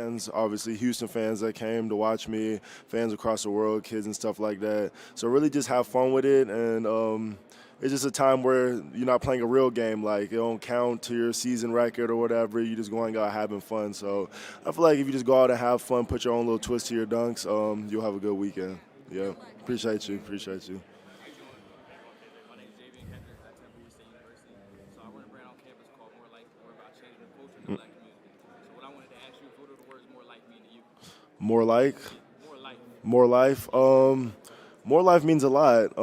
fans, obviously Houston fans that came to watch me, fans across the world, kids and stuff like that. So really just have fun with it, and it's just a time where you're not playing a real game. Like, it don't count to your season record or whatever. You're just going out having fun. So I feel like if you just go out and have fun, put your own little twist to your dunks, you'll have a good weekend. Yeah, appreciate you, appreciate you. How you doing? My name's JV Kendrick at Temple State University. So I run a brand on campus called More Life. We're about changing the culture in the black community. So what I wanted to ask you is, what do the words more life mean to you? More like, More life. more life. More life means a lot.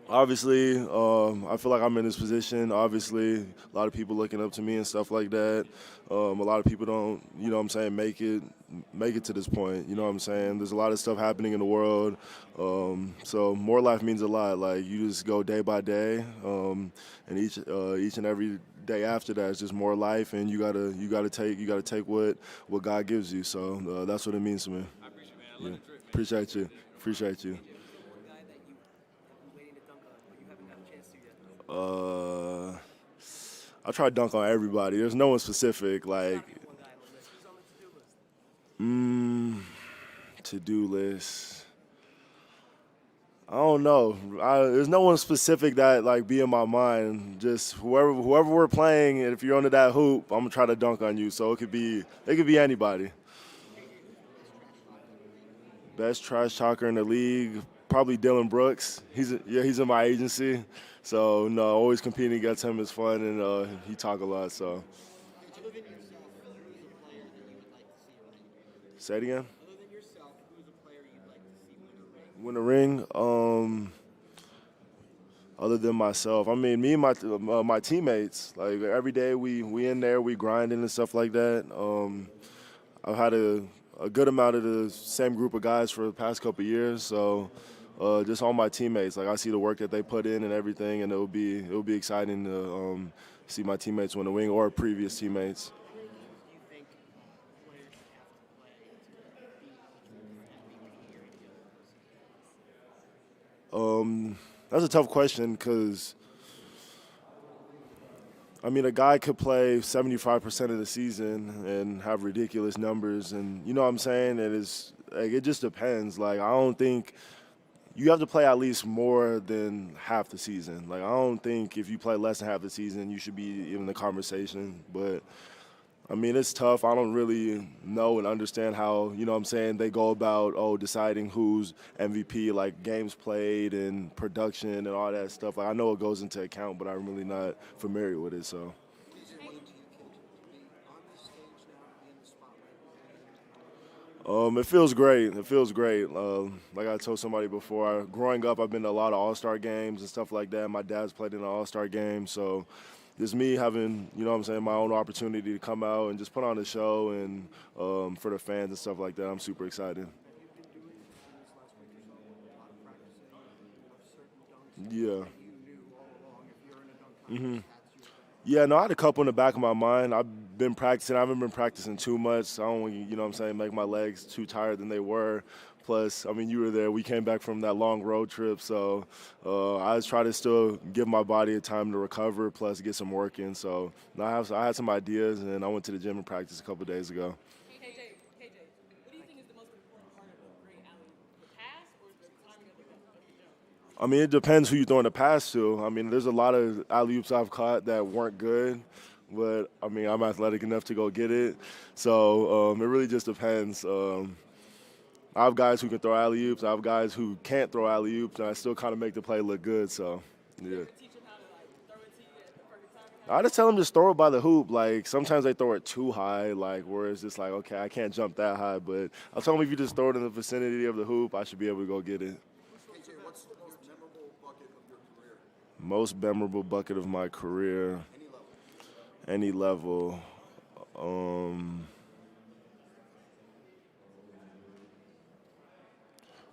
Obviously, I feel like I'm in this position. Obviously, a lot of people looking up to me and stuff like that. A lot of people don't, what I'm saying, make it to this point. You know what I'm saying? There's a lot of stuff happening in the world. So more life means a lot. Like, you just go day by day, and each and every day after that is just more life, and you gotta take what God gives you. So that's what it means to me. I appreciate it, man. I Yeah, love the drip, man. appreciate you, appreciate you. One guy that you've been waiting to dunk on, but you haven't got a chance to yet. I try to dunk on everybody. There's no one specific. Like, Pick one guy on the list. Who's on the to-do list? to-do list. I don't know. There's no one specific that like be in my mind. Just whoever we're playing, and if you're under that hoop, I'm gonna try to dunk on you. So it could be anybody. Best trash talker in the league, probably Dylan Brooks. He's in my agency. So no, always competing against him is fun, and he talk a lot. So Other than yourself, who's a player that you would like to see win? say it again. Other than yourself, who's a player you'd like to see win a ring? Win a ring. Other than myself, I mean, me and my teammates. Like, every day we in there, we grinding and stuff like that. I've had a good amount of the same group of guys for the past couple of years. So just all my teammates. Like, I see the work that they put in and everything, and it'll be exciting to see my teammates win a ring or previous teammates. How many games do you think players should have to play to be MVP here together? That's a tough question because, I mean, a guy could play 75% of the season and have ridiculous numbers, and you know what I'm saying? It just depends. Like, I don't think you have to play at least more than half the season. Like, I don't think if you play less than half the season, you should be even in the conversation. But I mean, it's tough. I don't really know and understand how, you know what I'm saying, they go about, deciding who's MVP, like games played and production and all that stuff. Like, I know it goes into account, but I'm really not familiar with it, so. It feels great. It feels great. Like I told somebody before, growing up, I've been to a lot of All-Star games and stuff like that. My dad's played in an All-Star game, so just me having, you know what I'm saying, my own opportunity to come out and just put on a show and for the fans and stuff like that, I'm super excited. Yeah. Yeah, no, I had a couple in the back of my mind. I've been practicing. I haven't been practicing too much. I don't want to, you know what I'm saying, make my legs too tired than they were. Plus, I mean, you were there. We came back from that long road trip, so I was trying to still give my body a time to recover, plus get some work in. So I had some ideas, and I went to the gym and practiced a couple of days ago. KJ, what do you think is the most important part of a great alley? The pass or the timing of the jump? I mean, it depends who you're throwing the pass to. I mean, there's a lot of alley-oops I've caught that weren't good, but, I mean, I'm athletic enough to go get it. So it really just depends. I have guys who can throw alley-oops. I have guys who can't throw alley-oops, and I still kind of make the play look good. So, yeah. Teach them how to throw it to you at the perfect timing. I just tell them just throw it by the hoop. Like, sometimes they throw it too high, like, where it's just like, okay, I can't jump that high. But I'll tell them if you just throw it in the vicinity of the hoop, I should be able to go get it. KJ, what's the most memorable bucket of your career? Most memorable bucket of my career, any level.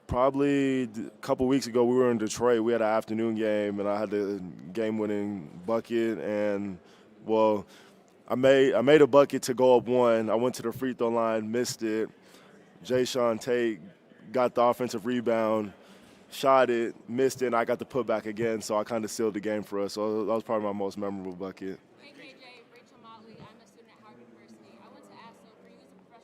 Probably a couple weeks ago, we were in Detroit. We had an afternoon game, and I had the game-winning bucket. And, well, I made a bucket to go up one. I went to the free throw line, missed it. Jay Sean Tate got the offensive rebound, shot it, missed it, and I got the putback again. So I kind of sealed the game for us. So that was probably my most memorable bucket. Hey KJ, Rachel Motley. I'm a student at Howard University. I want to ask, so for you as a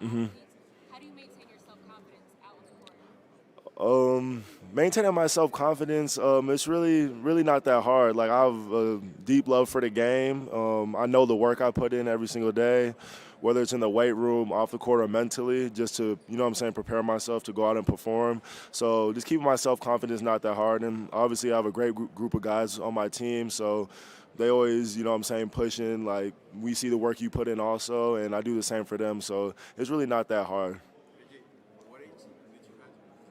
How do you maintain your self-confidence out on the court? Maintaining my self-confidence, it's really not that hard. Like, I have a deep love for the game. I know the work I put in every single day, whether it's in the weight room, off the court, or mentally, just to, you know what I'm saying, prepare myself to go out and perform. So just keeping my self-confidence not that hard. And obviously I have a great group of guys on my team, so they always, you know what I'm saying, pushing. Like, we see the work you put in also, and I do the same for them. So it's really not that hard. What age did you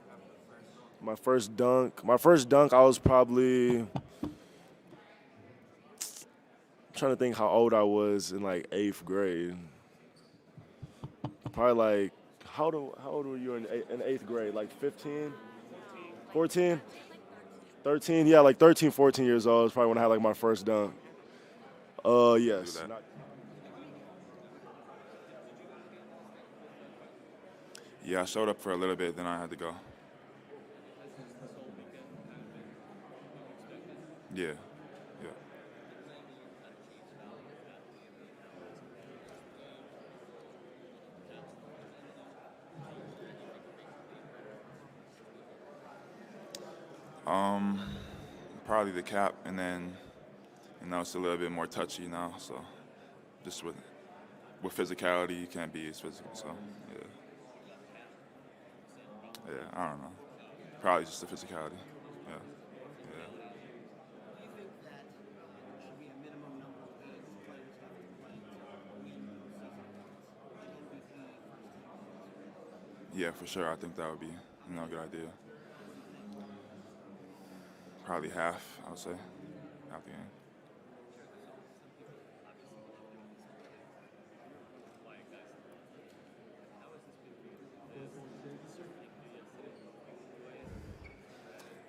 have the first dunk? My first dunk, I was probably trying to think how old I was in like 8th grade. Probably like how old were you in 8th grade? Like 15, 14, 13? Yeah, like 13, 14 years old is probably when I had like my first dunk. Yes. that. Yeah, I showed up for a little bit, then I had to go. Yeah, yeah. Probably the cap, and then it's a little bit more touchy now. So just with physicality, you can't be as physical. So yeah, I don't know. Probably just the physicality. Yeah, yeah. Do you think that there should be a minimum number of games players have to play to win season awards, like MVP, first team? Yeah, for sure. I think that would be a good idea. Probably half, I would say, half the game.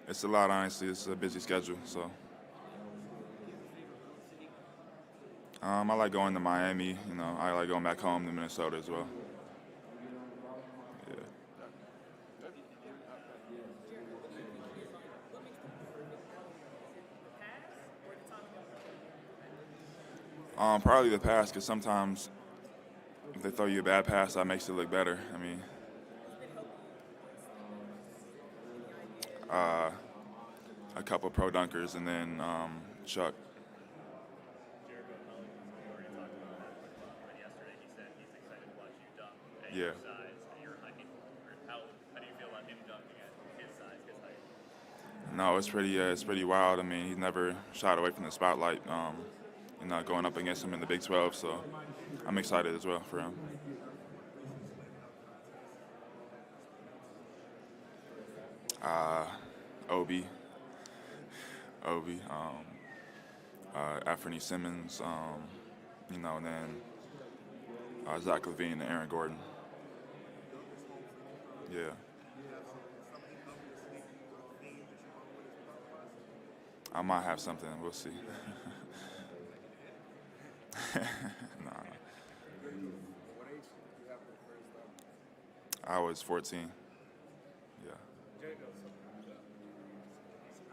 It's a lot, honestly. It's a busy schedule, so. I like going to Miami. I like going back home to Minnesota as well. Yeah. Probably the pass, because sometimes if they throw you a bad pass, that makes it look better. I mean, a couple pro dunkers, and then Chuck. Yeah. No, it's pretty wild. I mean, he's never shied away from the spotlight. Going up against him in the Big 12, so I'm excited as well for him. Obi, Anthony Simmons, and then Zach LaVine and Aaron Gordon. Yeah. I might have something. We'll see. No. What age did you have the first dunk? I was 14. Yeah.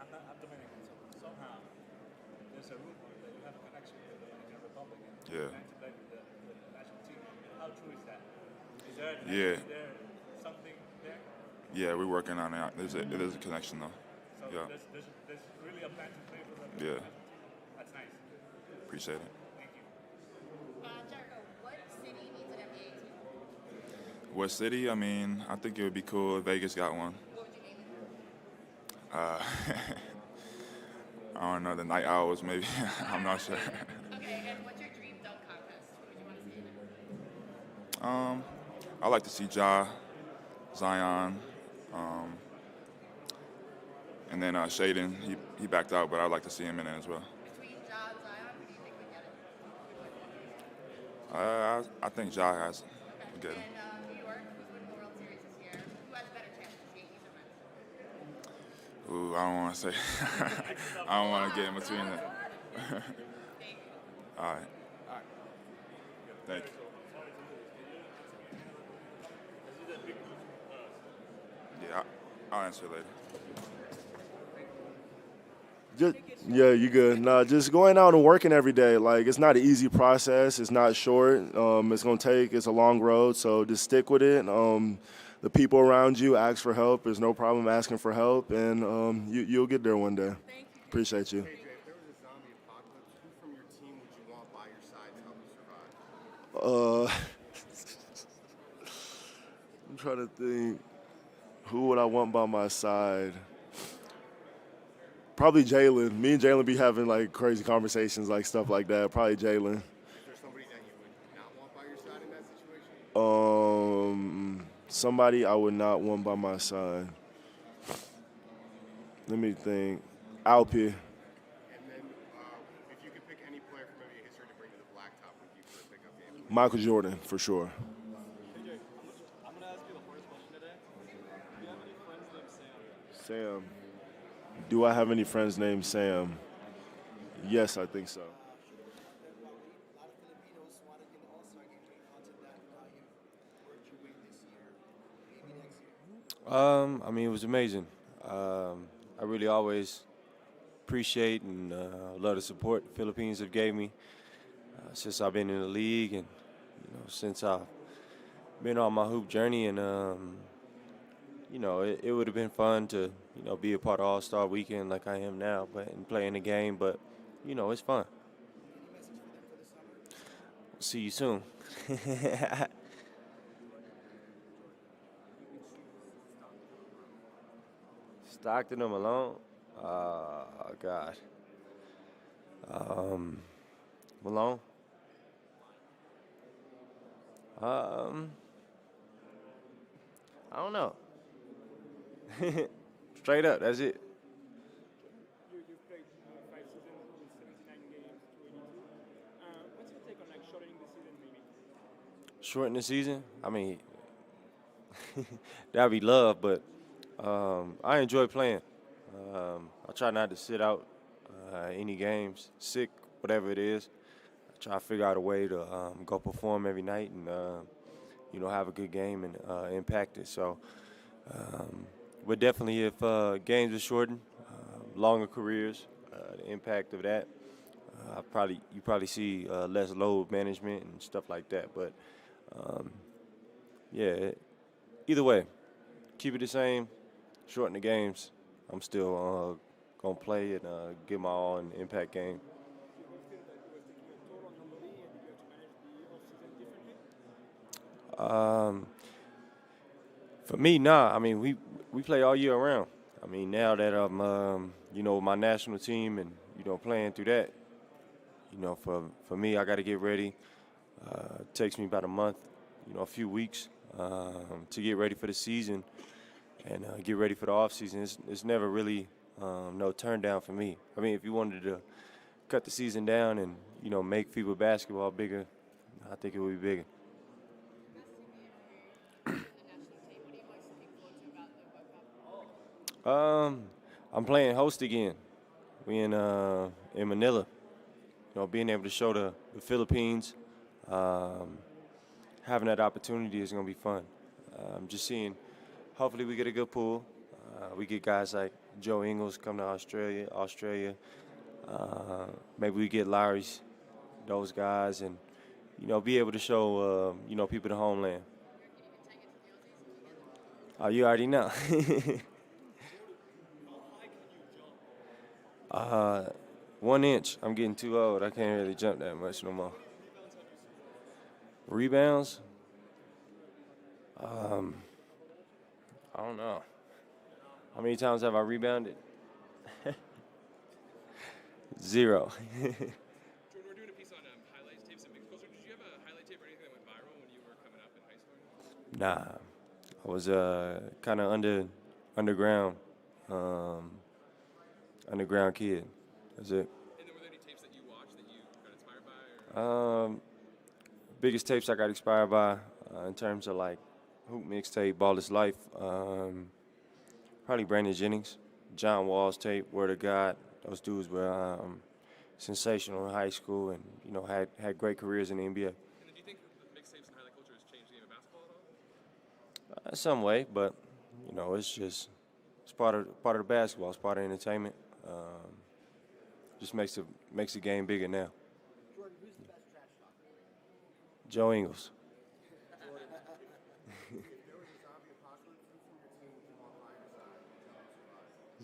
I'm not Dominican, so somehow there's a rumor that you have a connection with the Dominican Republic and Yeah. you plan to play with the national team. How true is that? Is there a Yeah. connection? Is there something there? Yeah, we're working on it. There's a connection though. So Yeah. there's really a plan to play for the Yeah. national team? That's nice. Appreciate it. Thank you. Jericho, what city needs an NBA team? What city? I mean, I think it would be cool if Vegas got one. What would you name it? I don't know, the Night Owls maybe. I'm not sure. Okay, and what's your dream dunk contest? What would you want to see in it? I like to see Ja, Zion, and then Shaden. He backed out, but I'd like to see him in it as well. Between Ja and Zion, who do you think would get it? I think Ja has it. Get it. And New York, who's winning the World Series this year? Who has a better chance, Yankees or Mets? Ooh, I don't want to say. I don't want to get in between it. All right. Thank you. Yeah, I'll answer later. Just Yeah, you good. Nah, just going out and working every day. Like, it's not an easy process. It's not short. It's a long road. So just stick with it. The people around you ask for help. There's no problem asking for help, and you'll get there one day. Appreciate you. AJ, if there was a zombie apocalypse, who from your team would you want by your side to help you survive? I'm trying to think. Who would I want by my side? Probably Jalen. Me and Jalen be having like crazy conversations, like stuff like that. Probably Jalen. Is there somebody that you would not want by your side in that situation? Somebody I would not want by my side. Let me think. Alpi. And then, if you could pick any player from NBA history to bring to the blacktop with you for a pickup game, Michael Jordan, for sure. AJ, I'm gonna ask you the hardest question today. Do you have any friends named Sam? Sam. Do I have any friends named Sam? Yes, I think so. A lot of Filipinos wanted you in the All-Star game. Any thoughts on that value? Where'd you win this year? Maybe next year. I mean, it was amazing. I really always appreciate and love the support the Philippines have gave me since I've been in the league and since I've been on my hoop journey. And it would have been fun to be a part of All-Star Weekend like I am now, and play in the game. But it's fun. See you soon. Stockton or Malone? Oh, God. Malone? I don't know. Straight up, that's it. You played 5 seasons with 79 games, 282. What's your take on like shortening the season maybe? Shorten the season? I mean, that'd be love, but I enjoy playing. I try not to sit out any games, sick, whatever it is. I try to figure out a way to go perform every night and have a good game and impact it. So, but definitely, if games are shortened, longer careers, the impact of that, you probably see less load management and stuff like that. But yeah, either way, keep it the same, shorten the games. I'm still gonna play and give my all in the impact game. You don't feel that it was taking a toll on your body and you have to manage the off-season differently? For me, nah. I mean, we play all year round. I mean, now that I'm, with my national team and playing through that, for me, I got to get ready. It takes me about a month, a few weeks to get ready for the season and get ready for the off season. It's never really no turn down for me. I mean, if you wanted to cut the season down and make FIBA basketball bigger, I think it would be bigger. I'm playing host again. We in Manila. Being able to show the Philippines, having that opportunity is gonna be fun. Just seeing. Hopefully, we get a good pool. We get guys like Joe Ingles come to Australia. Maybe we get Larry's, those guys, and be able to show people the homeland. Oh, you already know. 1 inch. I'm getting too old. I can't really jump that much no more. Rebounds? I don't know. How many times have I rebounded? 0. Jordan, we're doing a piece on highlights tapes and mixed culture. Did you have a highlight tape or anything that went viral when you were coming up in high school? Nah. I was kind of underground kid. That's it. And then were there any tapes that you watched that you got inspired by? Or? Biggest tapes I got inspired by in terms of like hoop mixtape, Ball is Life. Probably Brandon Jennings, John Wall's tape, Word of God. Those dudes were sensational in high school and had great careers in the NBA. And then do you think the mixtapes and highlight culture has changed the game of basketball at all? Some way, but it's part of the basketball. It's part of entertainment. just makes the game bigger now. Jordan, who's the best trash talker? Joe Ingles.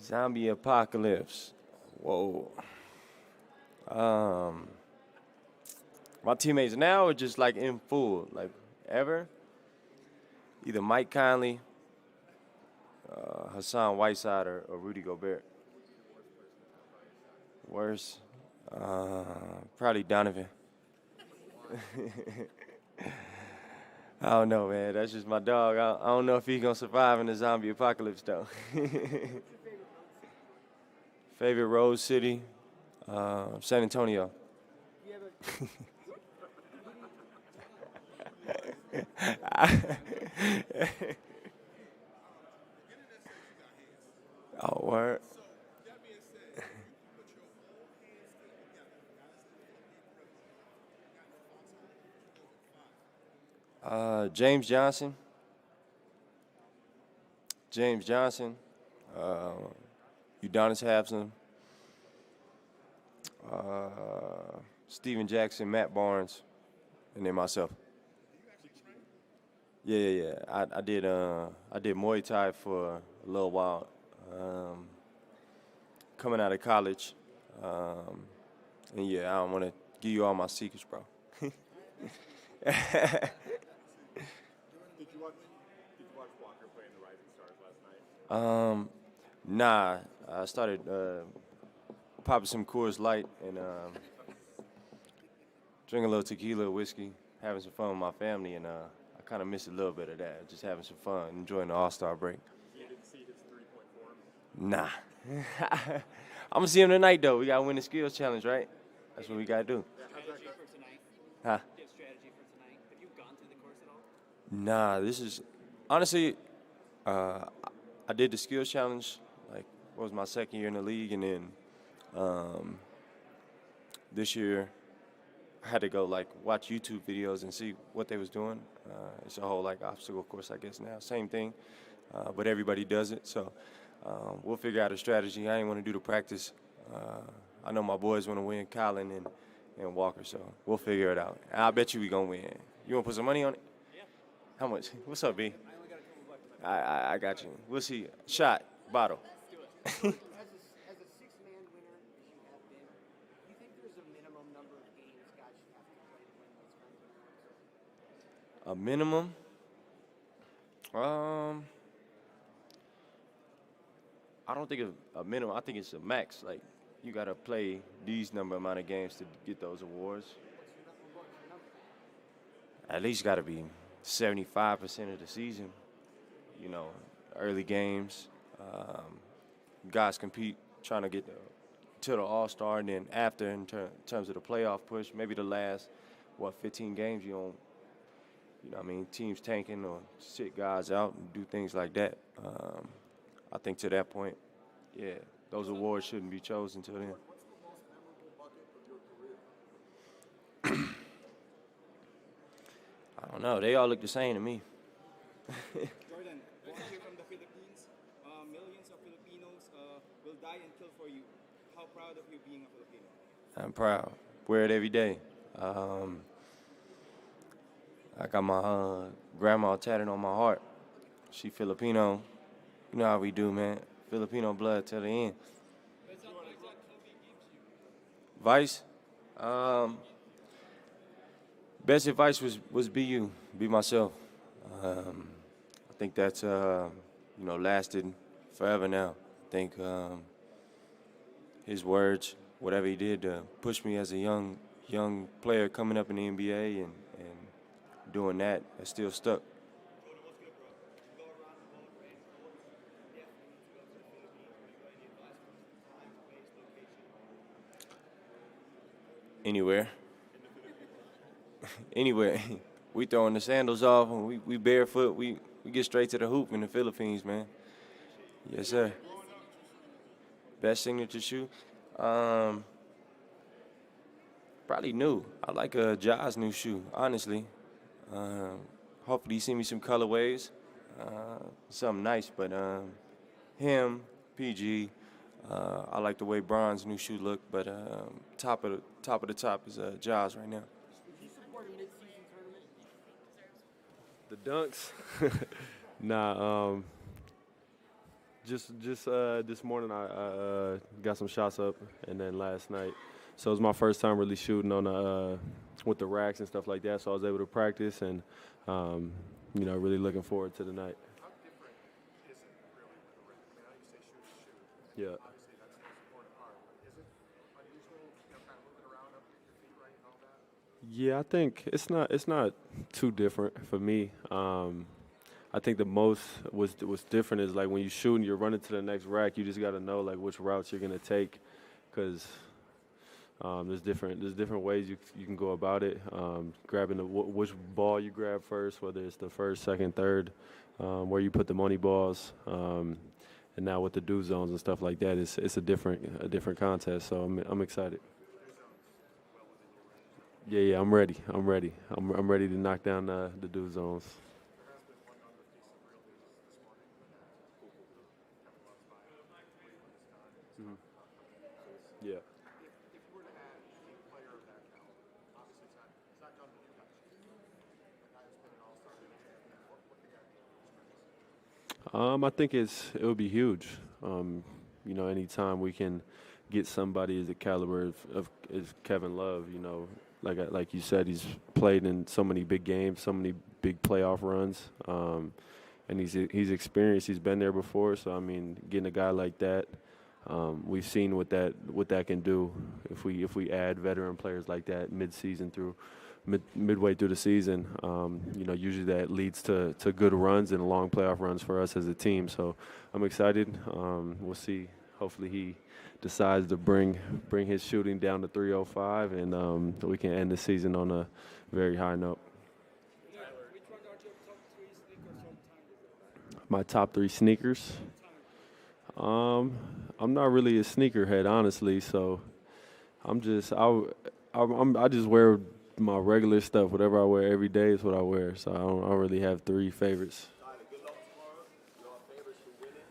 Zombie apocalypse. Whoa. My teammates now are just like in full, like ever. Either Mike Conley, Hassan Whiteside, or Rudy Gobert. Worse, probably Donovan. I don't know, man. That's just my dog. I don't know if he's gonna survive in the zombie apocalypse, though. Favorite road city? San Antonio. Oh, word. James Johnson. Udonis Haslem. Steven Jackson, Matt Barnes, and then myself. Yeah. I did Muay Thai for a little while. Coming out of college. And yeah, I don't want to give you all my secrets, bro. Did you watch Walker play in the Rising Stars last night? Nah. I started popping some Coors Light and drinking a little tequila, whiskey, having some fun with my family, and I kind of missed a little bit of that. Just having some fun, enjoying the All-Star break. You didn't see his three-point form? Nah. I'm gonna see him tonight though. We gotta win the skills challenge, right? That's what we gotta do. Strategy for tonight? Huh? Do you have strategy for tonight? Have you gone through the course at all? Nah, this is honestly, I did the skills challenge. Like, what was my second year in the league, and then this year I had to go like watch YouTube videos and see what they was doing. It's a whole like obstacle course, I guess now. Same thing, but everybody does it. So we'll figure out a strategy. I ain't want to do the practice. I know my boys want to win, Colin and Walker. So we'll figure it out. I bet you we gonna win. You want to put some money on it? Yeah. How much? What's up, B? I only got a couple bucks left. I got you. We'll see. Shot, bottle. As a six-man winner, as you have been, do you think there's a minimum number of games guys should have to play to win those kinds of awards? A minimum? I don't think a minimum. I think it's a max. Like, you got to play these amount of games to get those awards. At least got to be 75% of the season. You know, early games. Guys compete trying to get to the All-Star, and then after in terms of the playoff push, maybe the last, 15 games you don't, you know what I mean, teams tanking or sit guys out and do things like that. I think to that point, yeah, those awards shouldn't be chosen until then. What's the most memorable bucket of your career? I don't know. They all look the same to me. Jordan, born here from the Philippines, millions of Filipinos will die and kill for you. How proud of you being a Filipino? I'm proud. Wear it every day. I got my grandma tatted on my heart. She Filipino. You know how we do, man. Filipino blood till the end. What's something that Kobe gives you? Vice? Best advice was be you, be myself. I think that's lasted forever now. I think his words, whatever he did to push me as a young player coming up in the NBA and doing that, it's still stuck. Anywhere. Anywhere. We throwing the sandals off and we barefoot. We get straight to the hoop in the Philippines, man. Yes, sir. Best signature shoe? Probably new. I like a Ja's new shoe, honestly. Hopefully you see me some colorways. Something nice, but him, PG, I like the way Bron's new shoe look, but top of the top is Jaws right now. Would you support a mid-season tournament? The dunks? Nah. Just this morning I got some shots up, and then last night. So it was my first time really shooting on with the racks and stuff like that. So I was able to practice, and really looking forward to the night. How different is it really with the rack? I mean, I know you say shoot is shoot. Yeah. Obviously, that's the most important part. Is it unusual, kind of moving around up with your feet right and all that? Yeah, I think it's not too different for me. I think the most was different is like when you shoot and you're running to the next rack, you just got to know like which routes you're gonna take, because there's different ways you can go about it. Grabbing which ball you grab first, whether it's the first, second, third, where you put the money balls, and now with the do zones and stuff like that, it's a different contest. So I'm excited. Yeah, I'm ready. I'm ready to knock down the do zones. Yeah. If you were to add a player of that caliber, obviously it's not done with you guys. A guy who's been an all-star, what the guy I think it would be huge. Anytime we can get somebody as the caliber of Kevin Love, like you said, he's played in so many big games, so many big playoff runs, and he's experienced. He's been there before. So I mean, getting a guy like that, we've seen what that can do if we add veteran players like that midway through the season. Usually that leads to good runs and long playoff runs for us as a team. So I'm excited. We'll see. Hopefully he decides to bring his shooting down to 305, and we can end the season on a very high note. Which one are your top 3 sneakers all time? My top 3 sneakers. I'm not really a sneakerhead, honestly. So I just wear my regular stuff. Whatever I wear every day is what I wear. So I don't really have 3 favorites. Good luck tomorrow. Your favorites will win it.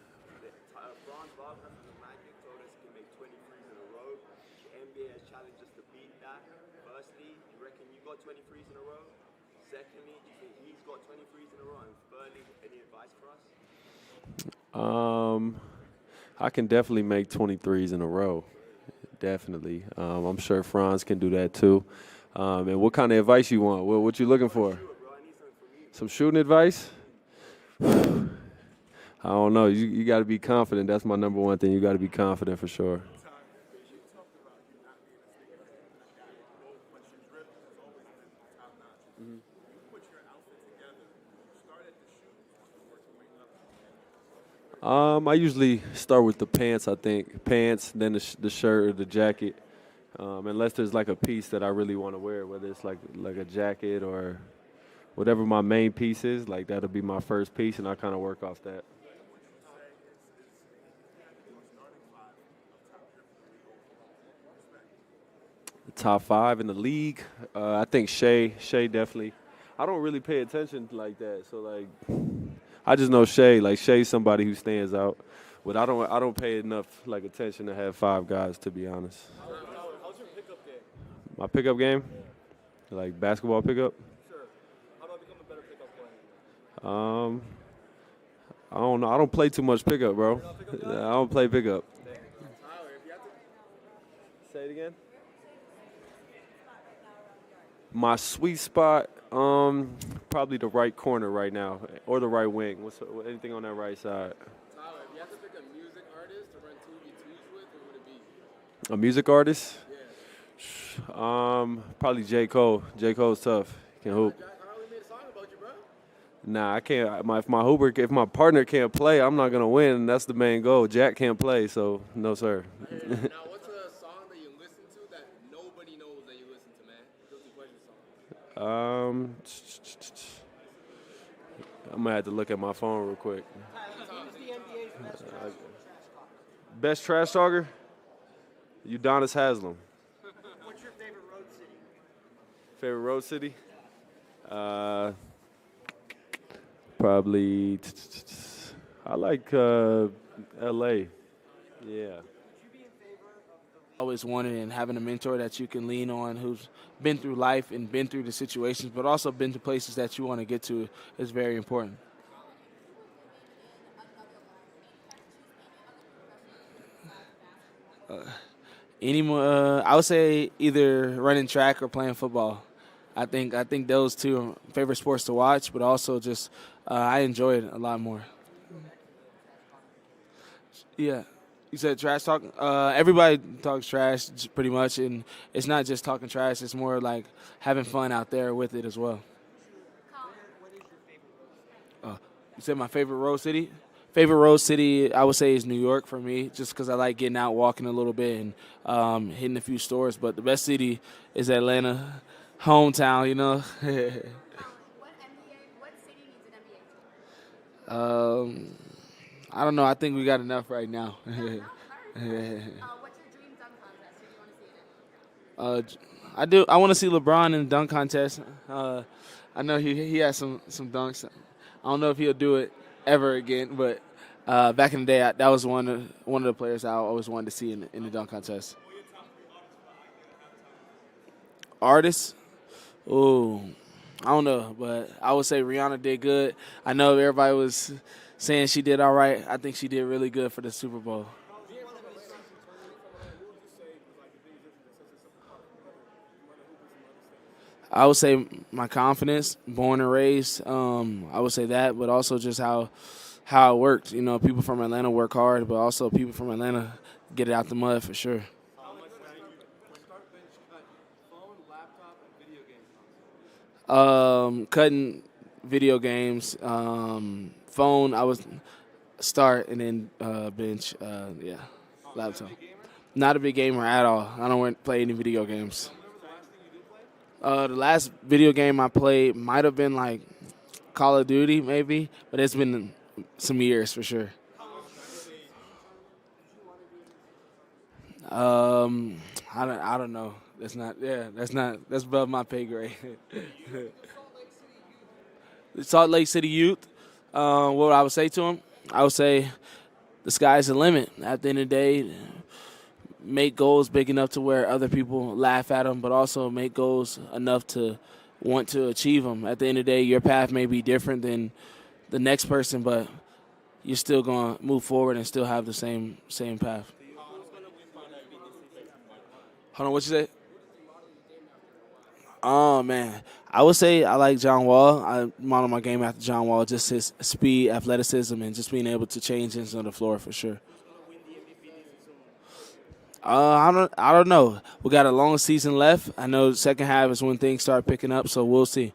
Bronze Wagner from the Magic told us he can make 23s in a row. The NBA has challenged us to beat that. Firstly, you reckon you got 23s in a row? Secondly, do you think he's got 23s in a row? And thirdly, any advice for us? I can definitely make 23s in a row. Definitely. I'm sure Franz can do that too. And what kind of advice you want? What you looking for? Some shooting advice? I don't know. You got to be confident. That's my number one thing. You got to be confident for sure. I usually start with the pants, I think. Pants, then the shirt or the jacket. Unless there's like a piece that I really want to wear, whether it's like a jacket or whatever my main piece is, like that'll be my first piece, and I kind of work off that. The top 5 in the league, I think Shea definitely. I don't really pay attention like that, so like I just know Shea. Like Shea's somebody who stands out, but I don't pay enough like attention to have 5 guys, to be honest. How's your pickup game? My pickup game, like basketball pickup. Sure. How do I become a better pickup player? I don't know. I don't play too much pickup, bro. I don't play pickup. Tyler, if you have to. Say it again. My sweet spot, probably the right corner right now, or the right wing. Anything on that right side? Tyler, if you have to pick a music artist to run 2v2s with, who would it be? A music artist? Yeah. Probably J. Cole. J. Cole's tough. He can hoop. I already made a song about you, bro. Nah, I can't. If my partner can't play, I'm not gonna win. That's the main goal. Jack can't play, so no, sir. Now, what's a song that you listen to that nobody knows that you listen to, man? Guilty pleasure song. I'm gonna have to look at my phone real quick. Who's the NBA's Best best trash talker? trash talker? Udonis Haslem. What's your favorite road city? Favorite road city? Probably. I like L.A. Yeah. always wanted, and having a mentor that you can lean on who's been through life and been through the situations, but also been to places that you want to get to is very important. I would say either running track or playing football. I think those two are favorite sports to watch, but also just I enjoy it a lot more. Yeah. You said trash talk. Everybody talks trash pretty much, and it's not just talking trash. It's more like having fun out there with it as well. You said my favorite road city. Favorite road city, I would say, is New York for me, just because I like getting out, walking a little bit, and hitting a few stores. But the best city is Atlanta, hometown. What city needs an NBA team? I don't know. I think we got enough right now. What's your dream dunk contest? Who do you want to see in it? I do. I want to see LeBron in the dunk contest. I know he has some dunks. I don't know if he'll do it ever again, but back in the day, that was one of the players I always wanted to see in the dunk contest. Artists? Ooh, I don't know, but I would say Rihanna did good. I know everybody was saying she did all right. I think she did really good for the Super Bowl. I would say my confidence, born and raised. I would say that, but also just how it worked. People from Atlanta work hard, but also people from Atlanta get it out the mud for sure. Cutting video games, phone. I was start and then bench. Yeah, laptop. Not a big gamer at all. I don't play any video games. The last video game I played might have been like Call of Duty, maybe, but it's been some years for sure. I don't know. That's above my pay grade. The Salt Lake City Youth. What would I would say to them? I would say the sky's the limit. At the end of the day, make goals big enough to where other people laugh at them, but also make goals enough to want to achieve them. At the end of the day, your path may be different than the next person, but you're still going to move forward and still have the same path. Hold on, what you say? Oh, man. I would say I like John Wall. I model my game after John Wall, just his speed, athleticism, and just being able to change things on the floor for sure. I don't know. We got a long season left. I know the second half is when things start picking up, so we'll see.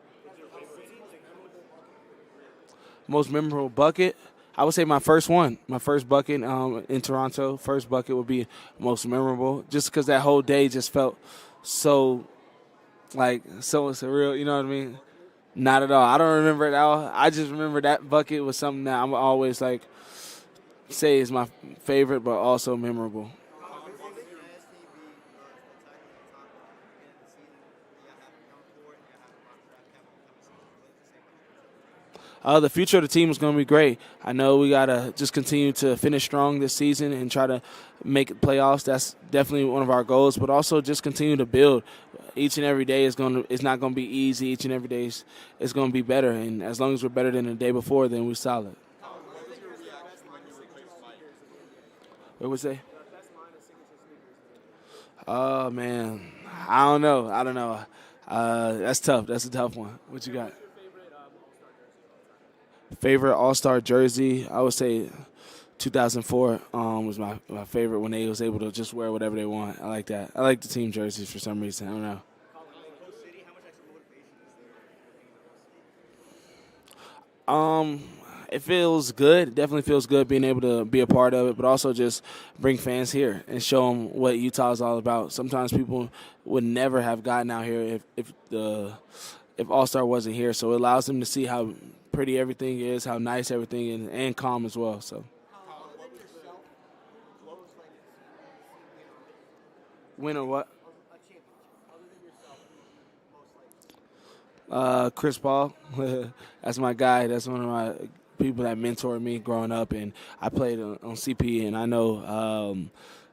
Most memorable bucket? I would say my first one. My first bucket in Toronto. First bucket would be most memorable, just because that whole day just felt so surreal. You know what I mean? Not at all. I don't remember it all. I just remember that bucket was something that I'm always say is my favorite, but also memorable. The future of the team is going to be great. I know we got to just continue to finish strong this season and try to make it playoffs. That's definitely one of our goals, but also just continue to build. Each and every day it's not going to be easy. Each and every day it's going to be better, and as long as we're better than the day before, then we're solid. What would say? Oh, man. I don't know. That's tough. That's a tough one. What you got? Favorite All-Star jersey, I would say 2004 was my favorite when they was able to just wear whatever they want. I like that. I like the team jerseys for some reason. I don't know. It feels good. It definitely feels good being able to be a part of it, but also just bring fans here and show them what Utah is all about. Sometimes people would never have gotten out here if All-Star wasn't here, so it allows them to see how pretty everything is, how nice everything is, and calm as well. So, win or what? Chris Paul. That's my guy. That's one of my people that mentored me growing up, and I played on CP, and I know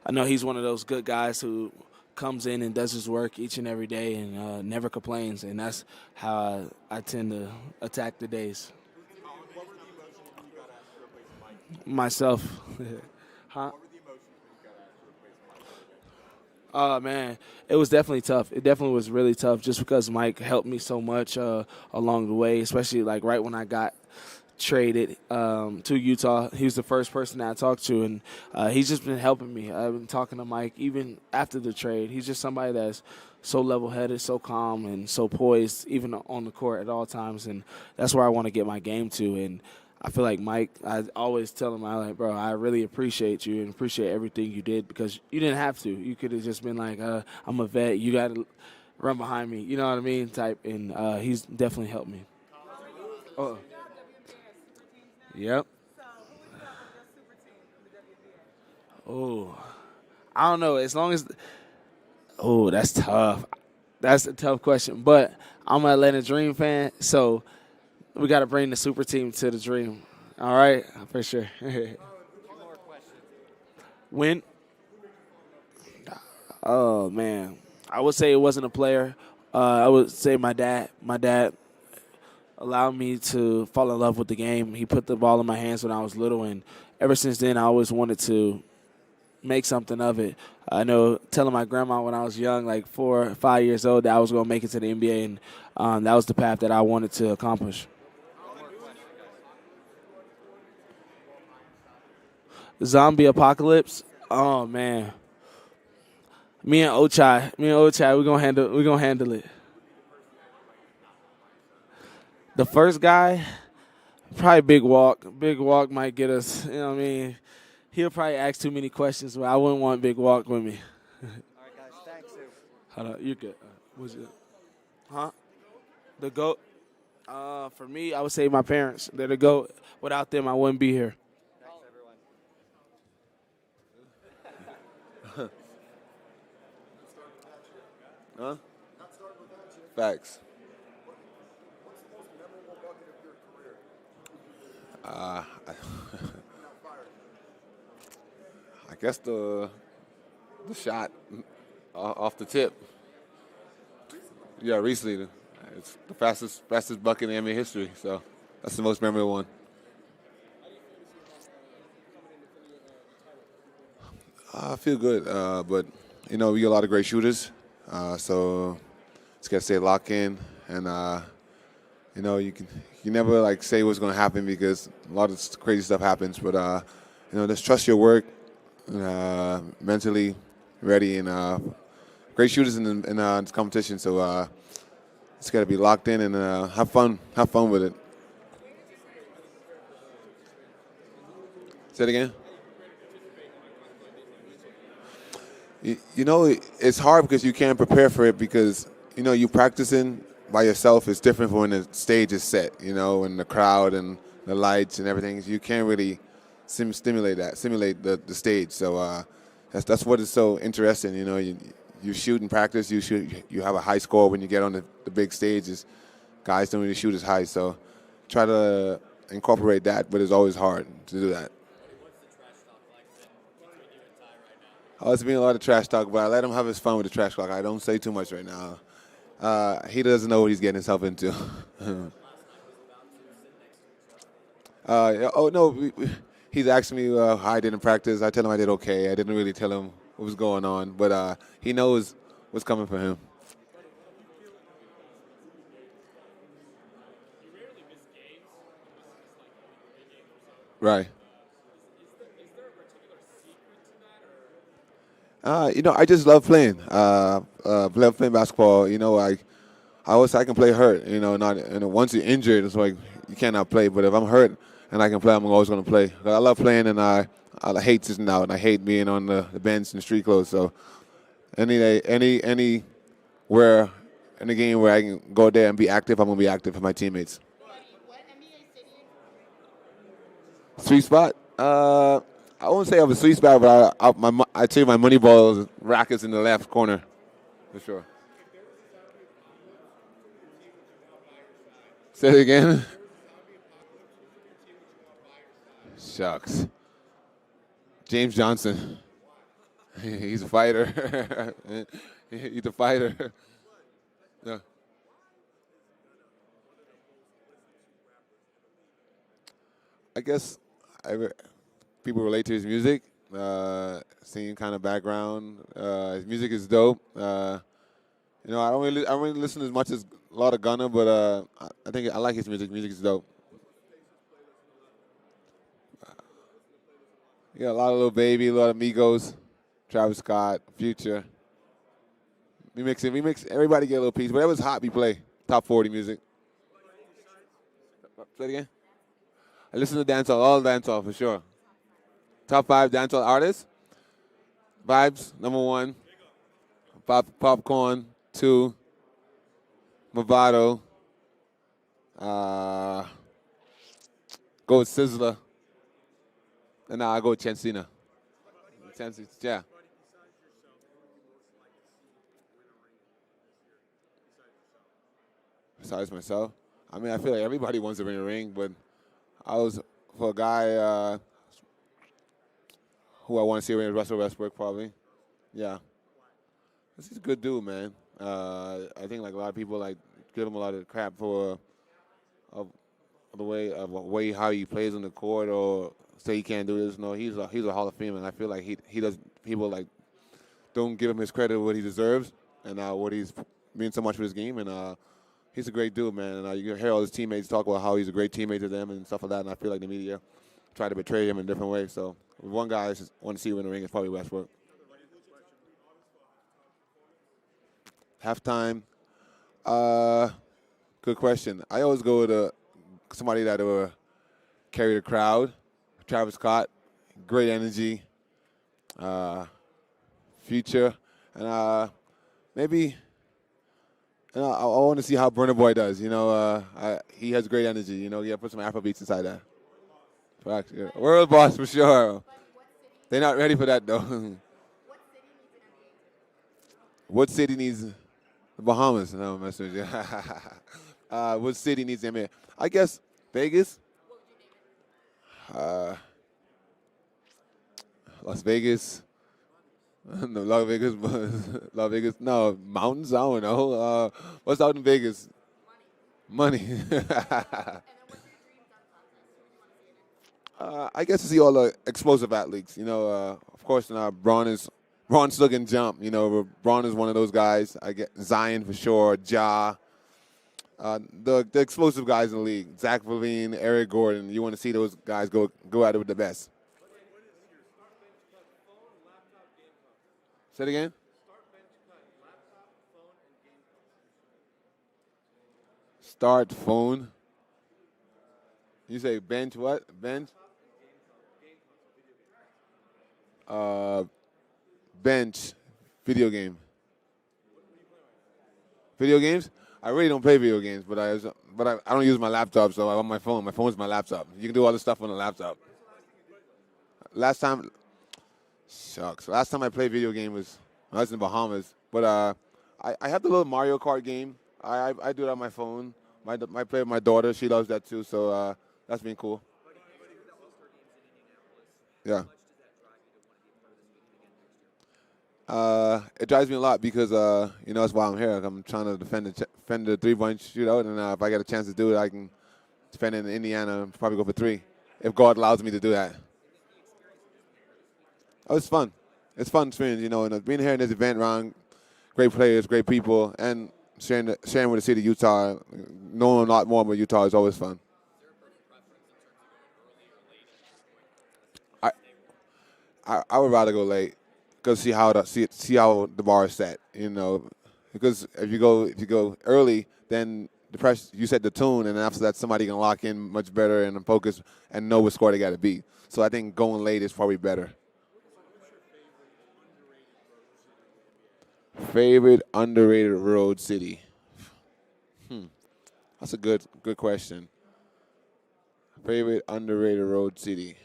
I know he's one of those good guys who comes in and does his work each and every day and never complains, and that's how I tend to attack the days. What were the emotions when you got asked to replace Mike? Myself. Huh? What were the emotions when you got asked to replace Mike? Oh, man, it was definitely tough. It definitely was really tough just because Mike helped me so much along the way, especially like right when I got traded to Utah. He was the first person that I talked to, and he's just been helping me. I've been talking to Mike even after the trade. He's just somebody that's so level-headed, so calm, and so poised, even on the court at all times, and that's where I want to get my game to. And I feel like Mike, I always tell him, bro, I really appreciate you and appreciate everything you did because you didn't have to. You could have just been like, I'm a vet. You got to run behind me. You know what I mean? Type. And he's definitely helped me. Oh. Yep. Oh, I don't know. As long as, that's tough. That's a tough question. But I'm an Atlanta Dream fan, so we got to bring the super team to the Dream. All right, for sure. When? Oh man, I would say it wasn't a player. I would say my dad. My dad allowed me to fall in love with the game. He put the ball in my hands when I was little, and ever since then, I always wanted to make something of it. I know telling my grandma when I was young, like 4 or 5 years old, that I was going to make it to the NBA, and that was the path that I wanted to accomplish. Zombie apocalypse? Oh, man. Me and Ochai, we're gonna handle it. The first guy, probably Big Walk. Big Walk might get us, you know what I mean? He'll probably ask too many questions, but I wouldn't want Big Walk with me. All right, guys. Thanks. Hold on, you're good. What's it? Huh? The GOAT? For me, I would say my parents. They're the GOAT. Without them, I wouldn't be here. Thanks, everyone. Huh? Facts. I guess the shot off the tip. Yeah, recently. It's the fastest bucket in NBA history, so that's the most memorable one. I feel good, but we got a lot of great shooters, so just gotta stay locked in, and you never like say what's gonna happen because a lot of crazy stuff happens, but just trust your work, mentally ready, and great shooters in this competition, so just gotta be locked in and have fun with it. Say it again. It's hard because you can't prepare for it because, you practicing by yourself is different from when the stage is set, and the crowd and the lights and everything. You can't really simulate the stage. So that's what is so interesting. You shoot in practice, you have a high score when you get on the big stages. Guys don't really shoot as high. So try to incorporate that, but it's always hard to do that. Oh, it's been a lot of trash talk, but I let him have his fun with the trash talk. I don't say too much right now. He doesn't know what he's getting himself into. He's asking me how I did in practice. I tell him I did okay. I didn't really tell him what was going on, but he knows what's coming for him. Right. I just love playing. Love playing basketball. I can play hurt. Once you're injured, it's like you cannot play. But if I'm hurt and I can play, I'm always going to play. I love playing, and I hate sitting out. I hate being on the bench in street clothes. So anywhere in the game where I can go there and be active, I'm going to be active for my teammates. Sweet spot. I won't say I have a sweet spot, but I tell you my money ball rackets in the left corner, for sure. Say it again. Shucks. James Johnson. He's a fighter. He's a fighter. Yeah. I guess people relate to his music, same kind of background. His music is dope. I don't really listen as much as a lot of Gunna, but I think I like his music. Music is dope. You got a lot of Lil Baby, a lot of Migos, Travis Scott, Future. We mix it. We mix. Everybody get a little piece. Whatever's hot, we play. Top 40 music. Say it again. I listen to dancehall, all dancehall for sure. Top 5 dancehall artists. Vibes, number 1. Popcorn, 2. Movado. Go with Sizzler. And now I go with Chancina. Yeah. Besides myself, I mean, I feel like everybody wants to win a ring, but I was for a guy who I want to see win Russell Westbrook probably. Yeah, he's a good dude, man. I think like a lot of people like give him a lot of crap for the way how he plays on the court or say he can't do this. No, he's a Hall of Famer, and I feel like he does. People like don't give him his credit what he deserves and what he's mean so much for his game and. He's a great dude, man, and you hear all his teammates talk about how he's a great teammate to them and stuff like that, and I feel like the media try to betray him in different ways. So one guy I just want to see win the ring is probably Westbrook. Halftime, good question. I always go with somebody that will carry the crowd. Travis Scott, great energy, Future, and maybe. I want to see how Burna Boy does. He has great energy. Put some Afro beats inside that. Fact, yeah. World boss for sure. They're not ready for that though. What city needs the Bahamas? No, I'm messing with you. What city needs them here? I guess Vegas. Las Vegas. No, Las Vegas. Las Vegas. No, mountains. I don't know. What's out in Vegas? Money. I guess to see all the explosive athletes. Of course, now Braun still can jump. Braun is one of those guys. I get Zion for sure. Ja. The explosive guys in the league. Zach LaVine, Eric Gordon. You want to see those guys go at it with the best. Say it again. Start phone. You say bench what? Bench? Bench video game. Video games? I really don't play video games, but I don't use my laptop, so I'm on my phone. My phone's my laptop. You can do all this stuff on the laptop. Last time I played video game was when I was in the Bahamas. But I have the little Mario Kart game. I do it on my phone. I play with my daughter. She loves that too. So that's been cool. Yeah. It drives me a lot because that's why I'm here. I'm trying to defend the 3-point shootout, and if I get a chance to do it, I can defend it in Indiana and probably go for 3 if God allows me to do that. Oh, it's fun. It's fun experience, and being here in this event around great players, great people, and sharing with the city of Utah, knowing a lot more about Utah is always fun. I would rather go late because see how the bar is set, because if you go early, then the press you set the tune, and after that somebody can lock in much better and focus and know what score they got to beat. So I think going late is probably better. Favorite underrated road city? That's a good question. Favorite underrated road city?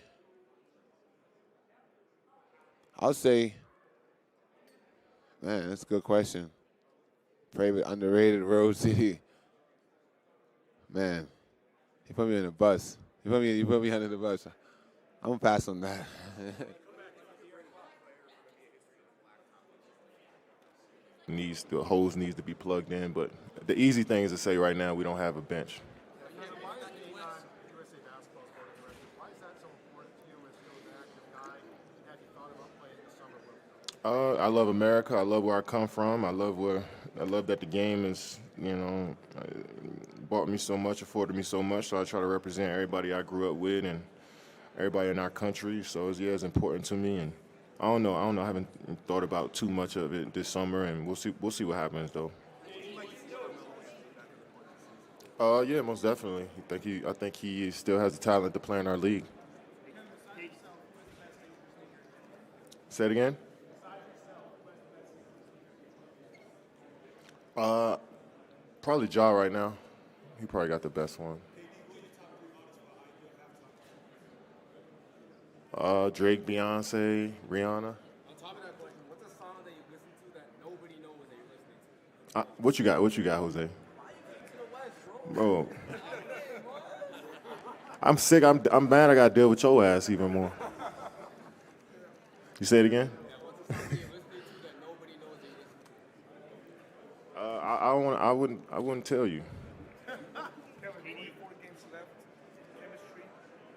I'll say, man, that's a good question. Favorite underrated road city? Man, you put me in a bus. You put me under the bus. I'm gonna pass on that. the hose needs to be plugged in. But the easy thing is to say right now we don't have a bench. Why is being on USA Basketball Board of Directors, why is that so important to you as still an active guy? And have you thought about playing this summer with them? I love America. I love where I come from. I love that the game is, bought me so much, afforded me so much. So I try to represent everybody I grew up with and everybody in our country. So it's important to me. And I don't know. I haven't thought about too much of it this summer, and we'll see what happens though. Yeah, most definitely. I think he still has the talent to play in our league. Say it again. Probably Ja right now. He probably got the best one. Drake, Beyonce, Rihanna. On top of that question, what's a song that you listen to that nobody knows that you're listening to? What you got? What you got, Jose? Bro, I'm sick. I'm mad. I got to deal with your ass even more. You say it again? I wouldn't tell you. Kevin, 4 games left. Chemistry.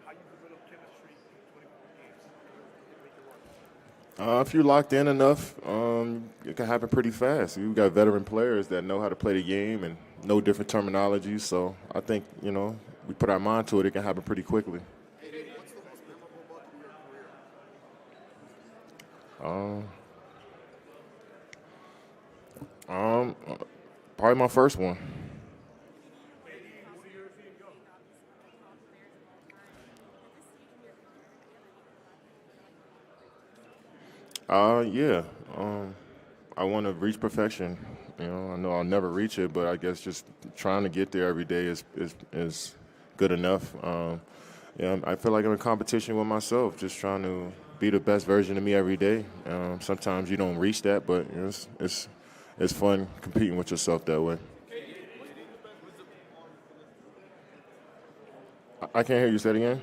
How you develop chemistry in 24 games? If you're locked in enough, it can happen pretty fast. You've got veteran players that know how to play the game and know different terminologies. So I think, we put our mind to it, it can happen pretty quickly. What's the most memorable book in your career? Probably my first one. Yeah. I want to reach perfection. I know I'll never reach it, but I guess just trying to get there every day is good enough. I feel like I'm in competition with myself, just trying to be the best version of me every day. Sometimes you don't reach that, but it's fun competing with yourself that way. I can't hear you. Say it again.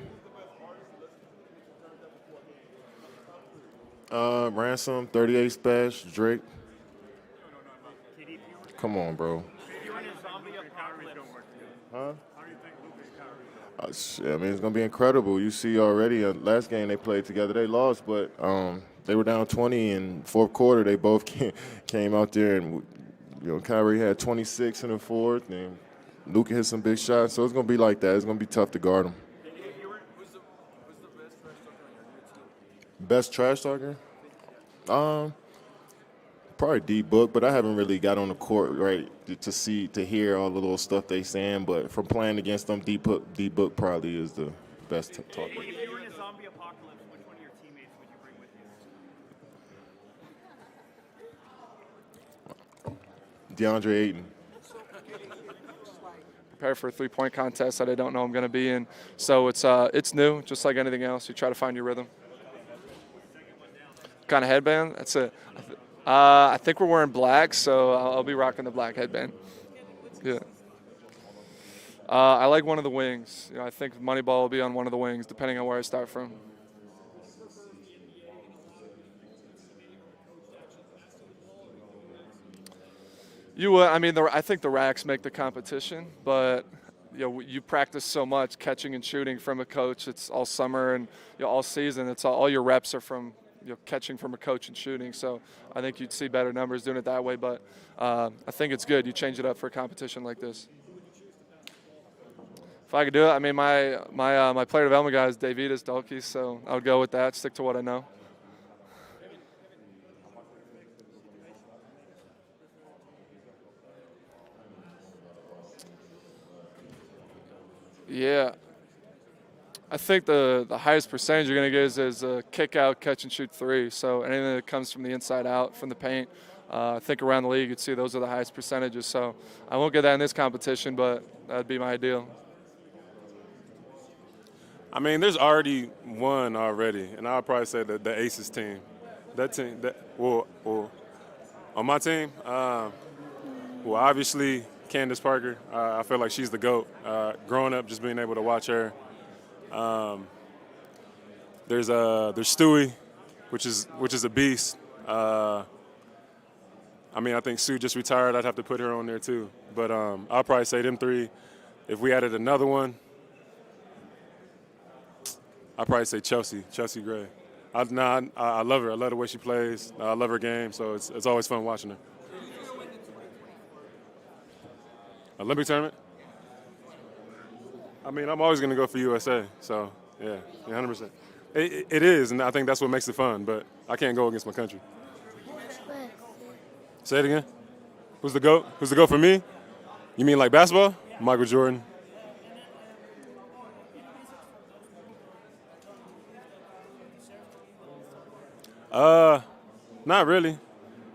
Ransom, 38 Special, Drake. Come on, bro. Huh? Shit, it's going to be incredible. You see already, last game they played together, they lost, but they were down 20 in fourth quarter. They both came out there, and Kyrie had 26 in the fourth, and Luka hit some big shots. So it's going to be like that. It's going to be tough to guard him. Best trash talker? Probably D-Book, but I haven't really got on the court, right, to hear all the little stuff they saying. But from playing against them, D-Book probably is the best talker. If you were in a zombie apocalypse, which one of your teammates would you bring with you? DeAndre Ayton. Prepare for a three-point contest that I don't know I'm going to be in. So it's new, just like anything else. You try to find your rhythm. Kind of headband? That's it. I think we're wearing black, so I'll be rocking the black headband. Yeah. I like one of the wings. I think Moneyball will be on one of the wings, depending on where I start from. I think the racks make the competition, but you practice so much catching and shooting from a coach. It's all summer and all season. It's all your reps are from catching from a coach and shooting. So I think you'd see better numbers doing it that way. But I think it's good. You change it up for a competition like this. If I could do it, my player development guy is Davidas Dalkey, so I would go with that. Stick to what I know. Yeah. I think the highest percentage you're going to get is a kick out, catch and shoot three. So anything that comes from the inside out, from the paint, I think around the league you'd see those are the highest percentages. So I won't get that in this competition, but that'd be my ideal. There's already one already, and I'll probably say the Aces team. That team, on my team, obviously Candace Parker. I feel like she's the GOAT. Growing up, just being able to watch her. There's Stewie, which is a beast. I mean, I think Sue just retired. I'd have to put her on there too. But I'll probably say them three. If we added another one, I'd probably say Chelsea Gray. I love her. I love the way she plays. I love her game, so it's always fun watching her. Olympic tournament? I mean, I'm always going to go for USA, so yeah, 100%. It is, and I think that's what makes it fun, but I can't go against my country. Say it again. Who's the GOAT? Who's the GOAT for me? You mean like basketball? Michael Jordan. Not really.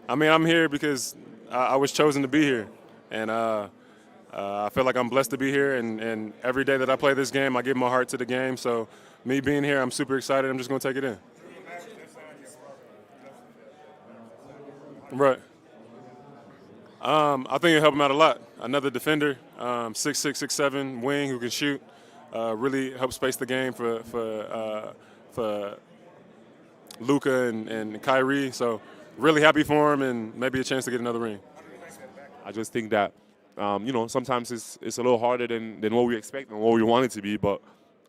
I mean, I'm here because I was chosen to be here, and I feel like I'm blessed to be here. And every day that I play this game, I give my heart to the game. So me being here, I'm super excited. I'm just gonna take it in. Right. I think it'll help him out a lot. Another defender, 6'6", 6'7", wing who can shoot, really helps space the game for Luka and Kyrie. So really happy for him and maybe a chance to get another ring. I just think that, sometimes it's a little harder than what we expect and what we want it to be. But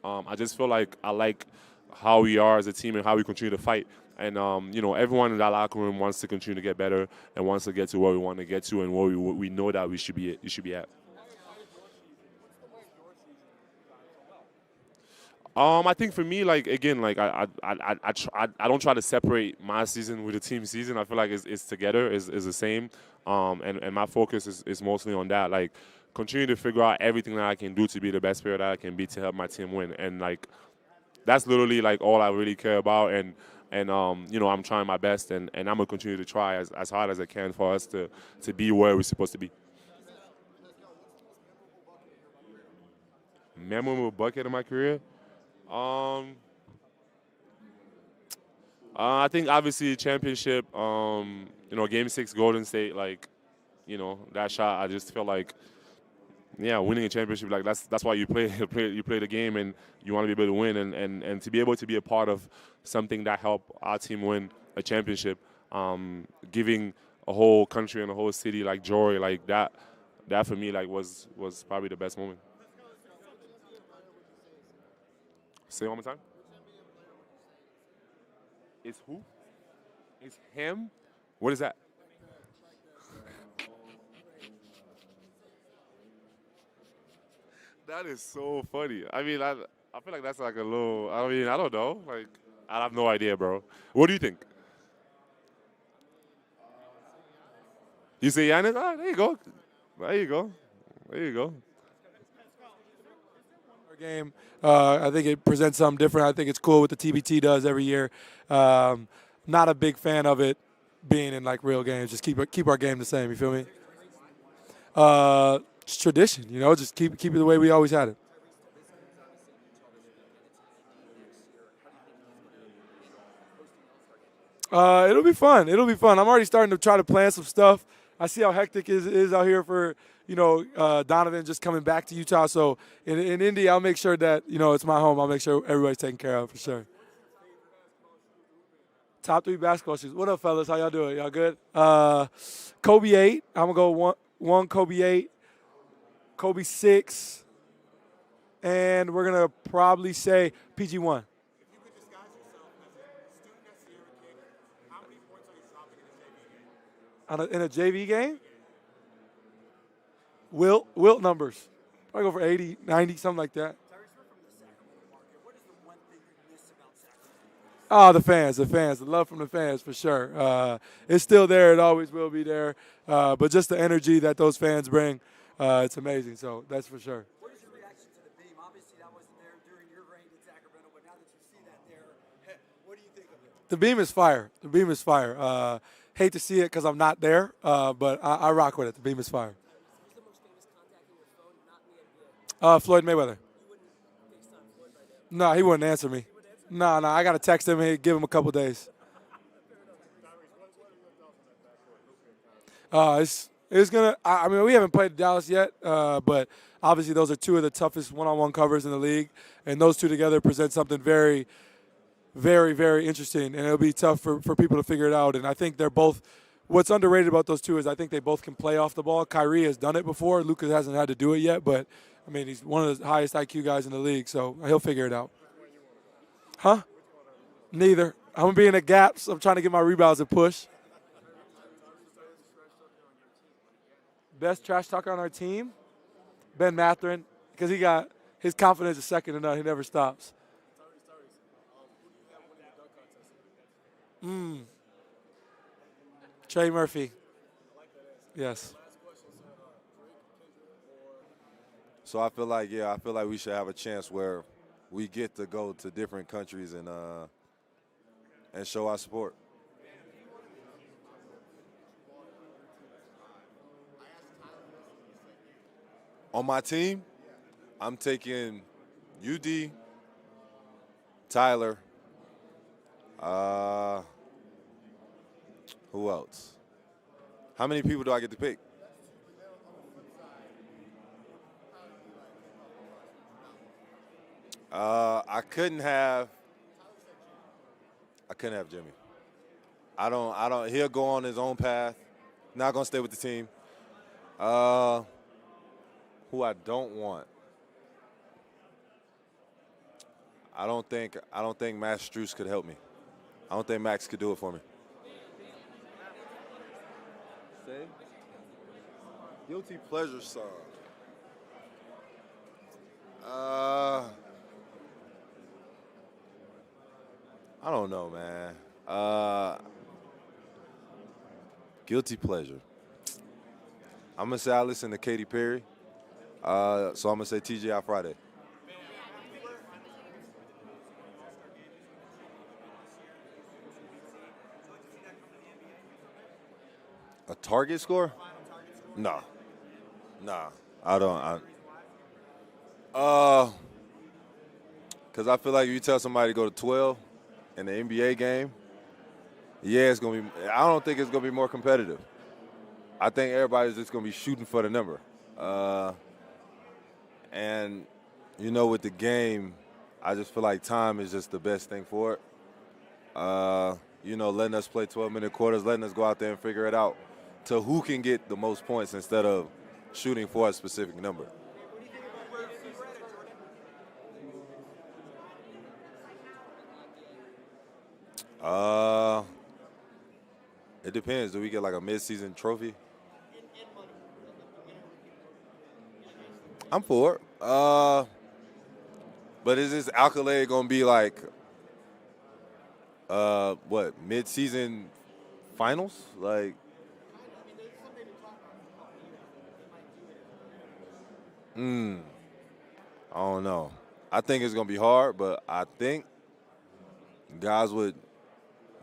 I just feel like I like how we are as a team and how we continue to fight. And, everyone in that locker room wants to continue to get better and wants to get to where we want to get to and where we know that we should be at. I think for me, I don't try to separate my season with the team season. I feel like it's together, is the same. And my focus is mostly on that. Like, continue to figure out everything that I can do to be the best player that I can be to help my team win. And, that's literally, all I really care about. And I'm trying my best, and I'm going to continue to try as hard as I can for us to be where we're supposed to be. Memorable bucket in my career? I think obviously championship, Game 6 Golden State, that shot, I just feel like, winning a championship, that's why you play the game, and you want to be able to win, and to be able to be a part of something that helped our team win a championship, giving a whole country and a whole city joy, that for me was probably the best moment. Say it one more time. It's who? It's him? What is that? That is so funny. I mean, I feel like that's a little, I don't know. I have no idea, bro. What do you think? You say Giannis? Oh, there you go. There you go. There you go. Game. I think it presents something different. I think it's cool what the TBT does every year. Not a big fan of it being in real games. Just keep our game the same. You feel me? It's tradition. Just keep it the way we always had it. It'll be fun. I'm already starting to try to plan some stuff. I see how hectic it is out here for Donovan just coming back to Utah. So in Indy, I'll make sure that it's my home. I'll make sure everybody's taken care of for sure. Top 3 basketball shoes. What up, fellas? How y'all doing? Y'all good? Kobe 8. I'm gonna go one Kobe 8, Kobe 6, and we're gonna probably say PG 1. In a JV game? Wilt numbers. Probably go for 80, 90, something like that. Oh, the fans, the love from the fans for sure. It's still there. It always will be there. But just the energy that those fans bring, it's amazing. So that's for sure. What is your reaction to the beam? Obviously, that wasn't there during your reign in Sacramento, but now that you see that there, what do you think of it? The beam is fire. Hate to see it because I'm not there, but I rock with it. The beam is fire. Who's the most famous contact in your phone, not in the NBA? Floyd Mayweather. You wouldn't FaceTime Floyd right now? No, he wouldn't answer me. No, I got to text him and give him a couple days. It's gonna. We haven't played Dallas yet, but obviously those are 2 of the toughest one-on-one covers in the league, and those 2 together present something very, very, very interesting, and it'll be tough for people to figure it out. And I think they're both what's underrated about those two is I think they both can play off the ball. Kyrie has done it before. Luka hasn't had to do it yet, but, I mean, he's one of the highest IQ guys in the league, so he'll figure it out. Huh? Neither. I'm going to be in the gaps. I'm trying to get my rebounds and push. Best trash talker on our team? Ben Mathurin, because his confidence is second to none. He never stops. Trey Murphy. Yes. So I feel like we should have a chance where we get to go to different countries and show our support. On my team, I'm taking UD, Tyler, who else? How many people do I get to pick? I couldn't have Jimmy. I don't he'll go on his own path. Not gonna stay with the team. Who I don't want. I don't think Max Strus could help me. I don't think Max could do it for me. Say? Guilty pleasure song. I don't know, man. Guilty pleasure. I'm gonna say I listen to Katy Perry. So I'm gonna say TGI Friday. A target score? No. Nah. I don't. Because I feel like if you tell somebody to go to 12 in the NBA game, yeah, it's gonna be. I don't think it's gonna be more competitive. I think everybody's just gonna be shooting for the number. And you know, with the game, I just feel like time is just the best thing for it. You know, letting us play 12-minute quarters, letting us go out there and figure it out to who can get the most points instead of shooting for a specific number. It depends. Do we get like a mid-season trophy? I'm for it. But is this accolade gonna be like what, mid-season finals? Like, I don't know. I think it's gonna be hard, but I think guys would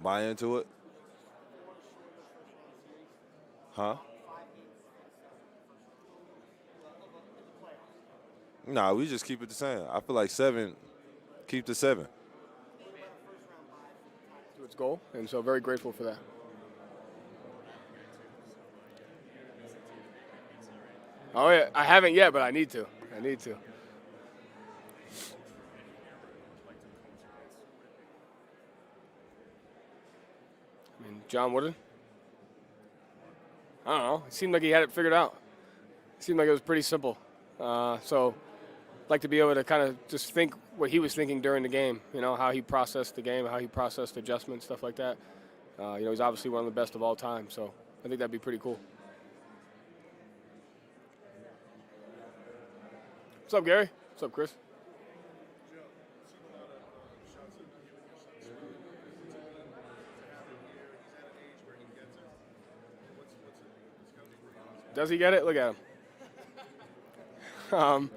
buy into it. Huh? Nah, we just keep it the same. I feel like 7, keep the 7. To its goal, and so very grateful for that. Oh yeah, I haven't yet, but I need to. I mean, John Wooden? I don't know. It seemed like he had it figured out. It seemed like it was pretty simple. So I'd like to be able to kind of just think what he was thinking during the game, you know, how he processed the game, how he processed adjustments, stuff like that. You know, he's obviously one of the best of all time, so I think that'd be pretty cool. What's up, Gary? What's up, Chris? Does he get it? Look at him.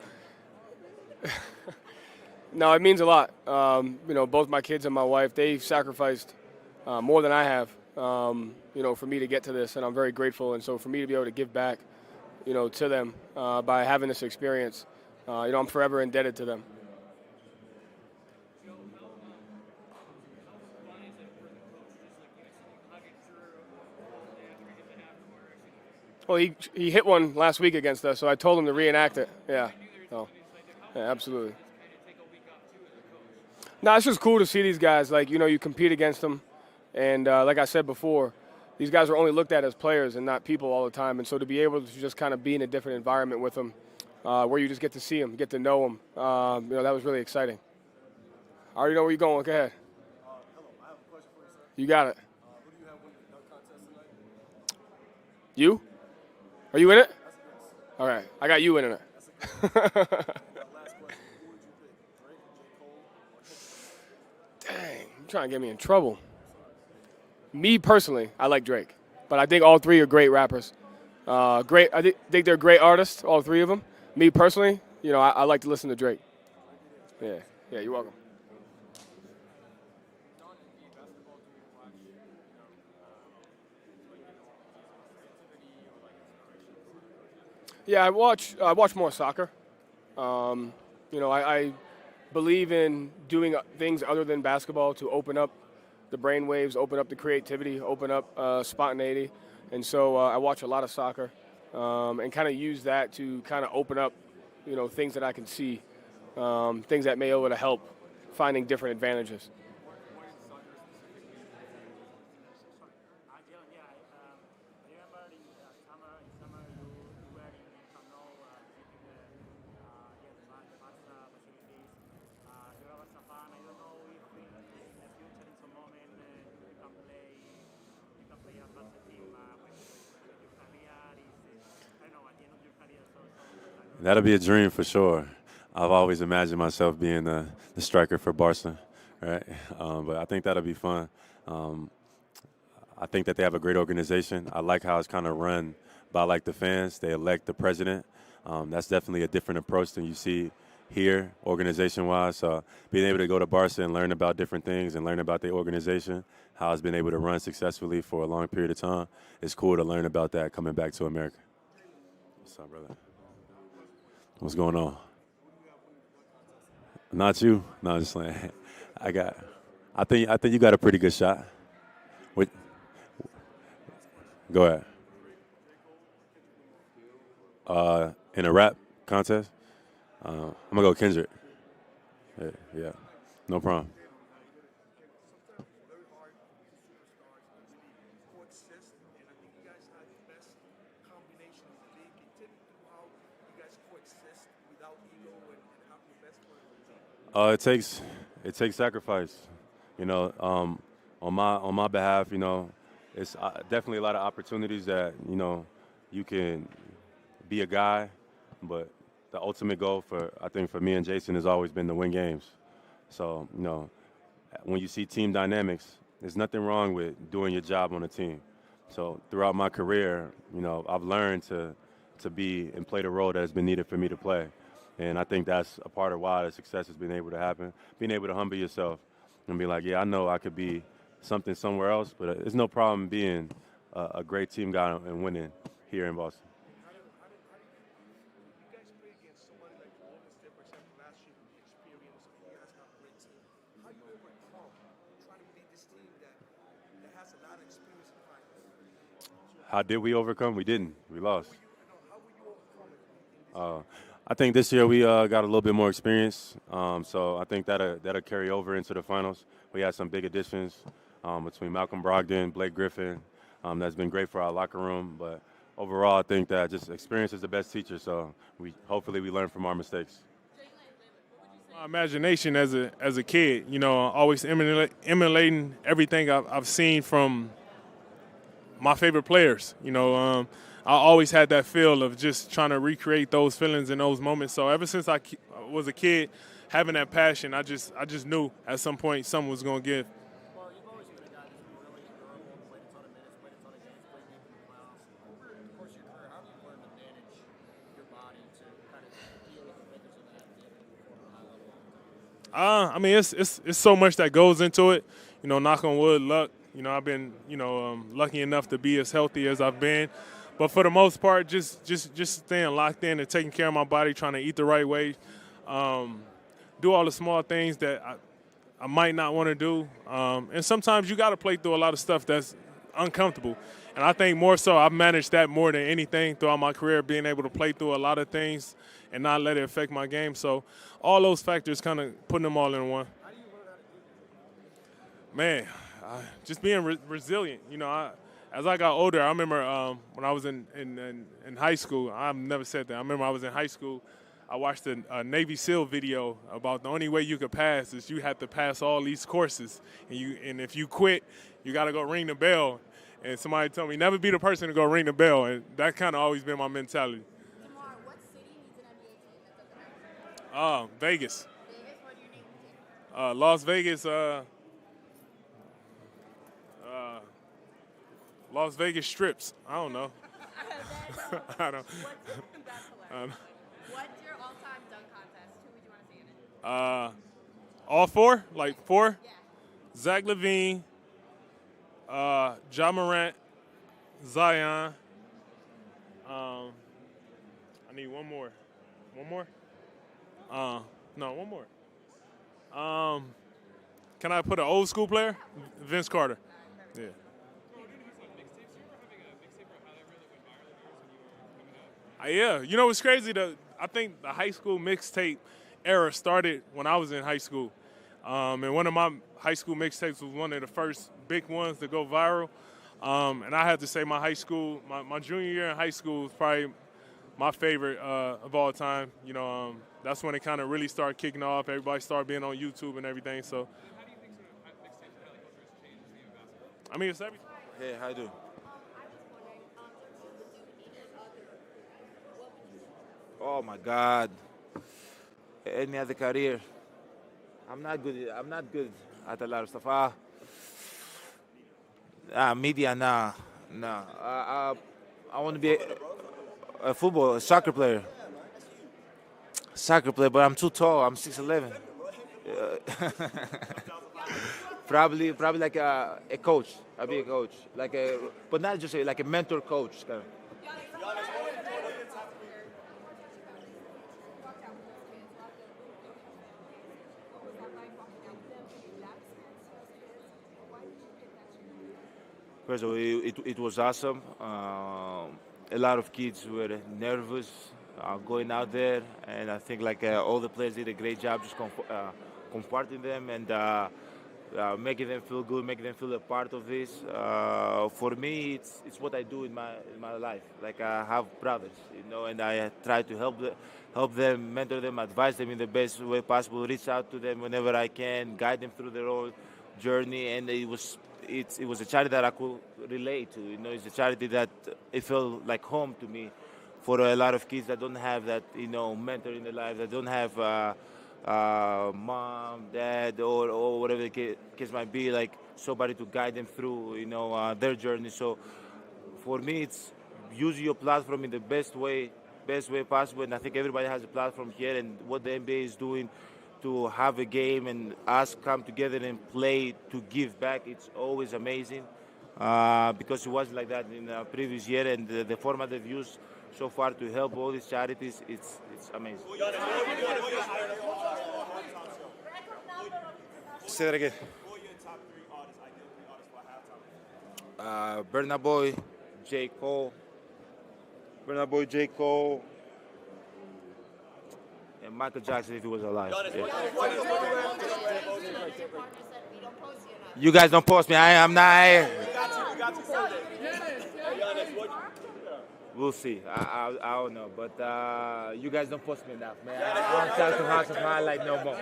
No, it means a lot. You know, both my kids and my wife, they've sacrificed more than I have, you know, for me to get to this, and I'm very grateful. And so for me to be able to give back, you know, to them by having this experience, you know, I'm forever indebted to them. Well, he hit one last week against us, so I told him to reenact it. Yeah. Oh, yeah, absolutely. No, it's just cool to see these guys. Like, you know, you compete against them. And like I said before, these guys are only looked at as players and not people all the time. And so to be able to just kind of be in a different environment with them, where you just get to see them, get to know them, that was really exciting. I already know where you're going. Go ahead. Hello, I have a question for you, sir. You got it. Who do you have winning the dunk contest tonight? You? Are you in it? All right. I got you in it. Dang, you're trying to get me in trouble. Me personally, I like Drake, but I think all three are great rappers. Great. I think they're great artists, all three of them. Me personally, I like to listen to Drake. Yeah, you're welcome. Yeah, I watch more soccer. I believe in doing things other than basketball to open up the brain waves, open up the creativity, open up spontaneity. And so I watch a lot of soccer and kind of use that to kind of open up, things that I can see, things that may be able to help finding different advantages. That'll be a dream for sure. I've always imagined myself being the striker for Barca, right? But I think that'll be fun. I think that they have a great organization. I like how it's kind of run by the fans. They elect the president. That's definitely a different approach than you see here organization-wise. So being able to go to Barca and learn about different things and learn about the organization, how it's been able to run successfully for a long period of time, it's cool to learn about that coming back to America. What's up, brother? What's going on? Not you? No, I'm just saying. I think you got a pretty good shot. Go ahead. In a rap contest, I'm gonna go Kendrick. Yeah, no problem. It takes sacrifice. On my behalf, it's definitely a lot of opportunities that you can be a guy, but the ultimate goal for me and Jason has always been to win games. So when you see team dynamics, there's nothing wrong with doing your job on a team. So throughout my career, I've learned to be and play the role that has been needed for me to play. And I think that's a part of why the success has been able to happen. Being able to humble yourself and be like, yeah, I know I could be something somewhere else, but there's no problem being a great team guy and winning here in Boston. How did we overcome? We didn't. We lost. I think this year we got a little bit more experience, so I think that'll carry over into the finals. We had some big additions between Malcolm Brogdon, Blake Griffin. That's been great for our locker room, but overall I think that just experience is the best teacher, so hopefully we learn from our mistakes. My imagination as a kid, always emulating everything I've seen from my favorite players. I always had that feel of just trying to recreate those feelings in those moments. So ever since I was a kid, having that passion, I just knew at some point something was going to give. Well, you've always been a guy that's been really durable, played a ton of minutes, played a ton of games, played deep in the playoffs. Over the course of your career, how do you learn to manage your body to kind of deal with the rigors of that and be able to perform at a high level? I mean, it's so much that goes into it. Knock on wood, luck. I've been, lucky enough to be as healthy as I've been. But for the most part, just staying locked in and taking care of my body, trying to eat the right way, do all the small things that I might not want to do. And sometimes you got to play through a lot of stuff that's uncomfortable. And I think more so I've managed that more than anything throughout my career, being able to play through a lot of things and not let it affect my game. So all those factors, kind of putting them all in one. How do you learn how to do that? Man, just being resilient. as I got older, I remember when I was in high school. I've never said that. I remember I was in high school. I watched a Navy SEAL video about the only way you could pass is you had to pass all these courses, and if you quit, you got to go ring the bell. And somebody told me never be the person to go ring the bell, and that kind of always been my mentality. Jamar, what city needs an NBA team that doesn't have one? Vegas. Vegas, what do you name the team? Las Vegas. Las Vegas strips. I don't know. I don't. What's your all-time dunk contest? Who would you want to see in it? All four? Like four? Yeah. Zach LaVine, Ja Morant, Zion. I need one more. One more? No, one more. Can I put an old school player? Vince Carter. Yeah. Yeah, you know what's crazy? I think the high school mixtape era started when I was in high school. And one of my high school mixtapes was one of the first big ones to go viral. And I have to say my high school, my junior year in high school was probably my favorite of all time. You know, that's when it kind of really started kicking off. Everybody started being on YouTube and everything. So, I mean, it's everything. Hey, how you doing? Oh my God! Any other career? I'm not good at a lot of stuff. Media, nah. I want to be a soccer player. But I'm too tall. I'm 6'11". Probably like a coach. I'll be a coach, but not just like a mentor coach. Kind of. First of all, it was awesome. A lot of kids were nervous going out there, and I think all the players did a great job just comforting them and making them feel good, making them feel a part of this. For me, it's what I do in my life. Like I have brothers, and I try to help them, mentor them, advise them in the best way possible, reach out to them whenever I can, guide them through their own journey, and it was a charity that I could relate to. It's a charity that it felt like home to me. For a lot of kids that don't have that, mentor in their life, that don't have mom, dad, or whatever the case might be, like somebody to guide them through, their journey. So for me, it's use your platform in the best way possible. And I think everybody has a platform here, and what the NBA is doing to have a game and us come together and play to give back, it's always amazing because it wasn't like that in the previous year, and the format they've used so far to help all these charities, it's amazing. Say that again. Who are your top three artists, ideal three artists for halftime? Burna Boy, J. Cole, and Michael Jackson if he was alive. Yeah. You guys don't post me. I'm not here. We'll see. I don't know, but you guys don't post me enough, man. I don't tell some House of Highlight no more.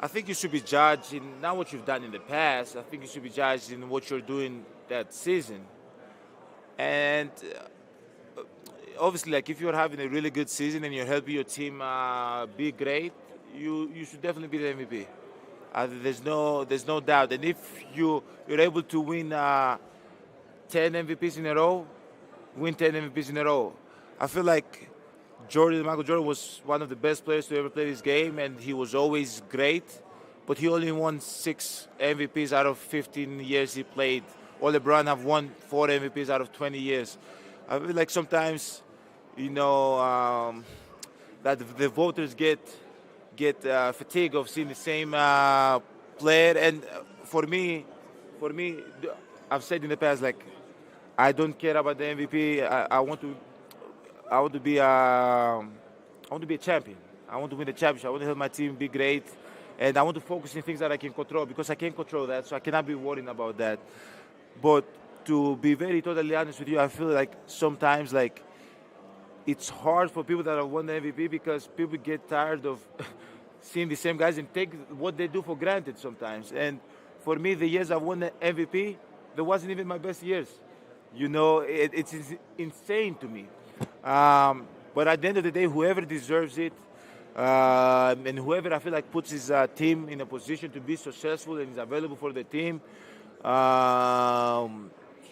I think you should be judged in not what you've done in the past. I think you should be judged in what you're doing that season. And obviously, if you're having a really good season and you're helping your team be great, you should definitely be the MVP. There's no doubt. And if you're able to win 10 MVPs in a row, win 10 MVPs in a row. I feel like Michael Jordan was one of the best players to ever play this game, and he was always great, but he only won 6 MVPs out of 15 years he played. Or LeBron have won 4 MVPs out of 20 years. I feel like sometimes, that the voters get fatigued of seeing the same player. And for me, I've said in the past, like, I don't care about the MVP. I want to be a champion. I want to win the championship. I want to help my team be great, and I want to focus on things that I can control because I can't control that, so I cannot be worrying about that. But to be very totally honest with you, I feel like sometimes like it's hard for people that have won the MVP because people get tired of seeing the same guys and take what they do for granted sometimes. And for me, the years I've won the MVP, that wasn't even my best years. You know, it's insane to me. But at the end of the day, whoever deserves it, and whoever I feel like puts his team in a position to be successful and is available for the team,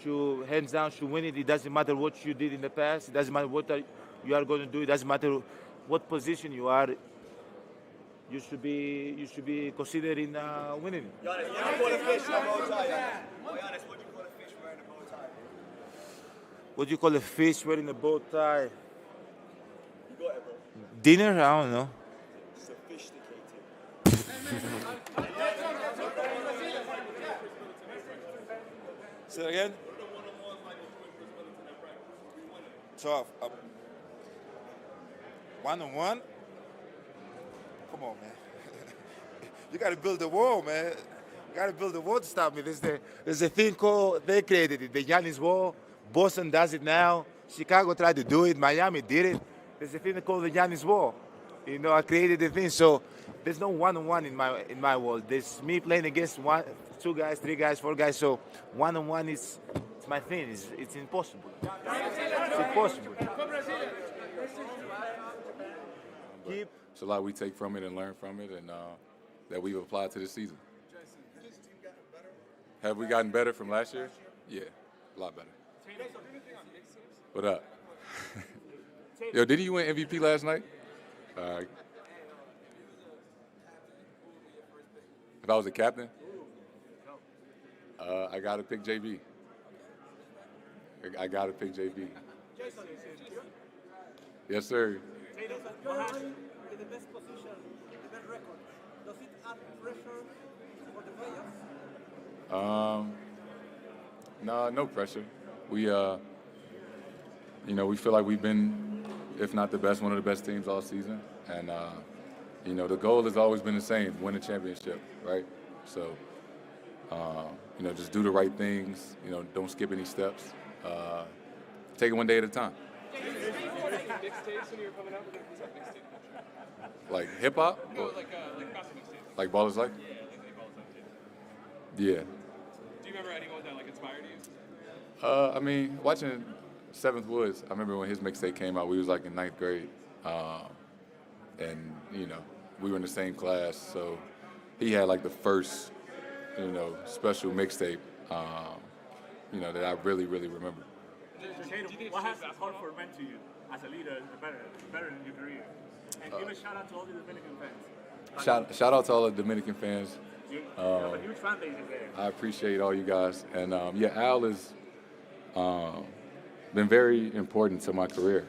should hands down should win it. It doesn't matter what you did in the past. It doesn't matter what you are going to do. It doesn't matter what position you are. You should be considering winning. Giannis, what do you call a fish wearing a bow tie? Giannis, what do you call a fish wearing a bow tie? What do you call a fish wearing a bow tie? You got it, bro. Dinner? I don't know. Sophisticated. Say it again? Tough. One-on-one? Come on, man. You got to build the wall, man. You got to build the wall to stop me. There's a thing called, they created it, the Giannis wall. Boston does it now. Chicago tried to do it. Miami did it. There's a thing called the Giannis wall. You know, I created the thing. So there's no one-on-one in my world. There's me playing against two guys, three guys, four guys. So one-on-one is it's my thing. It's impossible. It's impossible. It's a lot we take from it and learn from it, and that we've applied to this season. Have we gotten better from last year? Yeah, a lot better. What up? Yo, didn't you win MVP last night? If I was a captain, I gotta pick JB. I gotta pick JB. Yes, sir. You're in the best position, the best record. Does it add pressure for the players? No pressure. We, we feel like we've been, if not the best, one of the best teams all season. And, the goal has always been the same, win a championship, right? So, just do the right things, don't skip any steps. Take it one day at a time. Like hip hop? No, like gospel mixtapes. Like Ballers Life? Yeah. Do you remember anyone that inspired you? Watching Seventh Woods, I remember when his mixtape came out, we was in 9th grade. And we were in the same class, so he had the first, special mixtape, that I really, really remember. What has Hartford meant to you as a leader, better in your career? And give a shout out to all the Dominican fans. Shout out to all the Dominican fans. You have a huge fan base there. I appreciate all you guys. And Al has been very important to my career.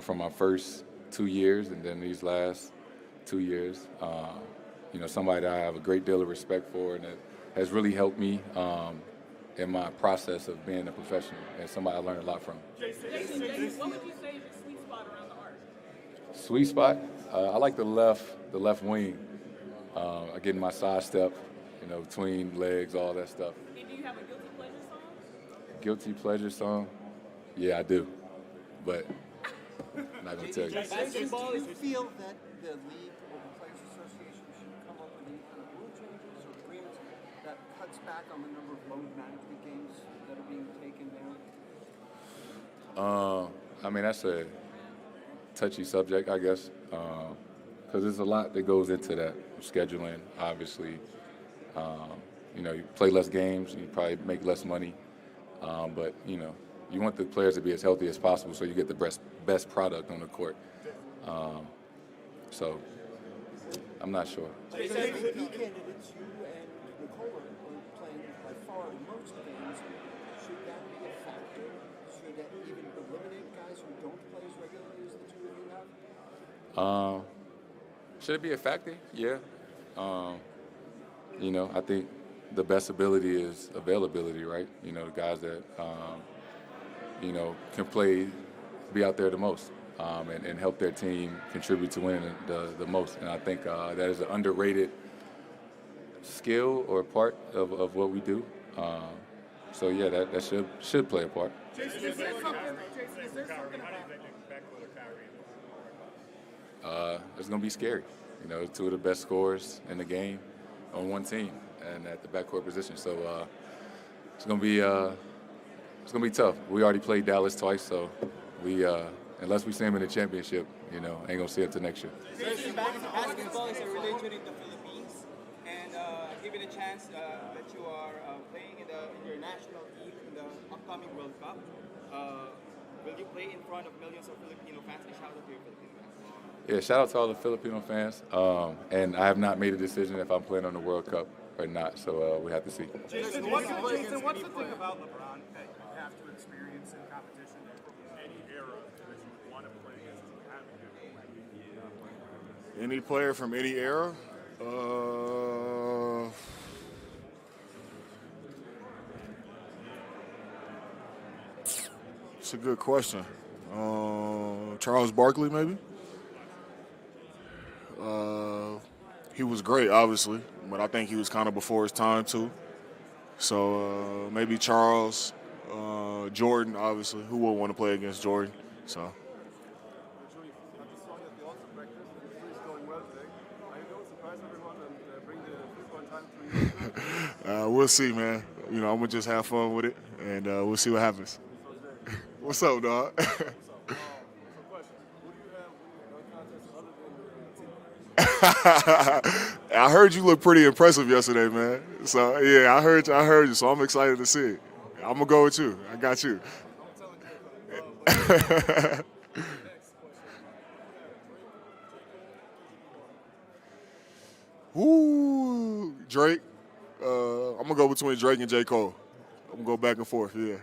From my first 2 years and then these last 2 years. Somebody that I have a great deal of respect for and that has really helped me in my process of being a professional and somebody I learned a lot from. Jason, what would you say is your sweet spot around the arc? Sweet spot? I like the left wing. Getting my side step, between legs, all that stuff. And do you have a guilty pleasure song? Guilty pleasure song? Yeah, I do. But I'm not going to tell you. Do you feel that the league or the Players Association should come up with any kind of rule changes or agreements that cuts back on the number of load management games that are being taken down? That's a touchy subject, I guess, because there's a lot that goes into that. Scheduling, obviously. You play less games, you probably make less money, but you want the players to be as healthy as possible so you get the best product on the court. So I'm not sure. Jason, MVP candidates, you and Nicole are playing by far in most games. Should that be a factor? Should that even eliminate guys who don't play as regularly as the two of you have? Should it be a factor? Yeah. you know, I think the best ability is availability, right? You know, the guys that, you know, can play, be out there the most, and help their team contribute to winning the most. And I think that is an underrated skill or part of what we do. So yeah, that should play a part. Jason, is there something about It's going to be scary. You know, two of the best scorers in the game on one team and at the backcourt position. So it's going to be tough. We already played Dallas twice, so we unless we see them in the championship, you know, ain't going to see it till next year. Jason, basketball is a religion in the Philippines, and given a chance that you are playing in your national team in the upcoming World Cup, will you play in front of millions of Filipino fans? And shout out to your Filipino fans. Yeah, shout out to all the Filipino fans. And I have not made a decision if I'm playing on the World Cup or not, so we have to see. Jason, what's the thing about LeBron that you have to experience in competition from any era that you would want to play against Any player from any era? It's a good question. Charles Barkley, maybe? He was great, obviously, but I think he was kind of before his time, too. So maybe Charles, Jordan, obviously. Who would want to play against Jordan? So. We'll see, man. You know, I'm going to just have fun with it, and we'll see what happens. What's up, dog? I heard you look pretty impressive yesterday, man. So, yeah, I heard you, so I'm excited to see it. I'm going to go with you. I got you. Ooh, Drake. I'm going to go between Drake and J. Cole. I'm going to go back and forth, yeah.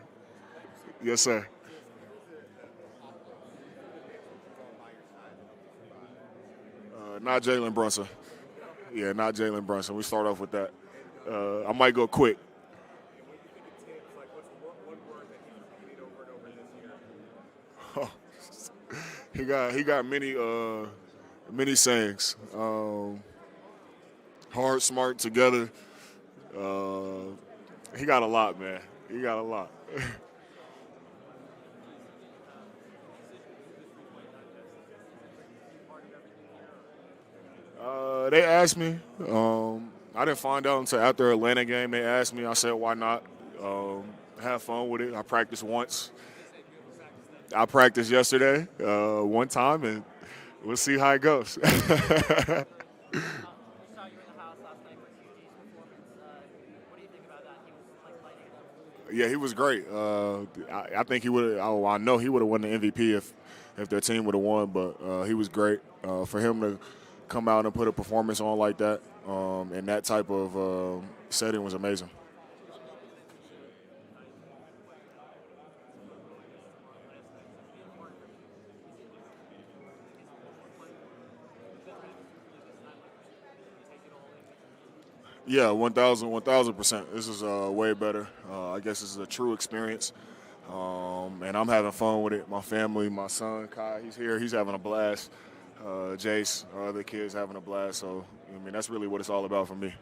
Yes, sir. Not Jalen Brunson. Yeah, not Jalen Brunson. We start off with that. I might go quick. He got many sayings. Hard, smart, together. He got a lot, man. He got a lot. They asked me. I didn't find out until after the Atlanta game. They asked me. I said, why not? Have fun with it. I practiced once. I practiced yesterday one time, and we'll see how it goes. Yeah, he was great. I think he would. I know he would have won the MVP if their team would have won. But he was great. For him to come out and put a performance on like that in that type of setting was amazing. Yeah, 1,000%. This is way better. I guess this is a true experience, and I'm having fun with it. My family, my son Kai, he's here. He's having a blast. Jace, our other kids having a blast. So, I mean, that's really what it's all about for me.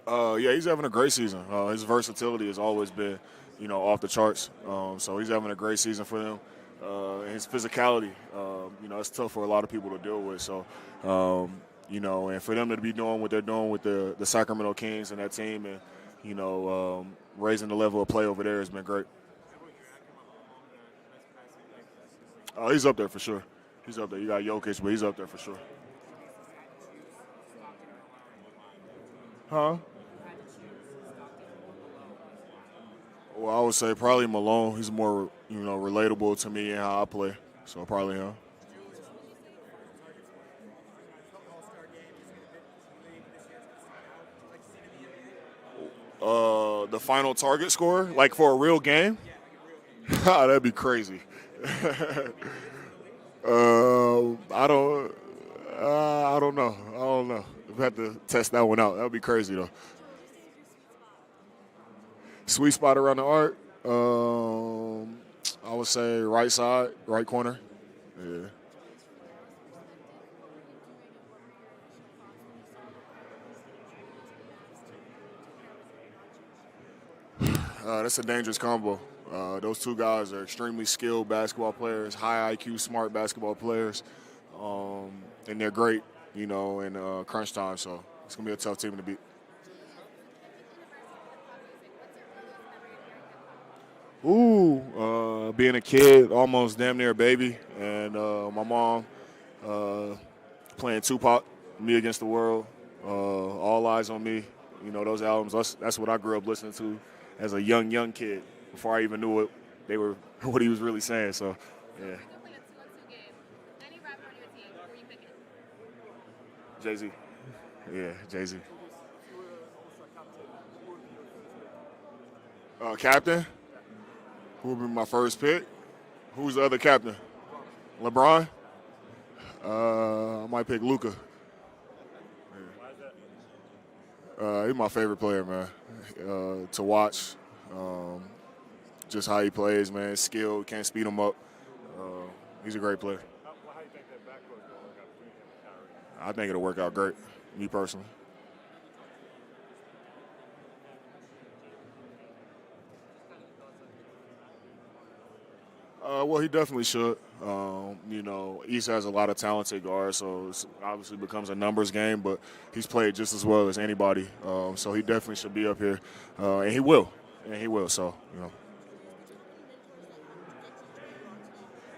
Yeah, he's having a great season. His versatility has always been, off the charts. So he's having a great season for them. And his physicality, it's tough for a lot of people to deal with. So, and for them to be doing what they're doing with the Sacramento Kings and that team and, raising the level of play over there has been great. He's up there for sure. He's up there. You got Jokic, but he's up there for sure. Huh? Well, I would say probably Malone. He's more, relatable to me and how I play. So probably him. The final target score, like for a real game? That'd be crazy. I don't. I don't know. I don't know. We have to test that one out. That would be crazy though. Sweet spot around the arc. I would say right side, right corner. Yeah. That's a dangerous combo. Those two guys are extremely skilled basketball players, high IQ, smart basketball players, and they're great, in crunch time. So it's gonna be a tough team to beat. Being a kid, almost damn near a baby, and my mom playing Tupac, Me Against the World, All Eyes on Me. Those albums. That's what I grew up listening to as a young kid before I even knew what they were, what he was really saying. So, yeah. Jay-Z. Yeah, Jay-Z. Captain? Who would be my first pick? Who's the other captain? LeBron? I might pick Luka. He's my favorite player, man, to watch. Just how he plays, man. Skill, can't speed him up. He's a great player. I think it'll work out great, me personally. Well, he definitely should. East has a lot of talented guards, so it obviously becomes a numbers game, but he's played just as well as anybody. So he definitely should be up here, and he will. So,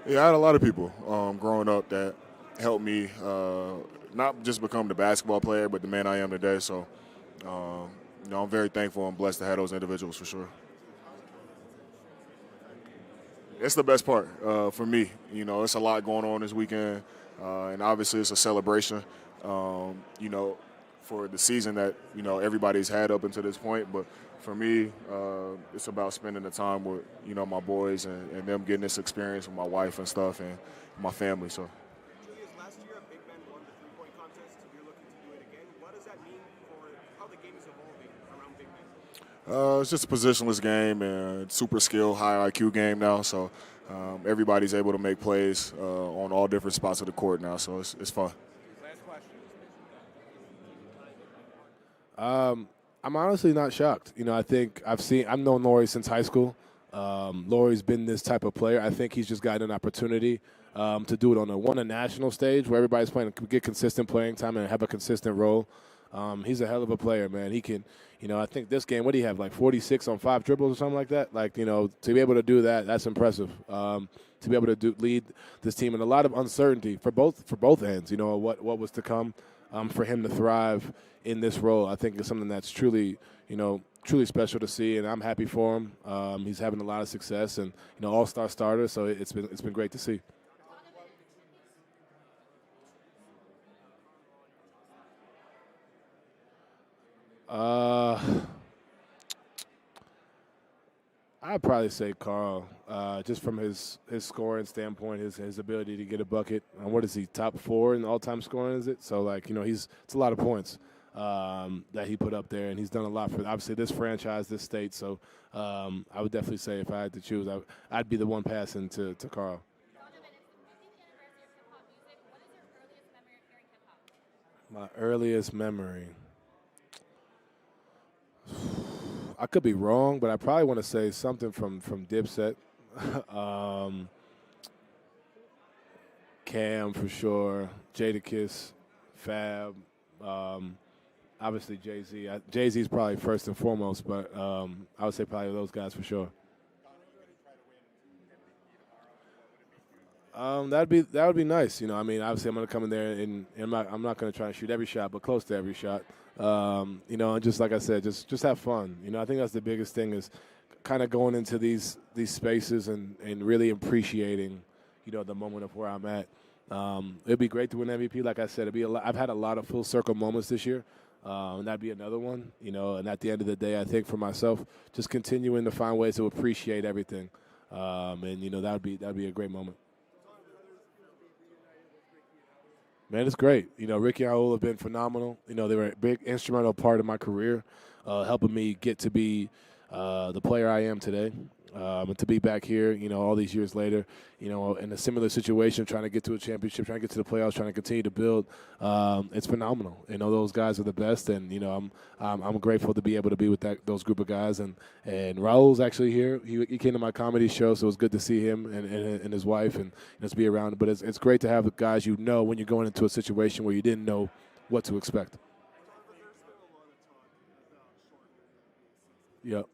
Yeah, I had a lot of people growing up that helped me not just become the basketball player, but the man I am today. So, I'm very thankful and blessed to have those individuals for sure. It's the best part for me. It's a lot going on this weekend, and obviously it's a celebration, for the season that, everybody's had up until this point. But for me, it's about spending the time with, my boys and them getting this experience with my wife and stuff and my family. So. Julius, last year a big man won the three-point contest. You're looking to do it again. What does that mean for how the game is evolving around big men? It's just a positionless game and super skill, high IQ game now. So everybody's able to make plays on all different spots of the court now. So it's fun. Last question. I'm honestly not shocked. I think I've known Laurie since high school. Laurie's been this type of player. I think he's just gotten an opportunity to do it on a national stage where everybody's playing, get consistent playing time and have a consistent role. He's a hell of a player, man. He can, I think this game, what do you have, like 46 on 5 dribbles or something like that? Like, to be able to do that, that's impressive. To be able to lead this team and a lot of uncertainty for both ends, what was to come for him to thrive in this role. I think it's something that's truly special to see, and I'm happy for him. He's having a lot of success and, all-star starter, so it's been great to see. I'd probably say Carl, just from his scoring standpoint, his ability to get a bucket. What is he, top 4 in all-time scoring, is it? So, it's a lot of points that he put up there, and he's done a lot for, obviously, this franchise, this state. So I would definitely say if I had to choose, I'd be the one passing to Carl. My earliest memory. I could be wrong, but I probably want to say something from Dipset. Cam for sure, Jadakiss, Fab, obviously Jay-Z. Jay-Z's probably first and foremost, but I would say probably those guys for sure. That would be nice. Obviously I'm going to come in there and I'm not going to try to shoot every shot, but close to every shot. And just like I said, just have fun. I think that's the biggest thing is kind of going into these spaces and really appreciating, the moment of where I'm at. It'd be great to win MVP. Like I said, I've had a lot of full circle moments this year. And that'd be another one, and at the end of the day, I think for myself, just continuing to find ways to appreciate everything. And that'd be a great moment. Man, it's great. Ricky and Raul have been phenomenal. They were a big instrumental part of my career, helping me get to be the player I am today. And to be back here, all these years later, in a similar situation, trying to get to a championship, trying to get to the playoffs, trying to continue to build, it's phenomenal. Those guys are the best, and I'm grateful to be able to be with those group of guys. And Raul's actually here. He came to my comedy show, so it was good to see him and his wife and just be around. But it's great to have the guys when you're going into a situation where you didn't know what to expect. Yep.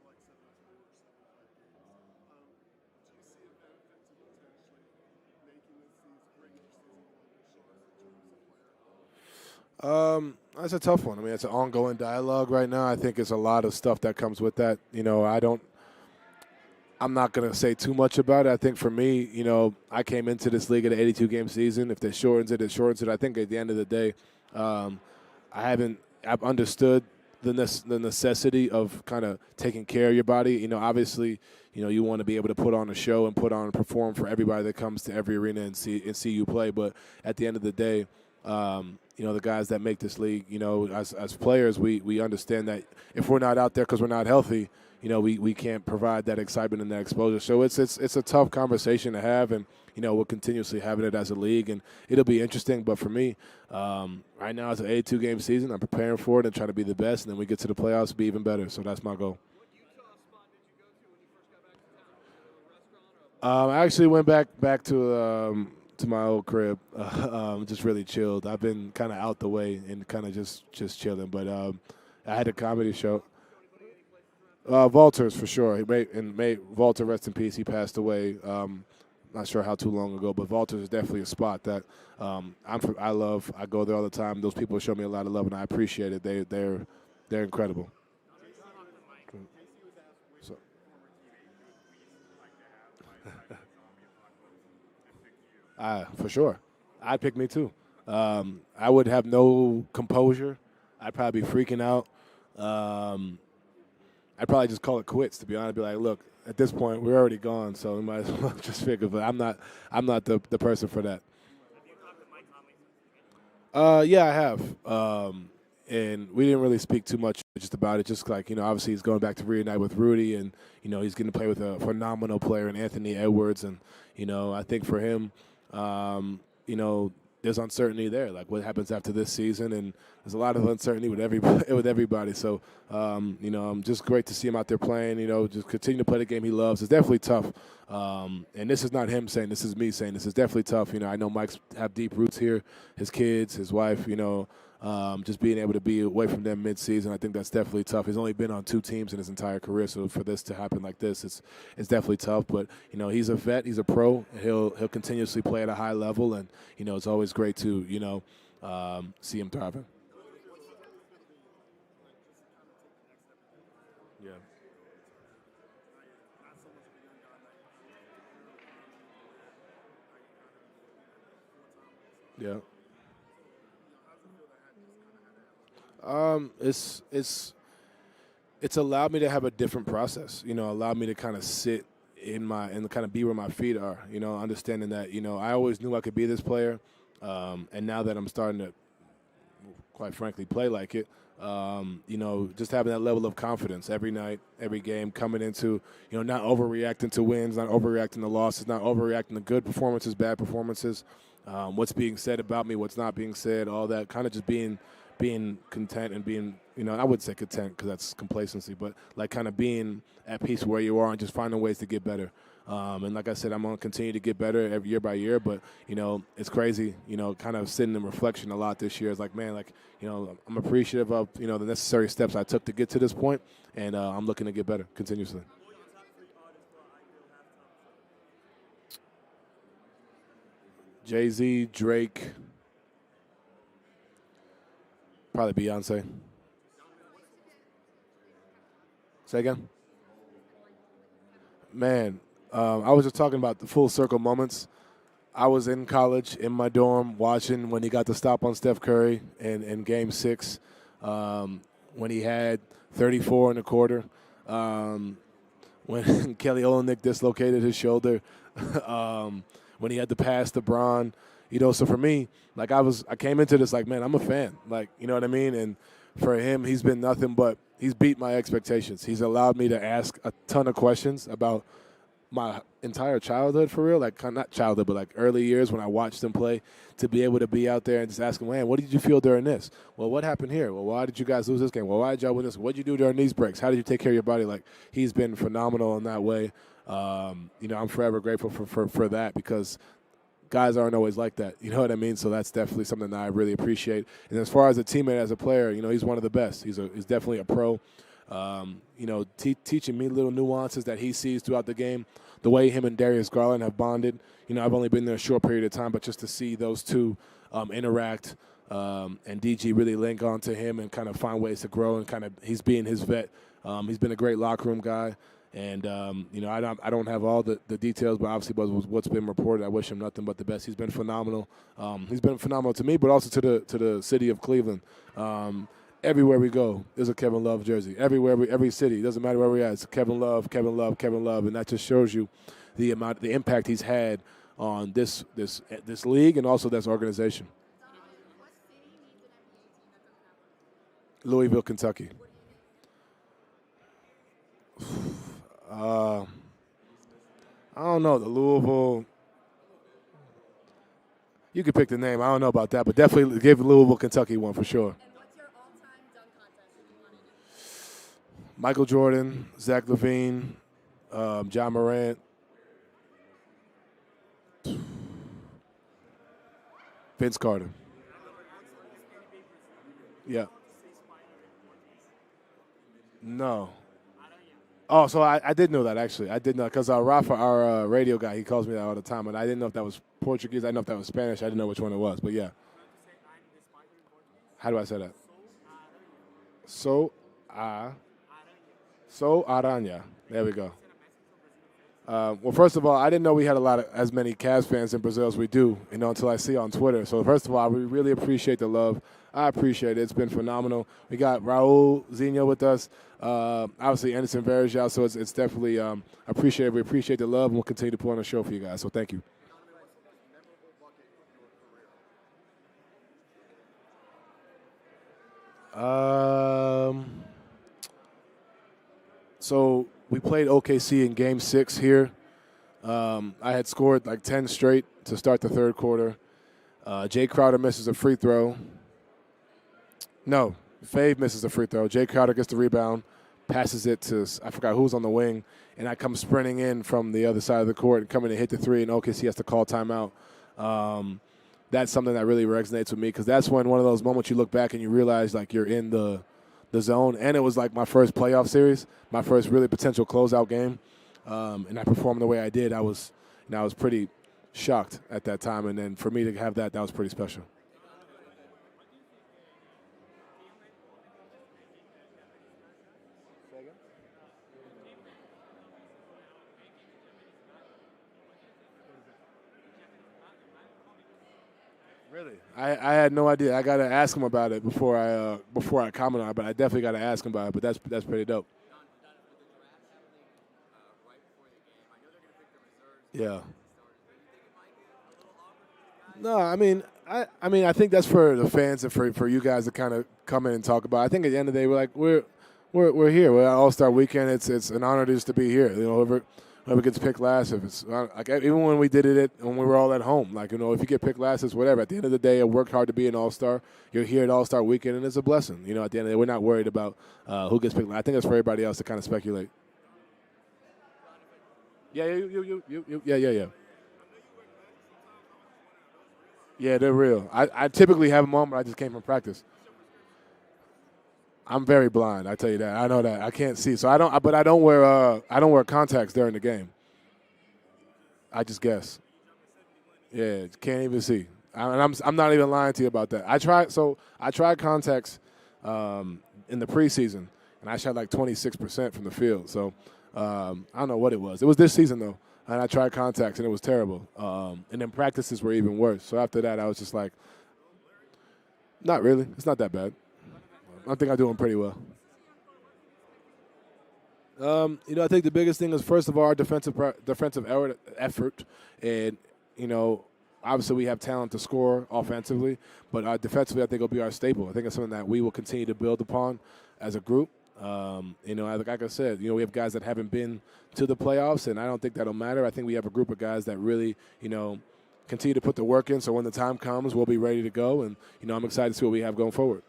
That's a tough one. I mean, it's an ongoing dialogue right now. I think it's a lot of stuff that comes with that. I'm not going to say too much about it. I think for me, I came into this league at an 82-game season. If that shortens it, it shortens it. I think at the end of the day, I've understood the necessity of kind of taking care of your body. Obviously, you want to be able to put on a show and perform for everybody that comes to every arena and see you play. But at the end of the day, the guys that make this league, as players, we understand that if we're not out there because we're not healthy, we can't provide that excitement and that exposure. So it's a tough conversation to have, and we're continuously having it as a league, and it'll be interesting. But for me, right now it's an 82-game season. I'm preparing for it and trying to be the best, and then we get to the playoffs, be even better. So that's my goal. I actually went back to my old crib, just really chilled. I've been kind of out the way and kind of just chilling. But I had a comedy show. Walters, for sure. Walter, rest in peace. He passed away. Not sure how too long ago, but Walters is definitely a spot that I love. I go there all the time. Those people show me a lot of love, and I appreciate it. They're incredible. So. For sure. I'd pick me too. I would have no composure. I'd probably be freaking out. I'd probably just call it quits, to be honest. Be like, look, at this point, we're already gone, so we might as well just figure. But I'm not the person for that. Yeah, I have. And we didn't really speak too much just about it. Just like, obviously he's going back to reunite with Rudy, and, he's going to play with a phenomenal player in Anthony Edwards. And, I think for him, there's uncertainty there. Like what happens after this season, and there's a lot of uncertainty with everybody. So, I'm just great to see him out there playing. Just continue to play the game he loves. It's definitely tough. And this is not him saying. This is me saying. This is definitely tough. I know Mike's have deep roots here. His kids, his wife. Just being able to be away from them mid-season, I think that's definitely tough. He's only been on 2 teams in his entire career, so for this to happen like this, it's definitely tough. But he's a vet, he's a pro, and he'll continuously play at a high level, and it's always great to see him thriving. Yeah. Yeah. It's allowed me to have a different process, allowed me to kind of sit and kind of be where my feet are, understanding that, I always knew I could be this player. And now that I'm starting to, quite frankly, play like it, just having that level of confidence every night, every game, coming into, not overreacting to wins, not overreacting to losses, not overreacting to good performances, bad performances, what's being said about me, what's not being said, all that, kind of just being content and being, I wouldn't say content because that's complacency, but like kind of being at peace where you are and just finding ways to get better. And like I said, I'm going to continue to get better every year by year, but, it's crazy, kind of sitting in reflection a lot this year. It's like, man, I'm appreciative of, the necessary steps I took to get to this point, and I'm looking to get better continuously. Jay-Z, Drake, probably Beyonce. Say again? Man, I was just talking about the full circle moments. I was in college in my dorm watching when he got the stop on Steph Curry in Game 6, when he had 34 in the quarter. when Kelly Olynyk dislocated his shoulder, when he had to pass to Bron. So for me, like I came into this like, man, I'm a fan. Like, you know what I mean? And for him, he's been nothing but he's beat my expectations. He's allowed me to ask a ton of questions about my entire childhood, for real, like not childhood, but like early years when I watched him play, to be able to be out there and just ask him, man, what did you feel during this? Well, what happened here? Well, why did you guys lose this game? Well, why did y'all win this? What did you do during these breaks? How did you take care of your body? Like, he's been phenomenal in that way. I'm forever grateful for that, because guys aren't always like that. You know what I mean? So that's definitely something that I really appreciate. And as far as a teammate, as a player, he's one of the best. He's definitely a pro. Teaching me little nuances that he sees throughout the game. The way him and Darius Garland have bonded. I've only been there a short period of time, but just to see those two interact and DG really link onto him and kind of find ways to grow, and kind of he's being his vet. He's been a great locker room guy. And, I don't have all the details, but obviously what's been reported, I wish him nothing but the best. He's been phenomenal. He's been phenomenal to me, but also to the city of Cleveland. Everywhere we go, there's a Kevin Love jersey. Every city, doesn't matter where we're at, it's Kevin Love, Kevin Love, Kevin Love, and that just shows you the impact he's had on this league and also this organization. Louisville, Kentucky. I don't know, the Louisville. You could pick the name. I don't know about that, but definitely give Louisville, Kentucky one for sure. Michael Jordan, Zach LaVine, John Morant, Vince Carter. Yeah. No. Oh, so I did know that, actually. I did know, because Rafa, our radio guy, he calls me that all the time, and I didn't know if that was Portuguese. I didn't know if that was Spanish. I didn't know which one it was, but yeah. How do I say that? So Aranha. There we go. Well, first of all, I didn't know we had as many Cavs fans in Brazil as we do, until I see on Twitter. So first of all, we really appreciate the love. I appreciate it. It's been phenomenal. We got Raul Zinho with us. Obviously, Anderson Varejao. So it's definitely appreciated. We appreciate the love, and we'll continue to put on a show for you guys. So thank you. So we played OKC in Game 6 here. I had scored like 10 straight to start the third quarter. Jay Crowder misses a free throw. No, Fave misses a free throw. Jay Crowder gets the rebound, passes it to, I forgot who's on the wing, and I come sprinting in from the other side of the court and coming to hit the three, and OKC has to call timeout. That's something that really resonates with me, because that's when one of those moments you look back and you realize like you're in the zone. And it was like my first playoff series, my first really potential closeout game, and I performed the way I did. I was pretty shocked at that time, and then for me to have that was pretty special. Really? I had no idea. I got to ask him about it before I comment on it, but I definitely got to ask him about it. But that's pretty dope. Yeah. No, I mean I think that's for the fans and for you guys to kind of come in and talk about. I think at the end of the day we're here. We're at All-Star Weekend. It's an honor just to be here. Whoever gets picked last, if it's like even when we did it when we were all at home, if you get picked last, it's whatever. At the end of the day, I worked hard to be an All-Star. You're here at All-Star Weekend, and it's a blessing. At the end of the day, we're not worried about who gets picked last. I think that's for everybody else to kind of speculate. Yeah. Yeah, they're real. I typically have them on, but I just came from practice. I'm very blind. I tell you that. I know that. I can't see, so I don't. But I don't wear contacts during the game. I just guess. Yeah, can't even see. I'm not even lying to you about that. I tried contacts in the preseason, and I shot like 26% from the field. So I don't know what it was. It was this season though, and I tried contacts, and it was terrible. And then practices were even worse. So after that, I was just like, not really. It's not that bad. I think I'm doing pretty well. I think the biggest thing is first of all our defensive effort, and obviously we have talent to score offensively, but defensively I think will be our staple. I think it's something that we will continue to build upon as a group. Like I said, we have guys that haven't been to the playoffs, and I don't think that'll matter. I think we have a group of guys that really, continue to put the work in. So when the time comes, we'll be ready to go, and I'm excited to see what we have going forward.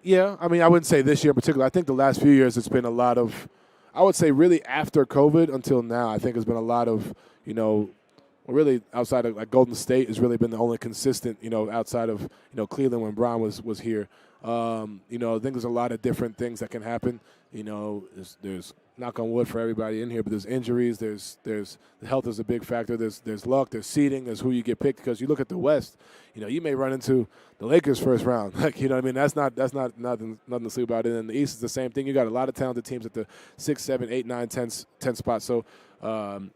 Yeah, I mean, I wouldn't say this year in particular. I think the last few years it's been a lot of, I would say really after COVID until now, I think it's been a lot of, really outside of like Golden State has really been the only consistent, outside of, Cleveland when Bron was here. I think there's a lot of different things that can happen. There's knock on wood for everybody in here, but there's injuries, there's health is a big factor. There's luck, there's seeding, there's who you get picked. Because you look at the West, you may run into the Lakers first round. Like, what I mean? That's not nothing to sleep about. And in the East, it's the same thing. You got a lot of talented teams at the 6, 7, 8, 9, 10 spots. So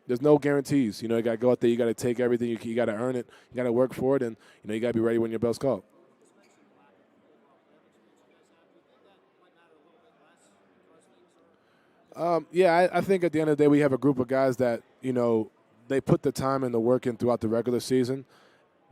there's no guarantees. You got to go out there. You got to take everything. You got to earn it. You got to work for it, and you got to be ready when your bell's called. I think at the end of the day we have a group of guys that, they put the time and the work in throughout the regular season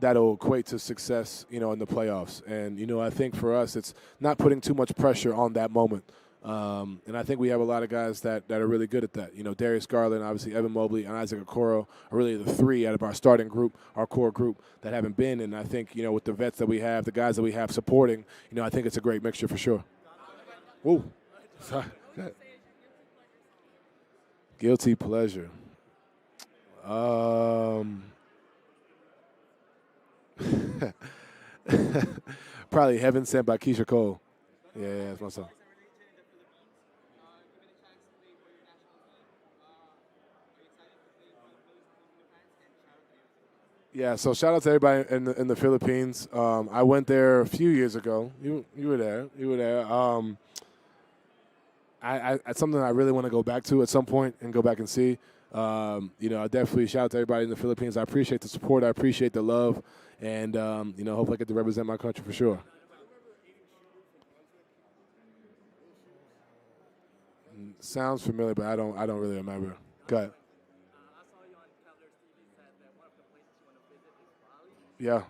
that'll equate to success, in the playoffs. And, I think for us it's not putting too much pressure on that moment. And I think we have a lot of guys that are really good at that. Darius Garland, obviously Evan Mobley, and Isaac Okoro are really the three out of our starting group, our core group, that haven't been. And I think, with the vets that we have, the guys that we have supporting, I think it's a great mixture for sure. Woo. Sorry. Guilty pleasure. Probably Heaven Sent by Keisha Cole. Yeah, that's my song. Yeah, so shout out to everybody in the Philippines. I went there a few years ago. You were there. You were there. It's something I really want to go back to at some point and go back and see. I definitely shout out to everybody in the Philippines. I appreciate the support. I appreciate the love. And, hopefully I get to represent my country for sure. Sounds familiar, but I don't really remember. Go ahead. Yeah.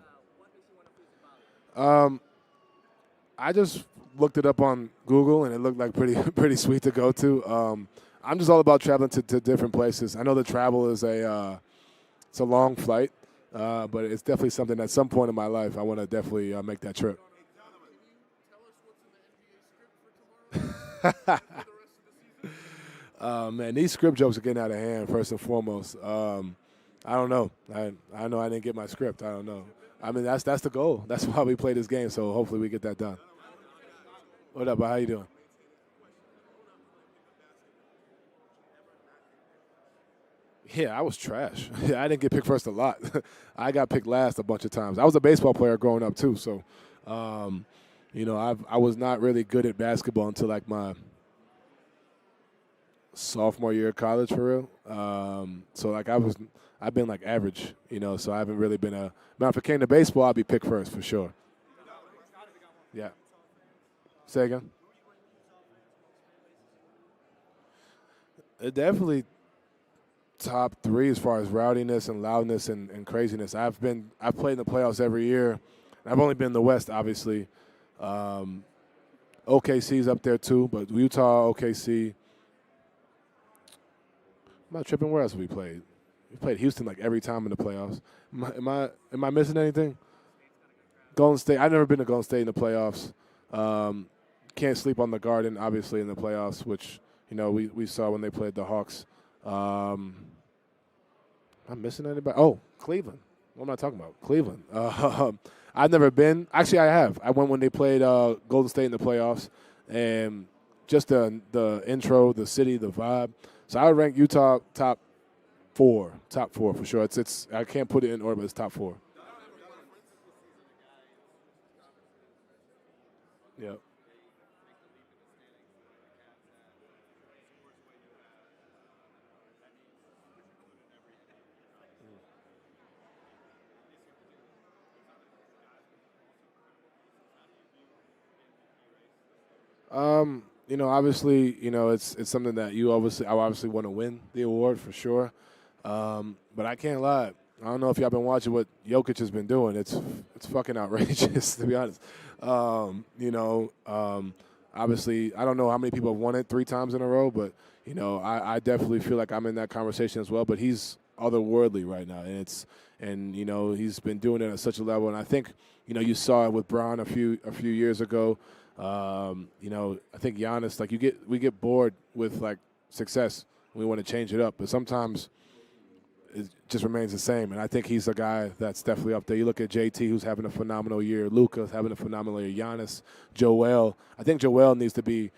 I just looked it up on Google, and it looked like pretty sweet to go to. I'm just all about traveling to different places. I know the travel is it's a long flight, but it's definitely something at some point in my life I want to definitely make that trip. Man, these script jokes are getting out of hand, first and foremost. I don't know. I know I didn't get my script. I don't know. I mean, that's the goal. That's why we play this game, so hopefully we get that done. What up, how you doing? Yeah, I was trash. Yeah, I didn't get picked first a lot. I got picked last a bunch of times. I was a baseball player growing up too, so I was not really good at basketball until like my sophomore year of college for real. So like I've been like average, so I haven't really been a. Now if it came to baseball, I'd be picked first for sure. Yeah. Say again. It definitely top 3 as far as rowdiness and loudness and craziness. I've played in the playoffs every year. I've only been in the West, obviously. OKC's up there too, but Utah, OKC. I'm not tripping. Where else have we played? We played Houston like every time in the playoffs. Am I missing anything? Golden State. I've never been to Golden State in the playoffs. Can't sleep on the Garden, obviously, in the playoffs, which we saw when they played the Hawks. Am I missing anybody? Oh, Cleveland. What am I talking about? Cleveland. I've never been. Actually, I have. I went when they played Golden State in the playoffs, and just the intro, the city, the vibe. So I would rank Utah top four for sure. It's I can't put it in order, but it's top 4. Yeah. Obviously, it's something that I obviously want to win the award for sure. But I can't lie. I don't know if y'all been watching what Jokic has been doing. It's fucking outrageous, to be honest. Obviously, I don't know how many people have won it 3 times in a row, but I definitely feel like I'm in that conversation as well. But he's otherworldly right now, and he's been doing it at such a level. And I think you saw it with Bron a few years ago. I think Giannis, like we get bored with like success. We want to change it up, but sometimes it just remains the same. And I think he's a guy that's definitely up there. You look at JT, who's having a phenomenal year. Luka's having a phenomenal year. Giannis, Joel. I think Joel needs to be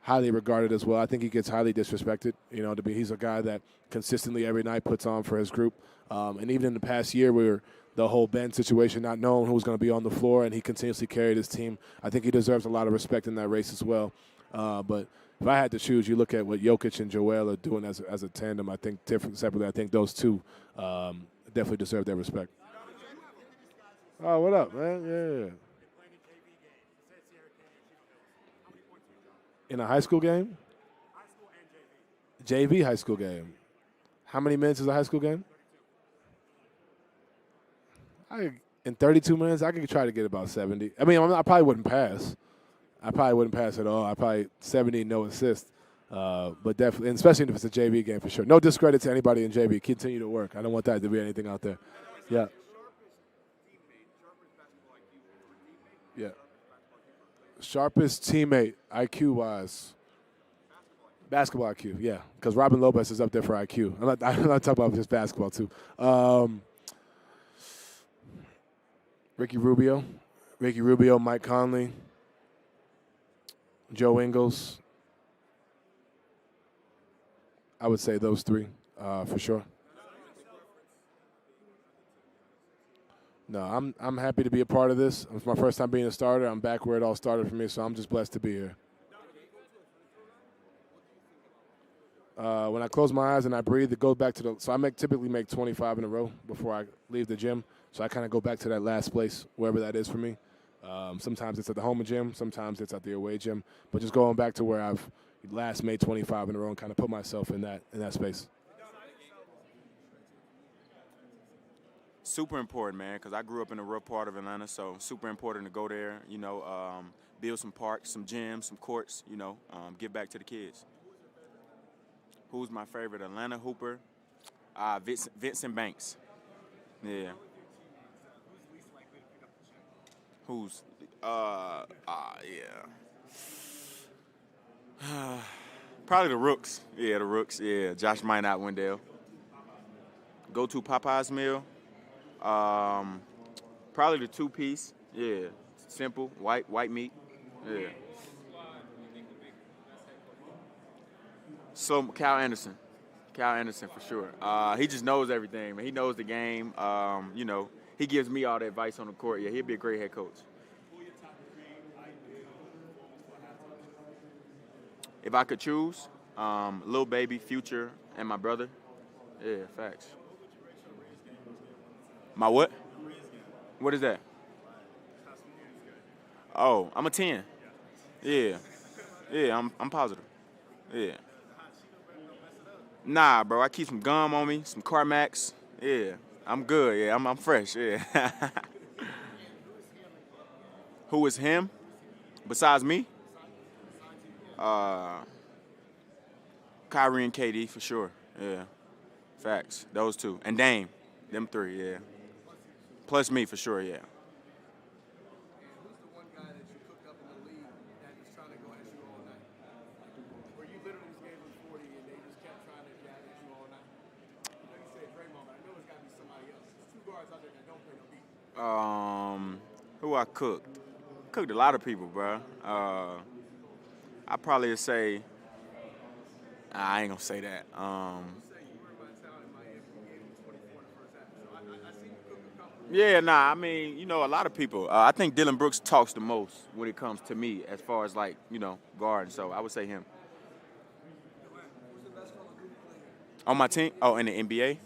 highly regarded as well. I think he gets highly disrespected. He's a guy that consistently every night puts on for his group. And even in the past year, where the whole Ben situation, not knowing who was going to be on the floor, and he continuously carried his team. I think he deserves a lot of respect in that race as well. But if I had to choose, you look at what Jokic and Joel are doing as a tandem. I think separately, I think those two definitely deserve their respect. Oh, what up, man? Yeah. In a high school game? JV high school game. How many minutes is a high school game? In 32 minutes, I could try to get about 70. I mean, I probably wouldn't pass. I probably wouldn't pass at all. I probably 70, no assist. But definitely, and especially if it's a JV game for sure. No discredit to anybody in JV. Continue to work. I don't want that to be anything out there. Yeah. Yeah. Sharpest teammate, IQ-wise. Basketball IQ, yeah. Because Robin Lopez is up there for IQ. I'm not talking about just basketball, too. Ricky Rubio, Mike Conley, Joe Ingles. I would say those 3 for sure. No, I'm happy to be a part of this. It's my first time being a starter. I'm back where it all started for me, so I'm just blessed to be here. When I close my eyes and I breathe, it goes back to so I typically make 25 in a row before I leave the gym. So I kind of go back to that last place, wherever that is for me. Sometimes it's at the home gym, sometimes it's at the away gym. But just going back to where I've last made 25 in a row and kind of put myself in that space. Super important, man, because I grew up in a real part of Atlanta, so super important to go there, build some parks, some gyms, some courts, give back to the kids. Who's my favorite Atlanta hooper? Vincent Banks. Yeah. Who's? Probably the Rooks. Yeah, the Rooks. Yeah, Josh Minot, Wendell. Go to Popeye's meal. Probably the 2-piece. Yeah, simple white meat. Yeah. So Cal Anderson for sure. He just knows everything, man. He knows the game. He gives me all the advice on the court. Yeah, he'd be a great head coach. If I could choose, Lil Baby, Future, and my brother. Yeah, facts. My what? What is that? Oh, I'm a 10. Yeah. Yeah, I'm positive. Yeah. Nah, bro, I keep some gum on me, some Carmax. Yeah, I'm good. Yeah, I'm fresh. Yeah. Who is him? Besides me? Kyrie and KD for sure. Yeah. Facts. Those 2. And Dame. Them 3, yeah. Plus me for sure, yeah. Who I cooked? Cooked a lot of people, bro. I probably would say, I ain't gonna say that. Yeah, nah, I mean, a lot of people. I think Dylan Brooks talks the most when it comes to me as far as guarding. So I would say him. On my team? Oh, in the NBA?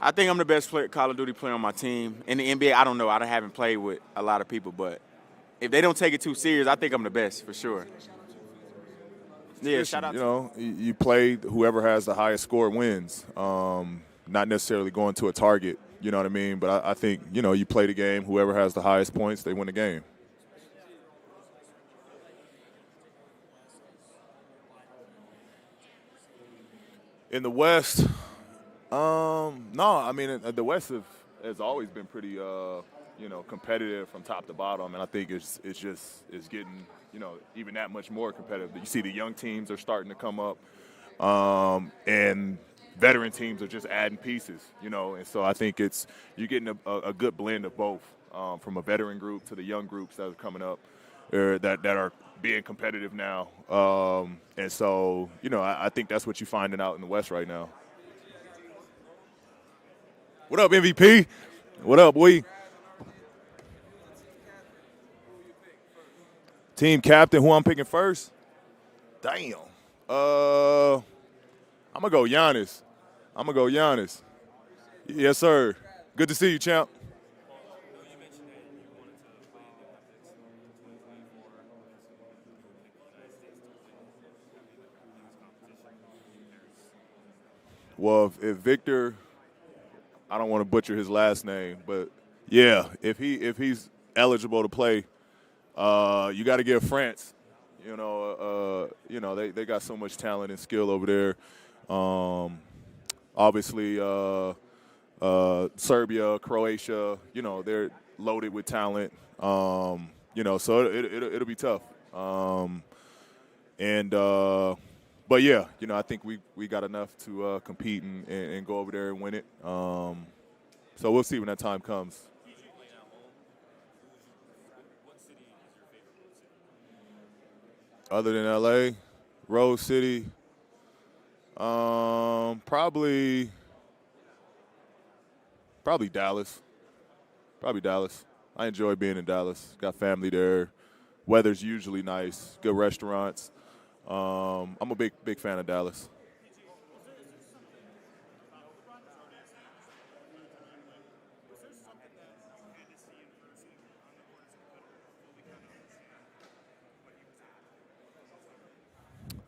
I think I'm the best Call of Duty player on my team. In the NBA, I don't know. I haven't played with a lot of people, but if they don't take it too serious, I think I'm the best for sure. Yeah, shout out. You know, you play whoever has the highest score wins. Not necessarily going to a target. You know what I mean? But I think, you know, you play the game. Whoever has the highest points, they win the game. In the West, no. I mean, the West has always been pretty, you know, competitive from top to bottom, and I think it's getting, you know, even that much more competitive. You see the young teams are starting to come up, and veteran teams are just adding pieces, you know, and so I think you're getting a good blend of both, from a veteran group to the young groups that are coming up, or that are being competitive now. And so, you know, I think that's what you're finding out in the West right now. What up, MVP? What up, boy? Team captain, who I'm picking first? Damn. I'm going to go Giannis. Yes, sir. Good to see you, champ. Well, if Victor, I don't want to butcher his last name, but yeah, if he's eligible to play, you got to give France. You know, they got so much talent and skill over there. Obviously, Serbia, Croatia, you know, they're loaded with talent. You know, so it'll be tough. But yeah, you know, I think we got enough to compete and go over there and win it. So we'll see when that time comes. Other than LA, Rose City, probably Dallas. Probably Dallas. I enjoy being in Dallas. Got family there. Weather's usually nice. Good restaurants. I'm a big fan of Dallas.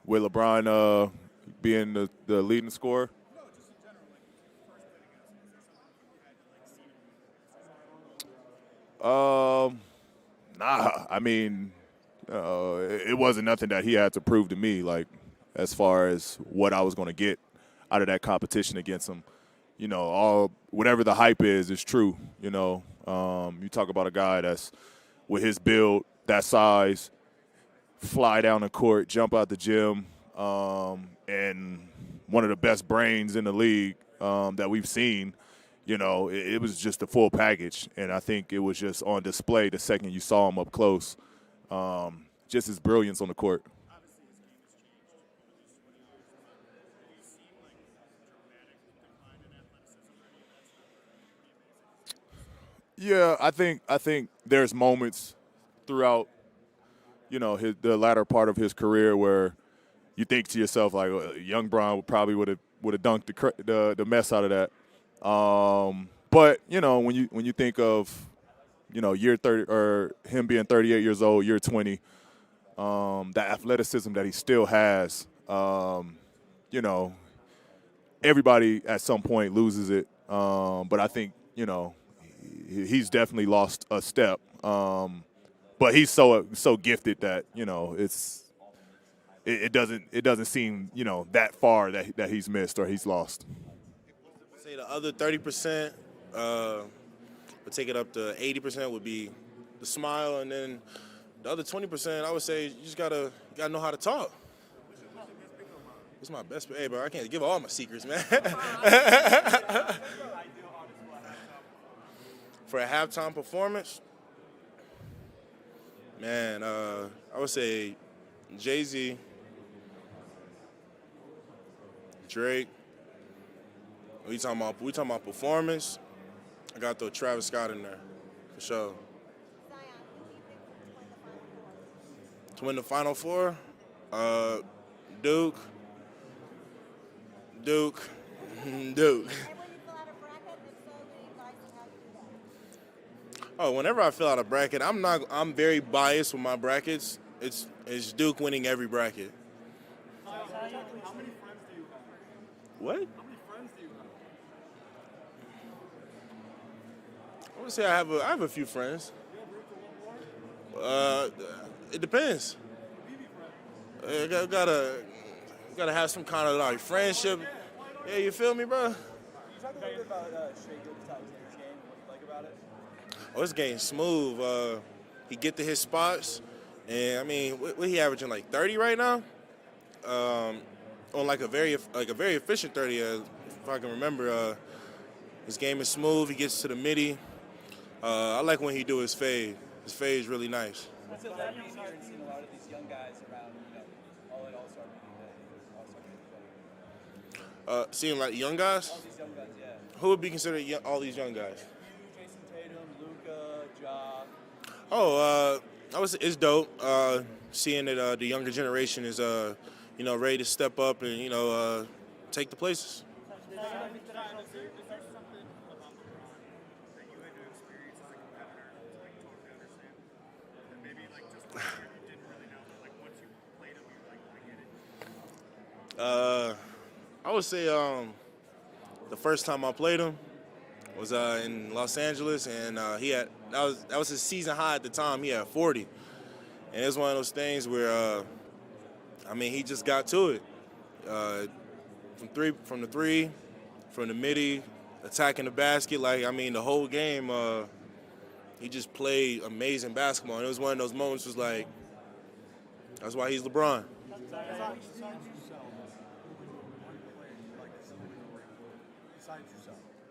With LeBron being the leading scorer? Nah. I mean, it wasn't nothing that he had to prove to me, like, as far as what I was going to get out of that competition against him. You know, whatever the hype is true. You know, you talk about a guy that's with his build, that size, fly down the court, jump out the gym, and one of the best brains in the league that we've seen. You know, it was just a full package, and I think it was just on display the second you saw him up close. Just his brilliance on the court. Yeah, I think there's moments throughout, you know, the latter part of his career where you think to yourself, like, young Bron would have dunked the mess out of that. But you know, when you think of, you know, year 30 or him being 38 years old, year 20, the athleticism that he still has, you know, everybody at some point loses it. But I think, you know, he's definitely lost a step. But he's so gifted that, you know, it doesn't seem, you know, that far that he's missed or he's lost. Say the other 30%, would take it up to 80% would be the smile, and then the other 20%, I would say you just gotta know how to talk. It's my best. Hey, bro, I can't give all my secrets, man. For a halftime performance, man, I would say Jay-Z, Drake. We talking about performance. I got to throw Travis Scott in there for sure. To win the Final Four, Duke. Oh, whenever I fill out a bracket, I'm very biased with my brackets. It's Duke winning every bracket. How many friends do you have? What? How many friends do you have? I would say I have a few friends. It depends. You gotta have some kind of like friendship. Yeah, you feel me, bro? Can you talk a little bit about Gilgeous-Alexander's game and what you like about it? Oh, his game's smooth. He get to his spots, and I mean, what he averaging like 30 right now? On like a very efficient 30, if I can remember. His game is smooth. He gets to the midi. I like when he do his fade. His fade is really nice. What's it like being here and seeing a lot of these young guys around, all at All-Star meeting? Seeing like young guys. All these young guys, yeah. Who would be considered all these young guys? You, Jason Tatum, Luka, Ja. Oh, it's dope. Seeing that the younger generation is ready to step up and take the places. I would say the first time I played him was in Los Angeles, and that was his season high at the time. He had 40, and it was one of those things where he just got to it from the three, from the midi, attacking the basket. The whole game he just played amazing basketball, and it was one of those moments. Was like, that's why he's LeBron.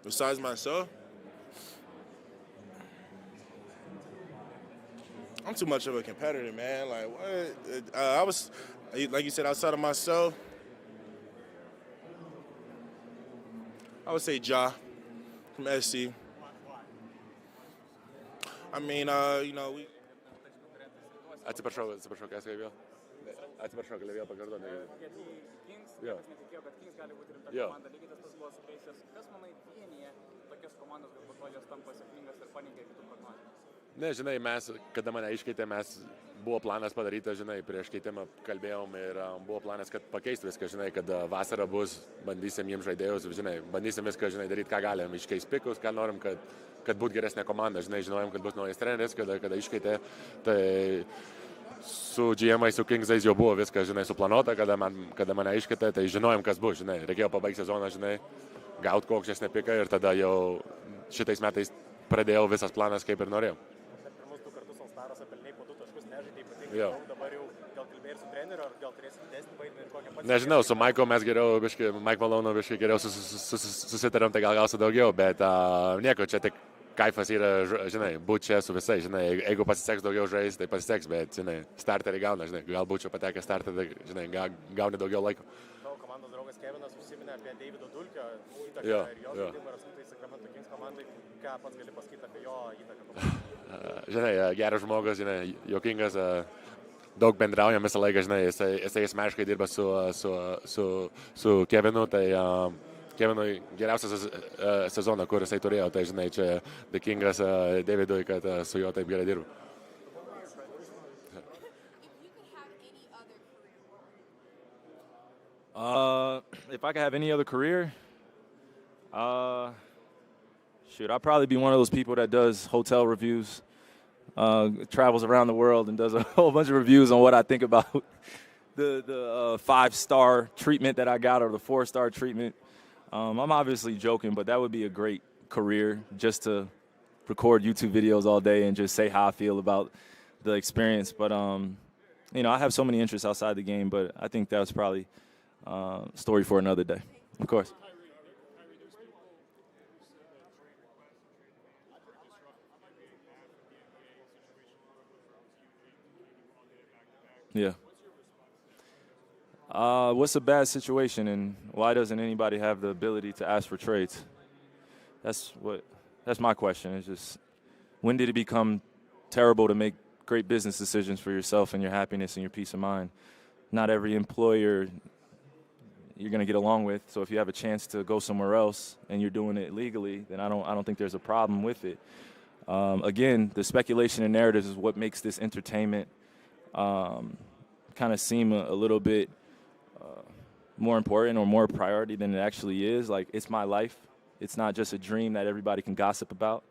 Besides myself, I'm too much of a competitor, man. Like, what? I was, like you said, outside of myself, I would say Ja from SC. We. Atsiprašau, kas kalbėjo? Atsiprašau, kalbėjo pakartoti. Jo. Jo. Ne, žinai, kada mane iškeitė, buvo planas padarytas, žinai, prieš keitimą kalbėjom ir buvo planas, kad pakeist viską, žinai, kad vasara bus, bandysim jiems žaidėjus, žinai, bandysim viską, žinai, daryti, ką galim, iškeist pikus, ką norim, kad būtų geresnė komanda, žinai, žinojom, kad bus naujas treneris, kada iškeitė, tai su GM-ai, su Kingsais jau buvo viskas, žinai, suplanuota, kada mane iškeitė, tai žinojom, kas bus, žinai, reikėjo pabaigti sezoną, žinai, gauti kuo aukštesnę piką ir tada jau šitais metais pradėjau visas planas, kaip ir norėjau. Jo. Nežinau, su Maiku mes geriau, Mike Malone geriau susitarėm, tai gal gausiu daugiau, bet nieko, čia tik kaifas yra, žinai, būti čia su visais, žinai, jeigu pasiseks daugiau žaisti, tai pasiseks, bet, žinai, starterį gauna, žinai, gal būčiau patekęs starterį, žinai, gauni daugiau laiko. Tavo komandos draugas Kevinas užsiminė apie Davido Dulkio įtaką ir jo žaidimą ir apskritai Sacramento Kings komandai, ką pats gali pasakyti apie jo įtaką komandai? Žinai, geras žmogus, žinai, juokingas, daug bendraujam visą laiką, žinai, jisai asmeniškai dirba su Kevinu, tai Kevinui geriausias sezoną, kur jisai turėjo, tai, žinai, čia dėkingas Davidui, kad su juo taip gerai dirbu. If I could have any other career, I'd probably be one of those people that does hotel reviews, travels around the world and does a whole bunch of reviews on what I think about the 5-star treatment that I got or the 4-star treatment. I'm obviously joking, but that would be a great career, just to record YouTube videos all day and just say how I feel about the experience. But, I have so many interests outside the game, but I think that's probably a story for another day, of course. Yeah. What's a bad situation, and why doesn't anybody have the ability to ask for trades? That's my question. It's just, when did it become terrible to make great business decisions for yourself and your happiness and your peace of mind? Not every employer you're going to get along with. So if you have a chance to go somewhere else and you're doing it legally, then I don't think there's a problem with it. Again, the speculation and narratives is what makes this entertainment kind of seem a little bit more important or more priority than it actually is. Like, it's my life. It's not just a dream that everybody can gossip about.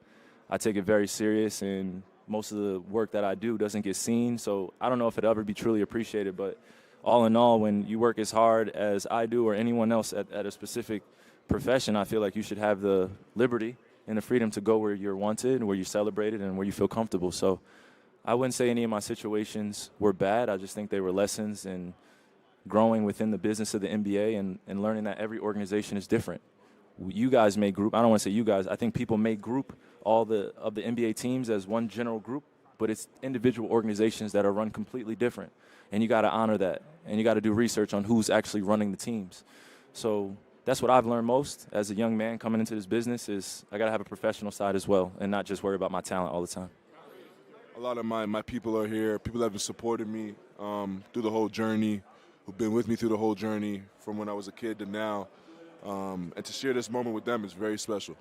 I take it very serious, and most of the work that I do doesn't get seen, so I don't know if it'll ever be truly appreciated. But all in all, when you work as hard as I do or anyone else at a specific profession, I feel like you should have the liberty and the freedom to go where you're wanted, where you're celebrated, and where you feel comfortable. So I wouldn't say any of my situations were bad. I just think they were lessons in growing within the business of the NBA and learning that every organization is different. You guys may group, I don't want to say you guys, I think people may group all of the NBA teams as one general group, but it's individual organizations that are run completely different. And you got to honor that. And you got to do research on who's actually running the teams. So that's what I've learned most as a young man coming into this business is I got to have a professional side as well and not just worry about my talent all the time. A lot of my people are here, people that have been supporting me through the whole journey, who've been with me through the whole journey from when I was a kid to now. And to share this moment with them is very special.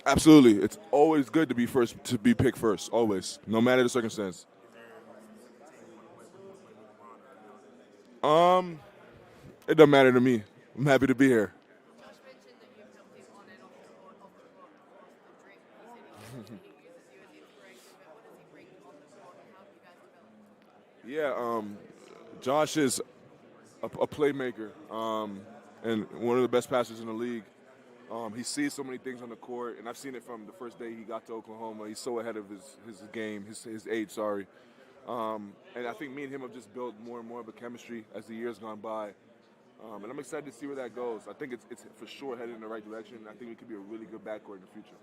Absolutely. It's always good to be picked first, always, no matter the circumstance. It doesn't matter to me. I'm happy to be here. Yeah, Josh is a playmaker and one of the best passers in the league. He sees so many things on the court, and I've seen it from the first day he got to Oklahoma. He's so ahead of his game, his age, sorry. And I think me and him have just built more and more of a chemistry as the years gone by. And I'm excited to see where that goes. I think it's for sure headed in the right direction. I think it could be a really good backcourt in the future.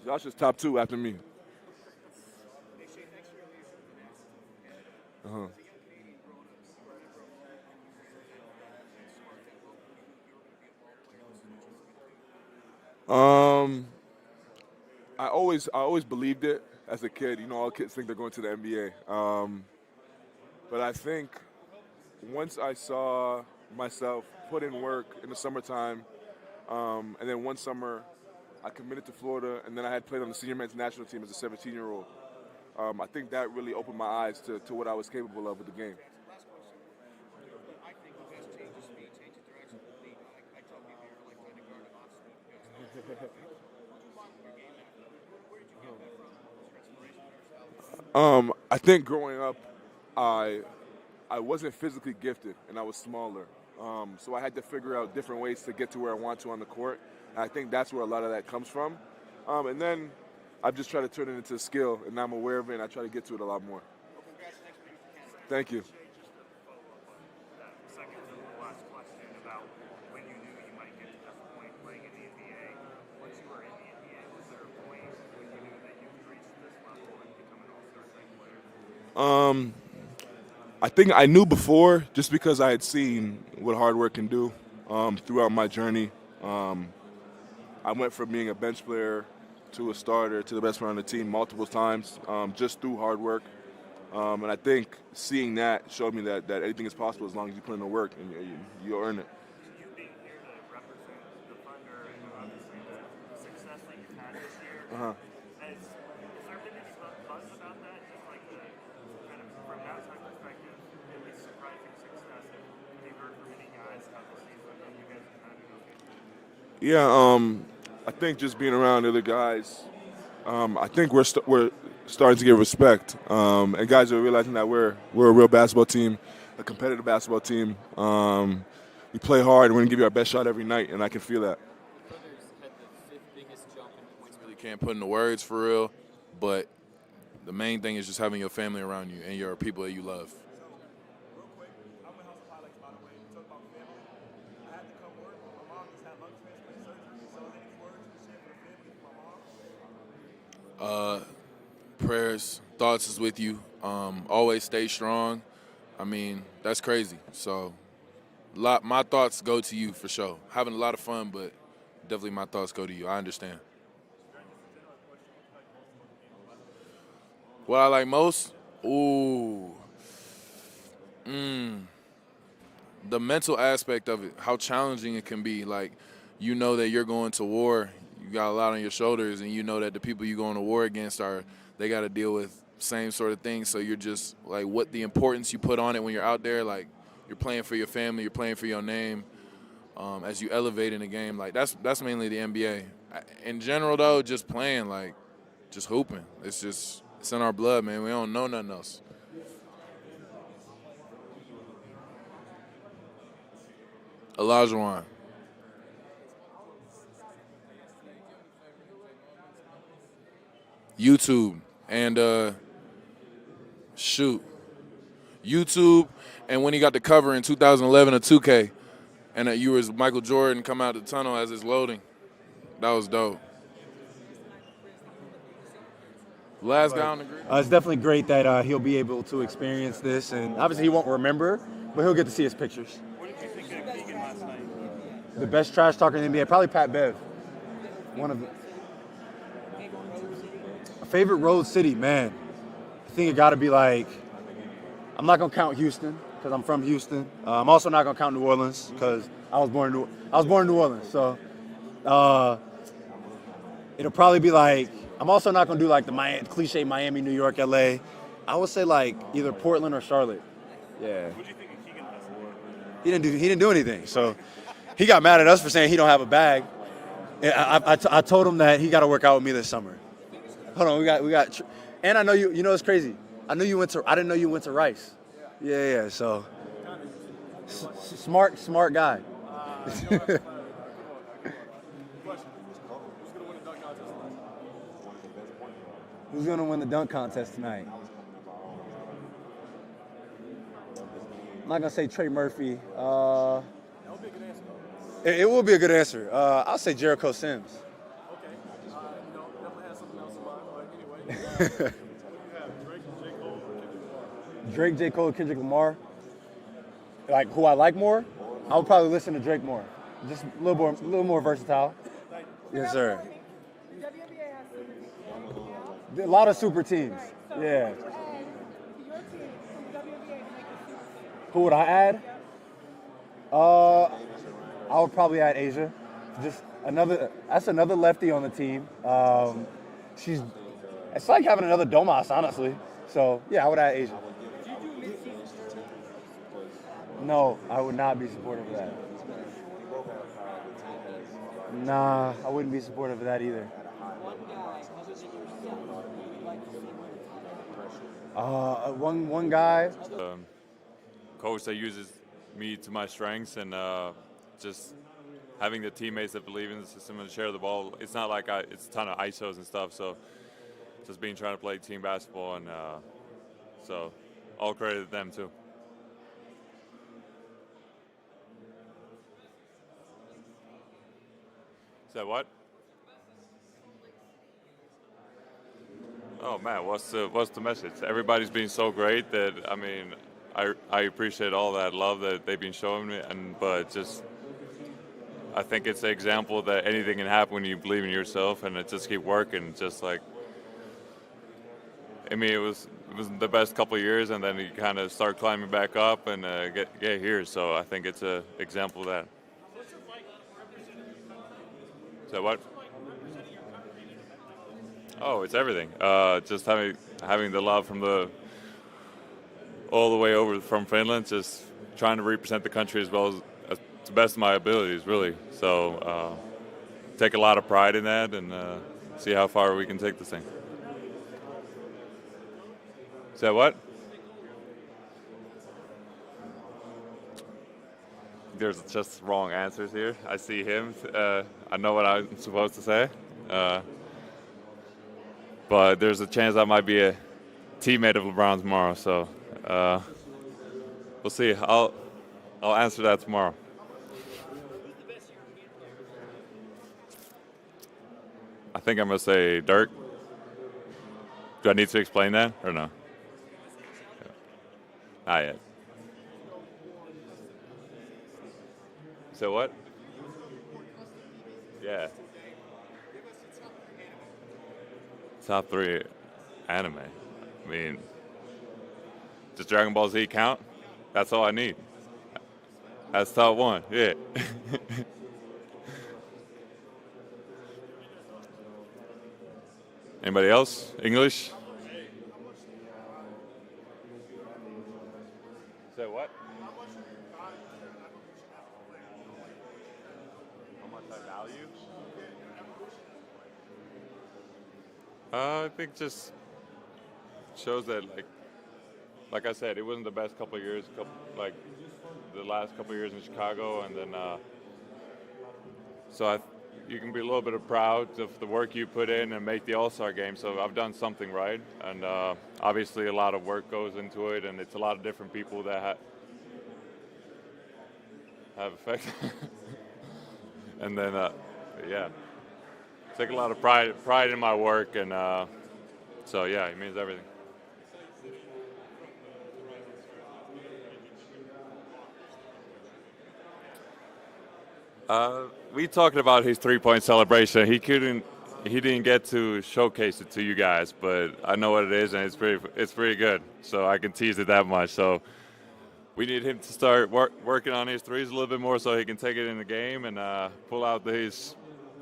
Josh is top 2 after me. Uh-huh. I always believed it as a kid. You know, all kids think they're going to the NBA. But I think once I saw myself put in work in the summertime, and then one summer I committed to Florida, and then I had played on the senior men's national team as a 17-year-old. I think that really opened my eyes to what I was capable of with the game. I think the best changes to me change the direction of the league. I tell people you're like trying to guard an obstacle. Would you mind your game after? Where did you get that from? Was your inspiration yourself? I think growing up, I wasn't physically gifted, and I was smaller. So I had to figure out different ways to get to where I want to on the court. And I think that's where a lot of that comes from. And then I've just tried to turn it into a skill, and now I'm aware of it, and I try to get to it a lot more. Well, congrats next week. Thank you. Second to the last question about when you knew you might get to that point playing in the NBA. Once you were in the NBA, was there a point when you knew that you could reach this level and become an all-star type player? I think I knew before just because I had seen what hard work can do throughout my journey. I went from being a bench player to a starter to the best player on the team multiple times just through hard work. And I think seeing that showed me that anything is possible as long as you put in the work and you earn it. You being here to represent the Thunder and obviously the success that you've had this year, Uh-huh. has there been any buzz about that? Just like the kind of from an outside perspective, at least surprising success. Have you heard from any guys about the season that you guys have had in OKC? Yeah, I think just being around other guys, I think we're starting to get respect, and guys are realizing that we're a real basketball team, a competitive basketball team. We play hard, and we're gonna give you our best shot every night, and I can feel that. Really can't put into words for real, but the main thing is just having your family around you and your people that you love. Prayers, thoughts is with you. Always stay strong. I mean, that's crazy. So, my thoughts go to you for sure. Having a lot of fun, but definitely my thoughts go to you. I understand. What I like most? The mental aspect of it, how challenging it can be. Like, you know that you're going to war, you got a lot on your shoulders, and you know that the people you're going to war against they got to deal with same sort of things. So you're just like, what the importance you put on it when you're out there, like you're playing for your family, you're playing for your name. As you elevate in the game, like that's mainly the NBA. In general, though, just playing, like just hooping. It's in our blood, man. We don't know nothing else. Olajuwon. YouTube and YouTube, and when he got the cover in 2011 of 2K, and you was Michael Jordan come out the tunnel as it's loading. That was dope. Last guy on the grid. It's definitely great that he'll be able to experience this, and obviously he won't remember, but he'll get to see his pictures. What did you think of Keegan last night? The best trash talker in the NBA, probably Pat Bev. One of the favorite road city, man. I think it got to be like, I'm not gonna count Houston because I'm from Houston. I'm also not gonna count New Orleans because I was born in New Orleans. So it'll probably be like, I'm also not gonna do like the cliche Miami, New York, LA. I would say like either Portland or Charlotte. Yeah. What do you think of Keegan last night? He didn't do anything. So he got mad at us for saying he don't have a bag. I told him that he got to work out with me this summer. Hold on, we got, and I know you know it's crazy. I didn't know you went to Rice. Yeah. So smart guy. Who's gonna win the dunk contest tonight? I'm not gonna say Trey Murphy. It will be a good answer. I'll say Jericho Sims. Drake, J. Cole, Kendrick Lamar. Like who I like more? I would probably listen to Drake more. Just a little more versatile. Yes, sir. A lot of super teams. Yeah. Who would I add? I would probably add Asia. That's another lefty on the team. It's like having another Domas, honestly. So yeah, I would add Asia. No, I would not be supportive of that. Nah, I wouldn't be supportive of that either. One guy. Coach that uses me to my strengths, and just having the teammates that believe in the system and share the ball. It's not like it's a ton of ISOs and stuff, so just trying to play team basketball, and so all credit to them too. Said what? Oh man, what's the message? Everybody's been so great that I appreciate all that love that they've been showing me, but I think it's an example that anything can happen when you believe in yourself and just keep working. Just like, it was the best couple of years, and then you kind of start climbing back up and get here. So I think it's an example of that. So what? Oh, it's everything. Just having the love from all the way over from Finland, just trying to represent the country as well as to the best of my abilities, really. So take a lot of pride in that, and see how far we can take this thing. So what? There's just wrong answers here. I see him. I know what I'm supposed to say. But there's a chance I might be a teammate of LeBron tomorrow. So we'll see. I'll answer that tomorrow. I think I'm going to say Dirk. Do I need to explain that or no? Not yet. So what? Yeah. Top 3 anime. mean, does Dragon Ball Z count? That's all I need. That's top one, yeah. Anybody else? English? Say what? How much I value? I think just shows that, like I said, it wasn't the best couple of years, like the last couple of years in Chicago, and then so you can be a little bit proud of the work you put in and make the All-Star game. So I've done something right, and obviously a lot of work goes into it, and it's a lot of different people that have effect. And then, yeah, take a lot of pride in my work, and so yeah, it means everything. We talked about his three-point celebration. He didn't get to showcase it to you guys, but I know what it is, and it's pretty good. So I can tease it that much. So we need him to start working on his threes a little bit more, so he can take it in the game and pull out his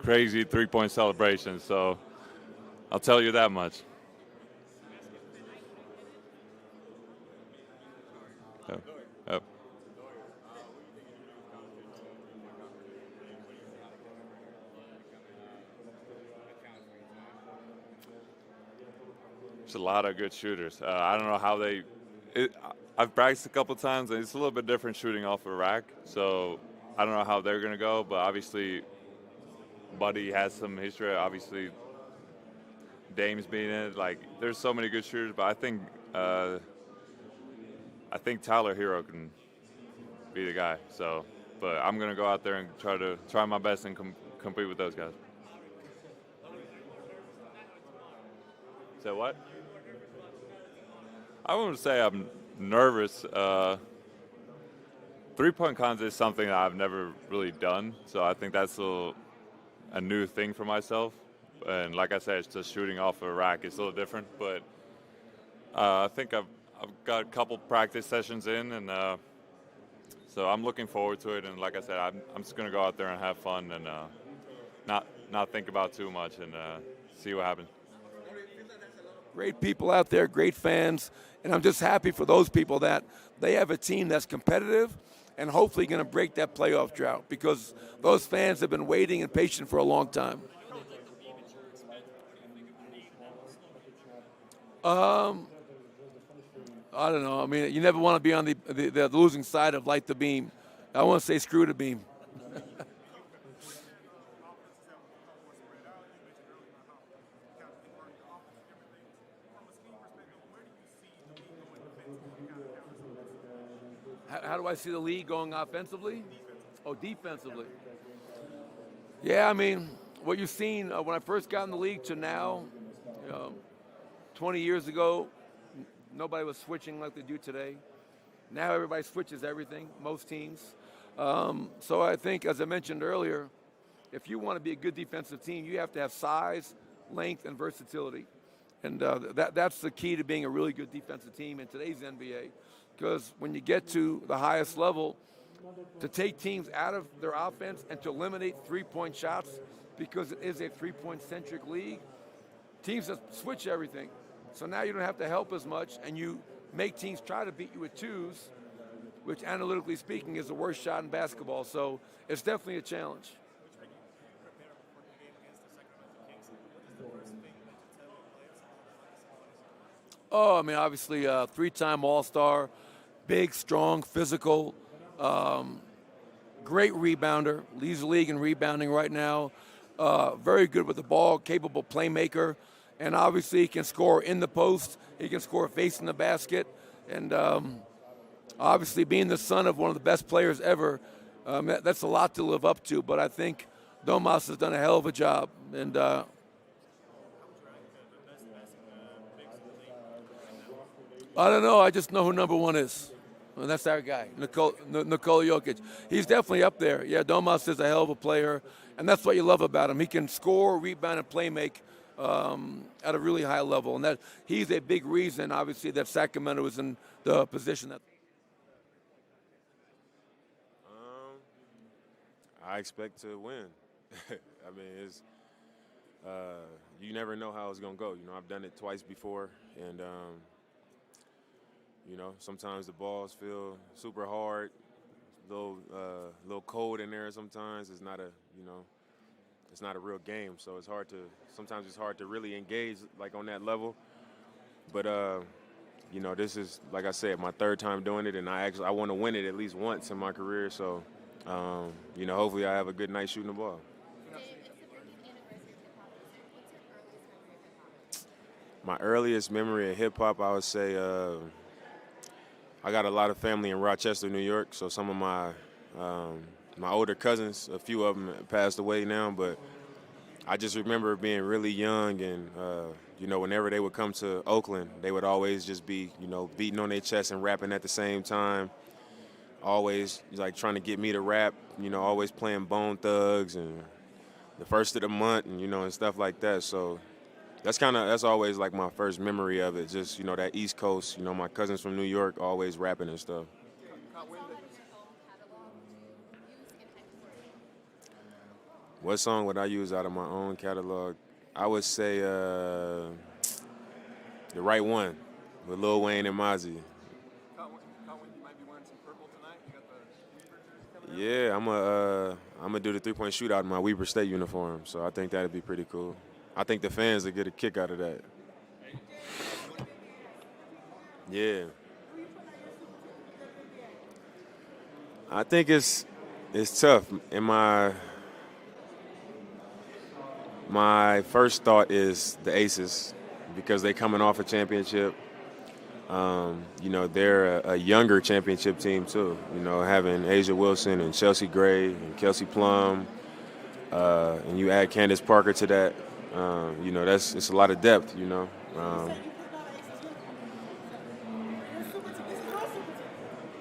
crazy three-point celebration. So I'll tell you that much. Yep. There's a lot of good shooters. I don't know how I've practiced a couple times, and it's a little bit different shooting off a rack. So I don't know how they're going to go, but obviously Buddy has some history. Obviously Dame's being in it. Like, there's so many good shooters, but I think Tyler Hero can be the guy. So, but I'm going to go out there and try my best and compete with those guys. So what? I wouldn't say I'm nervous. Three-point contest is something that I've never really done, so I think that's a new thing for myself. And like I said, it's just shooting off a rack. It's a little different, but I think I've got a couple practice sessions in, and so I'm looking forward to it. And like I said, I'm just going to go out there and have fun and not think about too much and see what happens. Great people out there, great fans, and I'm just happy for those people that they have a team that's competitive and hopefully going to break that playoff drought, because those fans have been waiting and patient for a long time. I don't know. I mean, you never want to be on the losing side of light the beam. I want to say screw the beam. How do I see the league going offensively? Oh, defensively. Yeah, I mean, what you've seen when I first got in the league to now, 20 years ago, nobody was switching like they do today. Now everybody switches everything, most teams. So I think, as I mentioned earlier, if you want to be a good defensive team, you have to have size, length, and versatility. And that's the key to being a really good defensive team in today's NBA. Because when you get to the highest level, to take teams out of their offense and to eliminate three-point shots, because it is a three-point centric league, teams that switch everything. So now you don't have to help as much, and you make teams try to beat you with twos, which analytically speaking is the worst shot in basketball. So it's definitely a challenge. Oh, I mean, obviously, three-time All-Star, big, strong, physical, great rebounder, leads the league in rebounding right now, very good with the ball, capable playmaker, and obviously he can score in the post, he can score facing the basket, and obviously being the son of one of the best players ever, that's a lot to live up to, but I think Domas has done a hell of a job, and I don't know. I just know who number one is. And that's our guy, Nikola Jokic. He's definitely up there. Yeah, Domas is a hell of a player, and that's what you love about him. He can score, rebound, and play make at a really high level. And that he's a big reason, obviously, that Sacramento is in the position that. I expect to win. I mean, it's you never know how it's gonna go. You know, I've done it twice before, and you know, sometimes the balls feel super hard, little cold in there. Sometimes it's not a, you know, it's not a real game. So it's hard to. Sometimes it's hard to really engage like on that level. But you know, this is, like I said, my third time doing it, and I want to win it at least once in my career. So. You know, hopefully I have a good night shooting the ball. My earliest memory of hip-hop, I would say I got a lot of family in Rochester, New York, so some of my older cousins, a few of them passed away now, but I just remember being really young and, you know, whenever they would come to Oakland, they would always just be, you know, beating on their chest and rapping at the same time. Always like trying to get me to rap, you know, always playing Bone Thugs and the first of the month and, you know, and stuff like that. So that's always like my first memory of it. Just, you know, that East Coast, you know, my cousins from New York always rapping and stuff. What song would I use out of my own catalog? I would say The Right One with Lil Wayne and Mozzie. Yeah, I'm gonna do the three-point shootout in my Weber State uniform, so I think that'd be pretty cool. I think the fans would get a kick out of that. Yeah. I think it's tough. And my first thought is the Aces because they coming off a championship. You know, they're a younger championship team too. You know, having Asia Wilson and Chelsea Gray and Kelsey Plum, and you add Candace Parker to that. You know, it's a lot of depth. You know.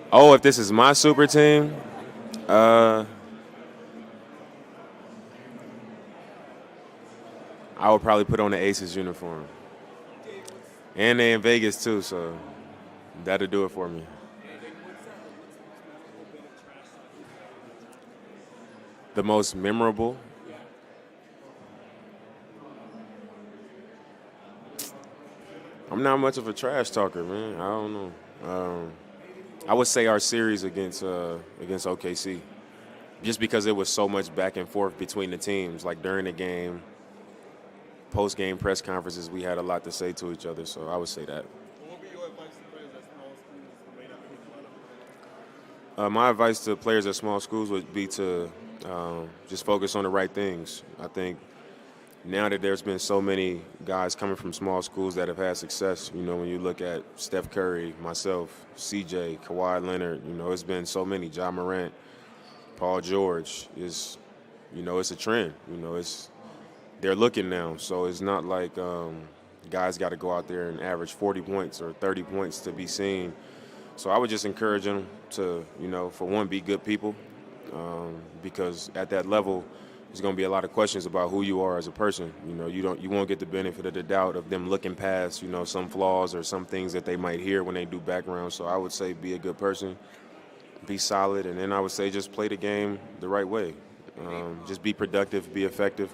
Oh, if this is my super team, I would probably put on the Aces uniform. And they in Vegas too, so that'll do it for me. The most memorable? I'm not much of a trash talker, man. I don't know. I would say our series against OKC, just because it was so much back and forth between the teams. Like during the game, post-game press conferences, we had a lot to say to each other, so I would say that. What would be your advice to players at small schools who may not be making My advice to players at small schools would be to just focus on the right things. I think now that there's been so many guys coming from small schools that have had success, you know, when you look at Steph Curry, myself, CJ, Kawhi Leonard, you know, it's been so many, Ja Morant, Paul George, you know, it's a trend. You know, they're looking now, so it's not like guys got to go out there and average 40 points or 30 points to be seen. So I would just encourage them to, you know, for one, be good people, because at that level, there's going to be a lot of questions about who you are as a person. You know, you won't get the benefit of the doubt of them looking past, you know, some flaws or some things that they might hear when they do background. So I would say be a good person, be solid, and then I would say just play the game the right way. Just be productive, be effective,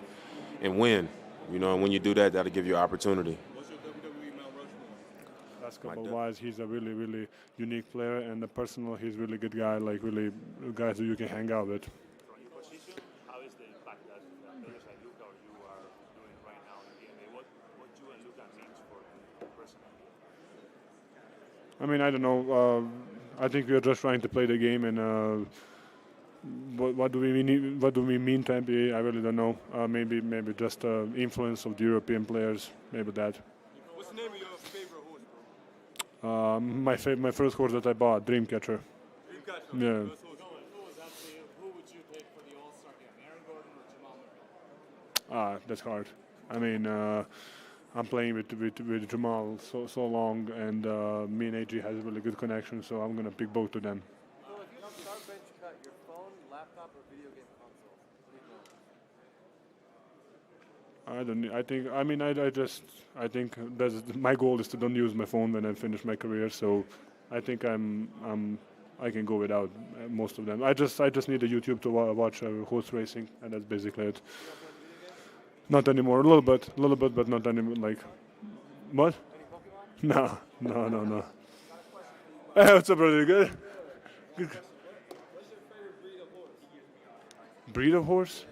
and win. You know, and when you do that, that'll give you an opportunity. What's your WWE Mount Rushmore? Basketball-wise, he's a really, really unique player, and the personal, he's a really good guy, like really guys that you can hang out with. From your position, how is the impact that players like Luka or you are doing right now in the NBA? What you and Luka means for you personally? I mean, I don't know. I think we are just trying to play the game, and what do we mean? What do we mean to NBA? I really don't know. Maybe just influence of the European players. Maybe that. What's the name of your favorite horse? My first horse that I bought, Dreamcatcher. Dreamcatcher. Yeah. Who was that for you? Who would you pick for the All-Star game? Aaron Gordon or Jamal Murray? That's hard. I mean, I'm playing with Jamal so long, and me and AG has a really good connection, so I'm gonna pick both of them. So if you don't start bench cut, your phone, laptop, or video game console? I don't. I think. I mean, I just. I think that's my goal is to don't use my phone when I finish my career. So, I think I can go without most of them. I just need a YouTube to watch horse racing, and that's basically it. Not anymore. A little bit, but not anymore. Like, what? No. Hey, what's up, brother? Good. Good. Breed of horse?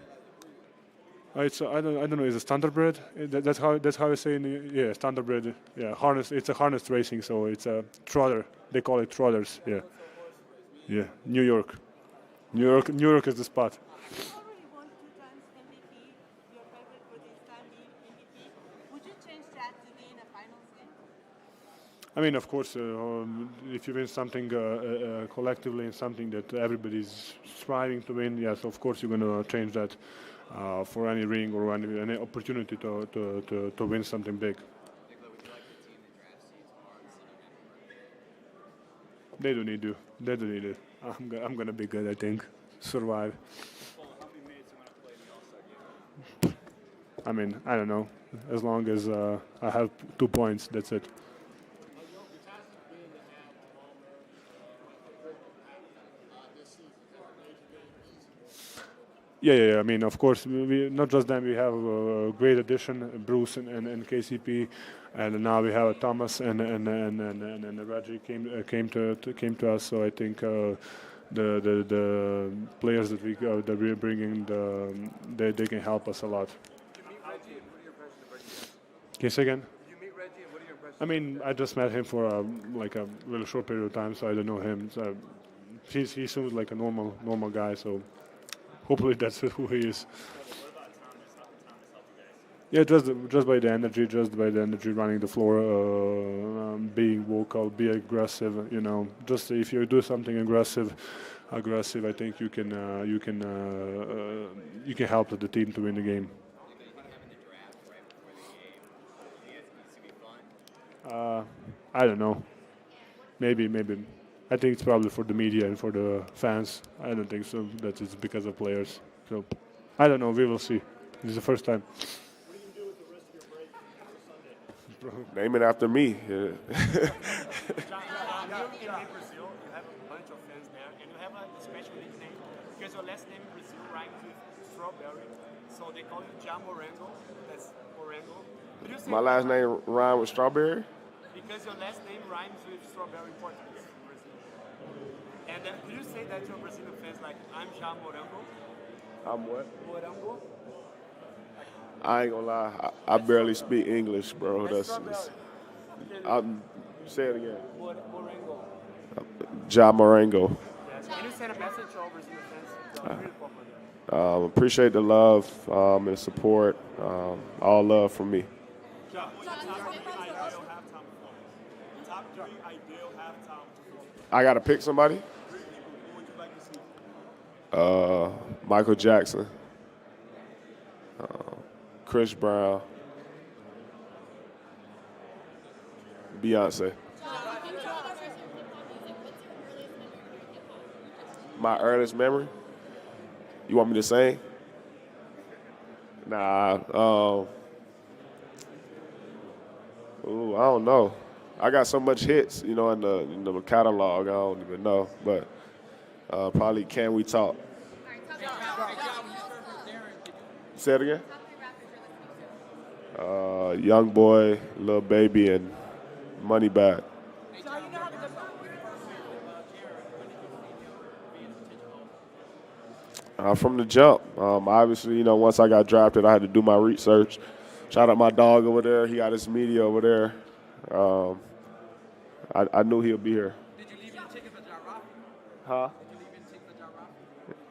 It's I don't know. Is it standardbred? That's how I say yeah, standardbred. Yeah, harness. It's a harness racing, so it's a trotter. They call it trotters. Yeah, yeah. New York is the spot. I mean, of course, if you win something collectively and something that everybody's striving to win, yes, of course you're going to change that for any ring or any opportunity to win something big. They don't need to. They don't need it. I'm going to be good, I think. Survive. I mean, I don't know. As long as I have 2 points, that's it. Yeah. I mean, of course, we not just them. We have a great addition, Bruce and KCP, and now we have Thomas and Reggie came to us. So I think the players that we're bringing, they can help us a lot. Can you say again? I mean, I just met him for like a really short period of time, so I don't know him. So he seems like a normal guy. So. Hopefully that's who he is. Yeah, just by the energy, running the floor, being vocal, be aggressive. You know, just if you do something aggressive, I think you can help the team to win the game. I don't know. Maybe. I think it's probably for the media and for the fans. I don't think so. That it's because of players. So, I don't know. We will see. This is the first time. Name it after me. Yeah. In Brazil, you have a bunch of fans there, and you have a special nickname because your last name in Brazil rhymes with strawberry, so they call you Ja Morango. That's Morango. My last name rhymes with strawberry? Because your last name rhymes with strawberry in Portuguese. And do you say that to your Brazilian fans like, I'm Ja Morango? I'm what? Morango? I ain't gonna lie, I barely speak English, bro. Say it again. Morango. Ja Morango. Yes. Can you send a message to all Brazilian fans? Appreciate the love and support. All love from me. I gotta pick somebody. Michael Jackson, Chris Brown, Beyonce. My earliest memory? You want me to sing? Nah. I don't know. I got so much hits, in the catalog. I don't even know, but probably "Can We Talk." Say it again. Young Boy, Lil Baby, and Moneybag. From the jump. Obviously, once I got drafted, I had to do my research. Shout out my dog over there. He got his media over there. I knew he'll be here. Did you leave your ticket for Jarrah? Huh? Did you leave your ticket for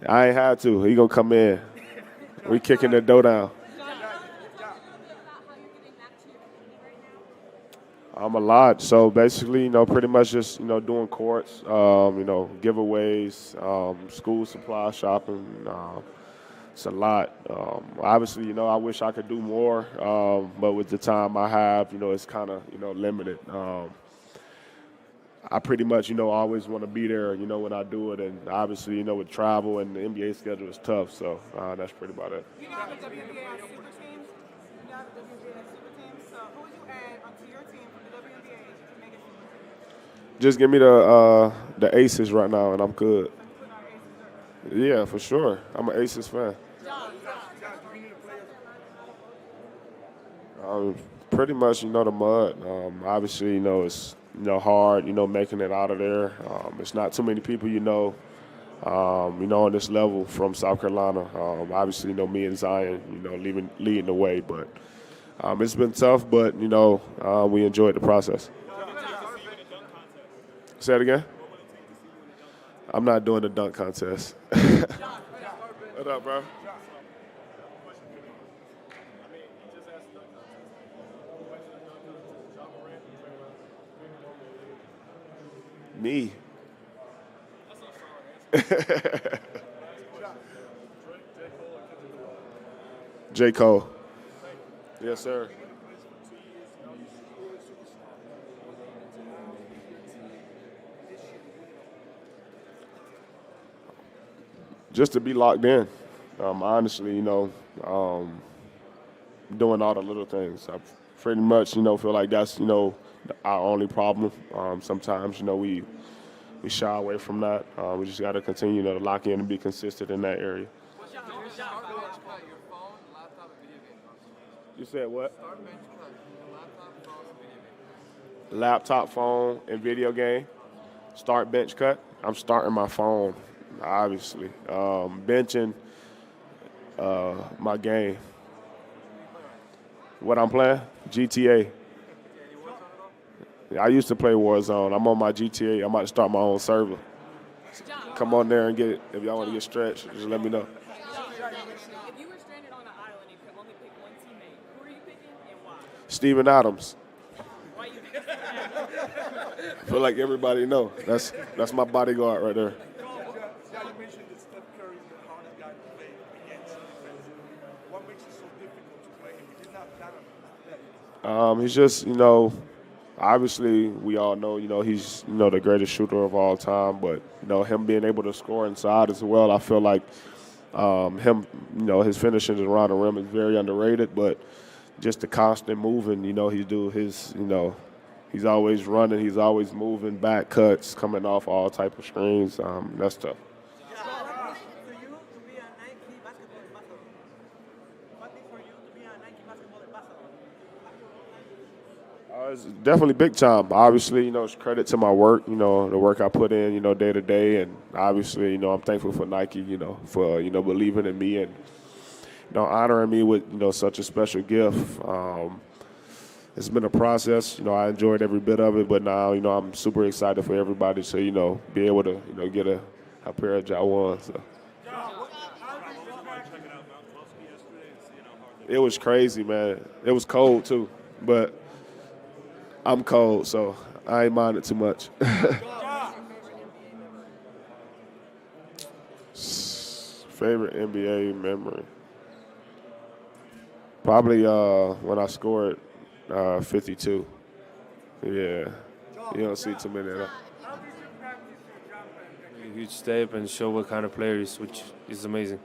Jarrah? I ain't had to. He gonna come in. We kicking the dough down. I'm a lot. So basically, pretty much just, doing courts, giveaways, school supply shopping. It's a lot. Obviously, I wish I could do more, but with the time I have, it's kind of, limited. I pretty much, always want to be there, when I do it. And obviously, with travel and the NBA schedule is tough. So that's pretty about it. lot of WNBA super teams. So who would you add onto your team from the WNBA to make it super team? Just give me the Aces right now, and I'm good. Yeah, for sure. I'm an Aces fan. Pretty much, the mud. Obviously, it's hard, making it out of there. It's not too many people, on this level from South Carolina. Obviously, me and Zion, leading the way. But it's been tough, but we enjoyed the process. Say it again. I'm not doing the dunk contest. What up, bro? Me. J. Cole. Yes, sir. Just to be locked in. Honestly, doing all the little things. I pretty much, feel like that's, our only problem. Sometimes, we shy away from that. We just got to continue to lock in and be consistent in that area. You said what? Laptop, phone, and video game. Start bench cut. I'm starting my phone, obviously. Benching my game. What I'm playing? GTA. I used to play Warzone. I'm on my GTA. I'm about to start my own server. Come on there and get it. If y'all want to get stretched, just let me know. If you were stranded on an island and you could only pick one teammate, who are you picking and why? Steven Adams. Why you picking Steven Adams? I feel like everybody know. That's my bodyguard right there. Yeah, you mentioned that Steph Curry is the hardest guy to play against defense. What makes it so difficult to play him? He's not that athletic. He's just, obviously we all know, he's, the greatest shooter of all time. But, him being able to score inside as well, I feel like him, his finishing around the rim is very underrated. But just the constant moving, he's always running, he's always moving, back cuts, coming off all type of screens. That's tough. It's definitely big time. Obviously, it's credit to my work, the work I put in, day to day. And obviously, I'm thankful for Nike, for, believing in me and, honoring me with, such a special gift. It's been a process. I enjoyed every bit of it. But now, I'm super excited for everybody to, be able to, get a pair of Ja1s. So. It was crazy, man. It was cold, too. But I'm cold, so I ain't mind it too much. Favorite NBA memory? Probably when I scored 52. Yeah, you don't see too many of that. A huge step and show what kind of player he is, which is amazing.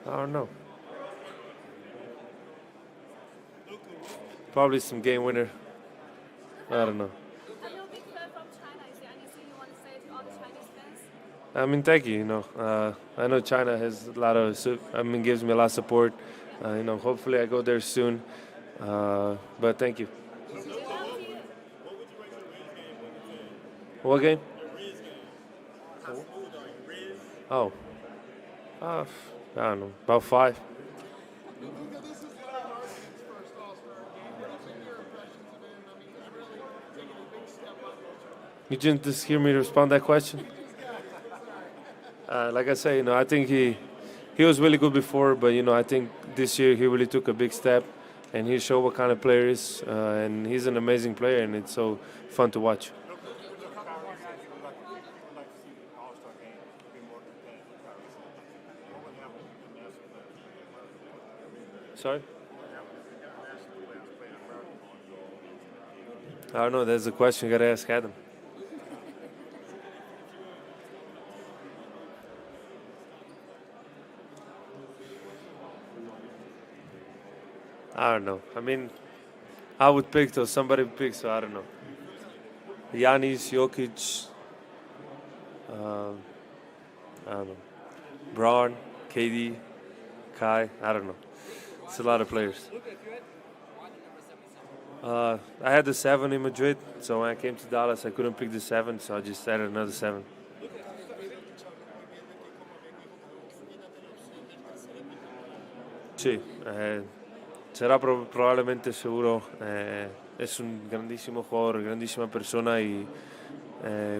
I don't know. Probably some game winner. I don't know. Are you a big fan from China? Is there anything you want to say to all the Chinese fans? I mean, thank you. I know China has a lot of, gives me a lot of support. Hopefully I go there soon. But thank you. What game? Oh. I don't know. About 5. You didn't just hear me respond to that question? Like I say, I think he was really good before, but, I think this year he really took a big step, and he showed what kind of player he is, and he's an amazing player, and it's so fun to watch. Sorry? I don't know. That's a question you got to ask Adam. I don't know. I mean, I would pick though. Somebody would pick, so I don't know. Giannis, Jokic, I don't know. Braun, KD, Kai. I don't know. It's a lot of players. I had the 7 in Madrid, so when I came to Dallas, I couldn't pick the 7, so I just added another 7. Sí, será probablemente seguro. Es un grandísimo jugador, grandísima persona y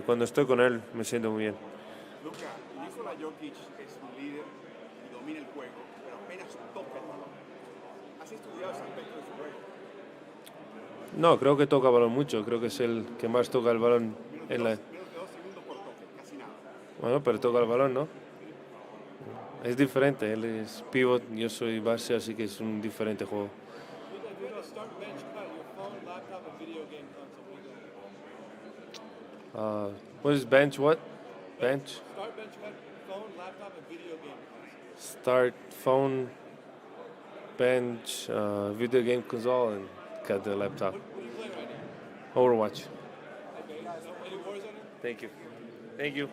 cuando estoy con él me siento muy bien. Luka, Nikola Jokic es un líder y domina el juego, pero apenas toca el balón. ¿Has estudiado ese aspecto de su juego? No, creo que toca balón mucho. Creo que es el que más toca el balón en la... Menos de 2 segundos por toque, casi nada. Bueno, pero toca el balón, ¿no? Es diferente. Él es pivot, yo soy base, así que es un diferente juego. What is bench? What? Bench? Start, bench, cut, phone, laptop, and video game console. Start, phone, bench, video game console, and cut the laptop. What do you play right now? Overwatch. Okay, so any Warzone? Thank you. Thank you.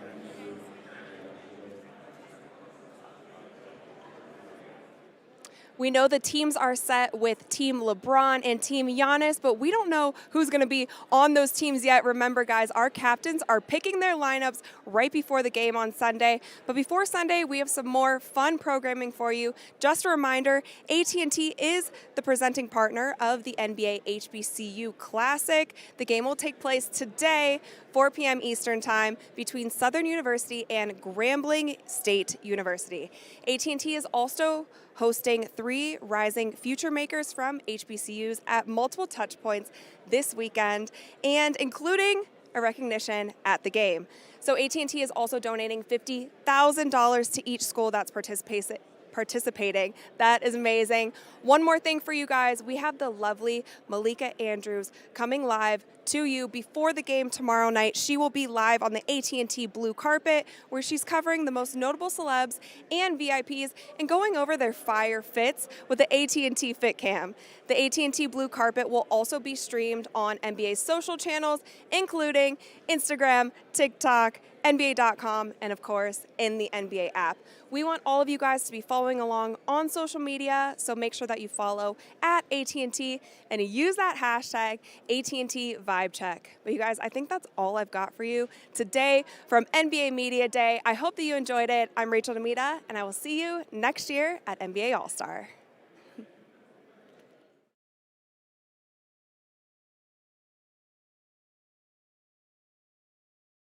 We know the teams are set with Team LeBron and Team Giannis, but we don't know who's going to be on those teams yet. Remember, guys, our captains are picking their lineups right before the game on Sunday. But before Sunday, we have some more fun programming for you. Just a reminder, AT&T is the presenting partner of the NBA HBCU Classic. The game will take place today, 4 p.m. Eastern Time, between Southern University and Grambling State University. AT&T is also hosting 3 rising future makers from HBCUs at multiple touch points this weekend, and including a recognition at the game. So AT&T is also donating $50,000 to each school that's participating. That is amazing. One more thing for you guys. We have the lovely Malika Andrews coming live to you before the game tomorrow night. She will be live on the AT&T blue carpet, where she's covering the most notable celebs and VIPs and going over their fire fits with the AT&T Fit Cam. The AT&T blue carpet will also be streamed on NBA's social channels, including Instagram, TikTok, NBA.com, and of course, in the NBA app. We want all of you guys to be following along on social media, so make sure that you follow at AT&T and use that hashtag AT&T Vibe Check. But you guys, I think that's all I've got for you today from NBA Media Day. I hope that you enjoyed it. I'm Rachel Demita, and I will see you next year at NBA All-Star.